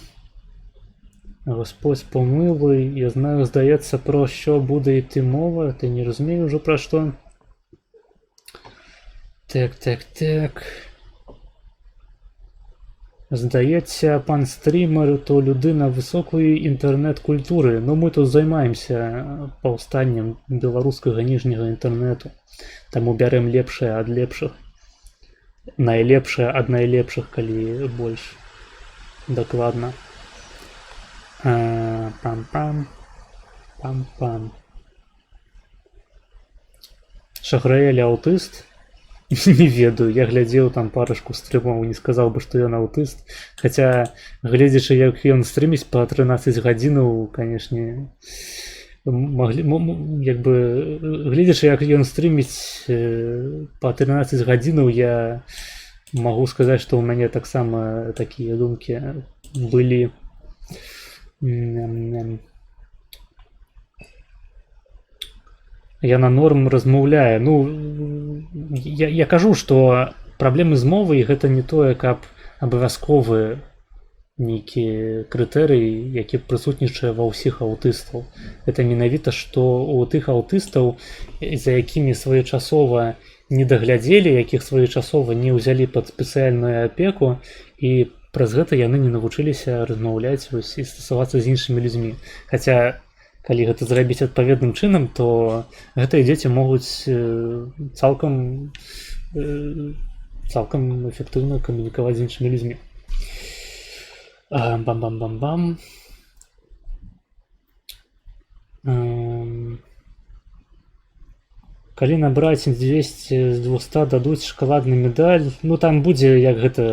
Господь помилуй, я знаю, здається, про що буде йти мова, ти не розумію вже про що. Так. Здається, пан стрімер то людина високої інтернет-культури. Ну, ми тут займаємося повстанням білоруського ніжнього інтернету. Тому беремо лепше ад лепших. Найлепше ад найлепших, калі больш. Докладно. Пам-пам. Шахраэль аўтыст? Не ведаю, я глядзеў там парачку стрымаў, не сказаў бы, што ён аўтыст. Хаця, гледзячы, як ён стрыміць па 13 гадзінаў, канешне, гледзячы, як ён стрыміць па 13 гадзінаў, я магу сказаць, што ў мяне таксама такія думкі былі. Я на норм размаўляю. Ну, я кажу, што праблемы з мовай гэта не тое, каб абавязковы нейкі крытэрый, які прысутнічае ва ўсіх аўтыстаў. Гэта менавіта, што у тых аўтыстаў, за якімі своечасова не даглядзелі, якіх своечасова не ўзялі пад спецыяльную апеку, і праз гэта яны не навучыліся размаўляць і стасавацца з іншымі людзьмі. Хаця, калі гэта зрабіць адпаведным чынам, то гэтыя дзеці могуць цалкам эфектыўна камунікаваць з іншымі людзьмі. Бам-бам-бам-бам. Калі набраць 200 з 200 дадуць шакаладны медаль, ну там будзе як гэта...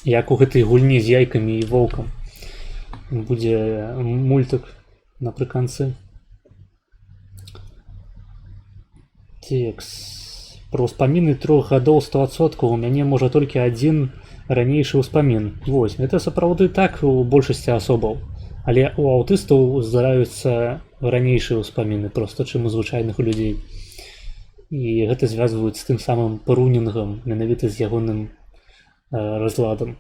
як у гэтай гульні з яйкамі і воўкам. Будзе мультик напрыканцы. Текст. Про ўспаміны 3 гадоў 100%. У мяне можа толькі адзін ранейшы ўспамін. Вось, гэта сапраўды так у большасці асобаў. Але у аўтыстаў здараюцца ранейшыя ўспаміны, проста чым у звычайных людзей. І гэта звязваюць з тым самым прунінгам, менавіта з ягоным разладам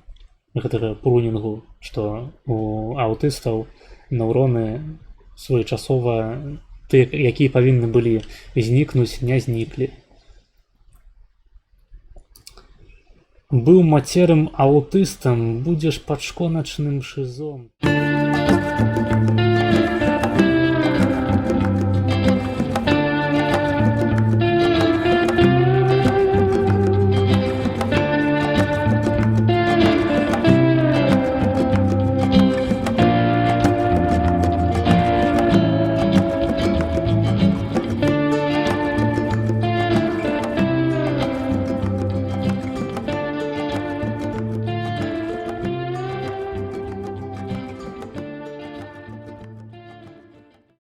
гэтага прунінгу, што у аўтыстаў нейроны своечасова, тыя, якія павінны былі знікнуць, не зніклі. Быў мацерым аўтыстам, будзеш пад шконачным шызом.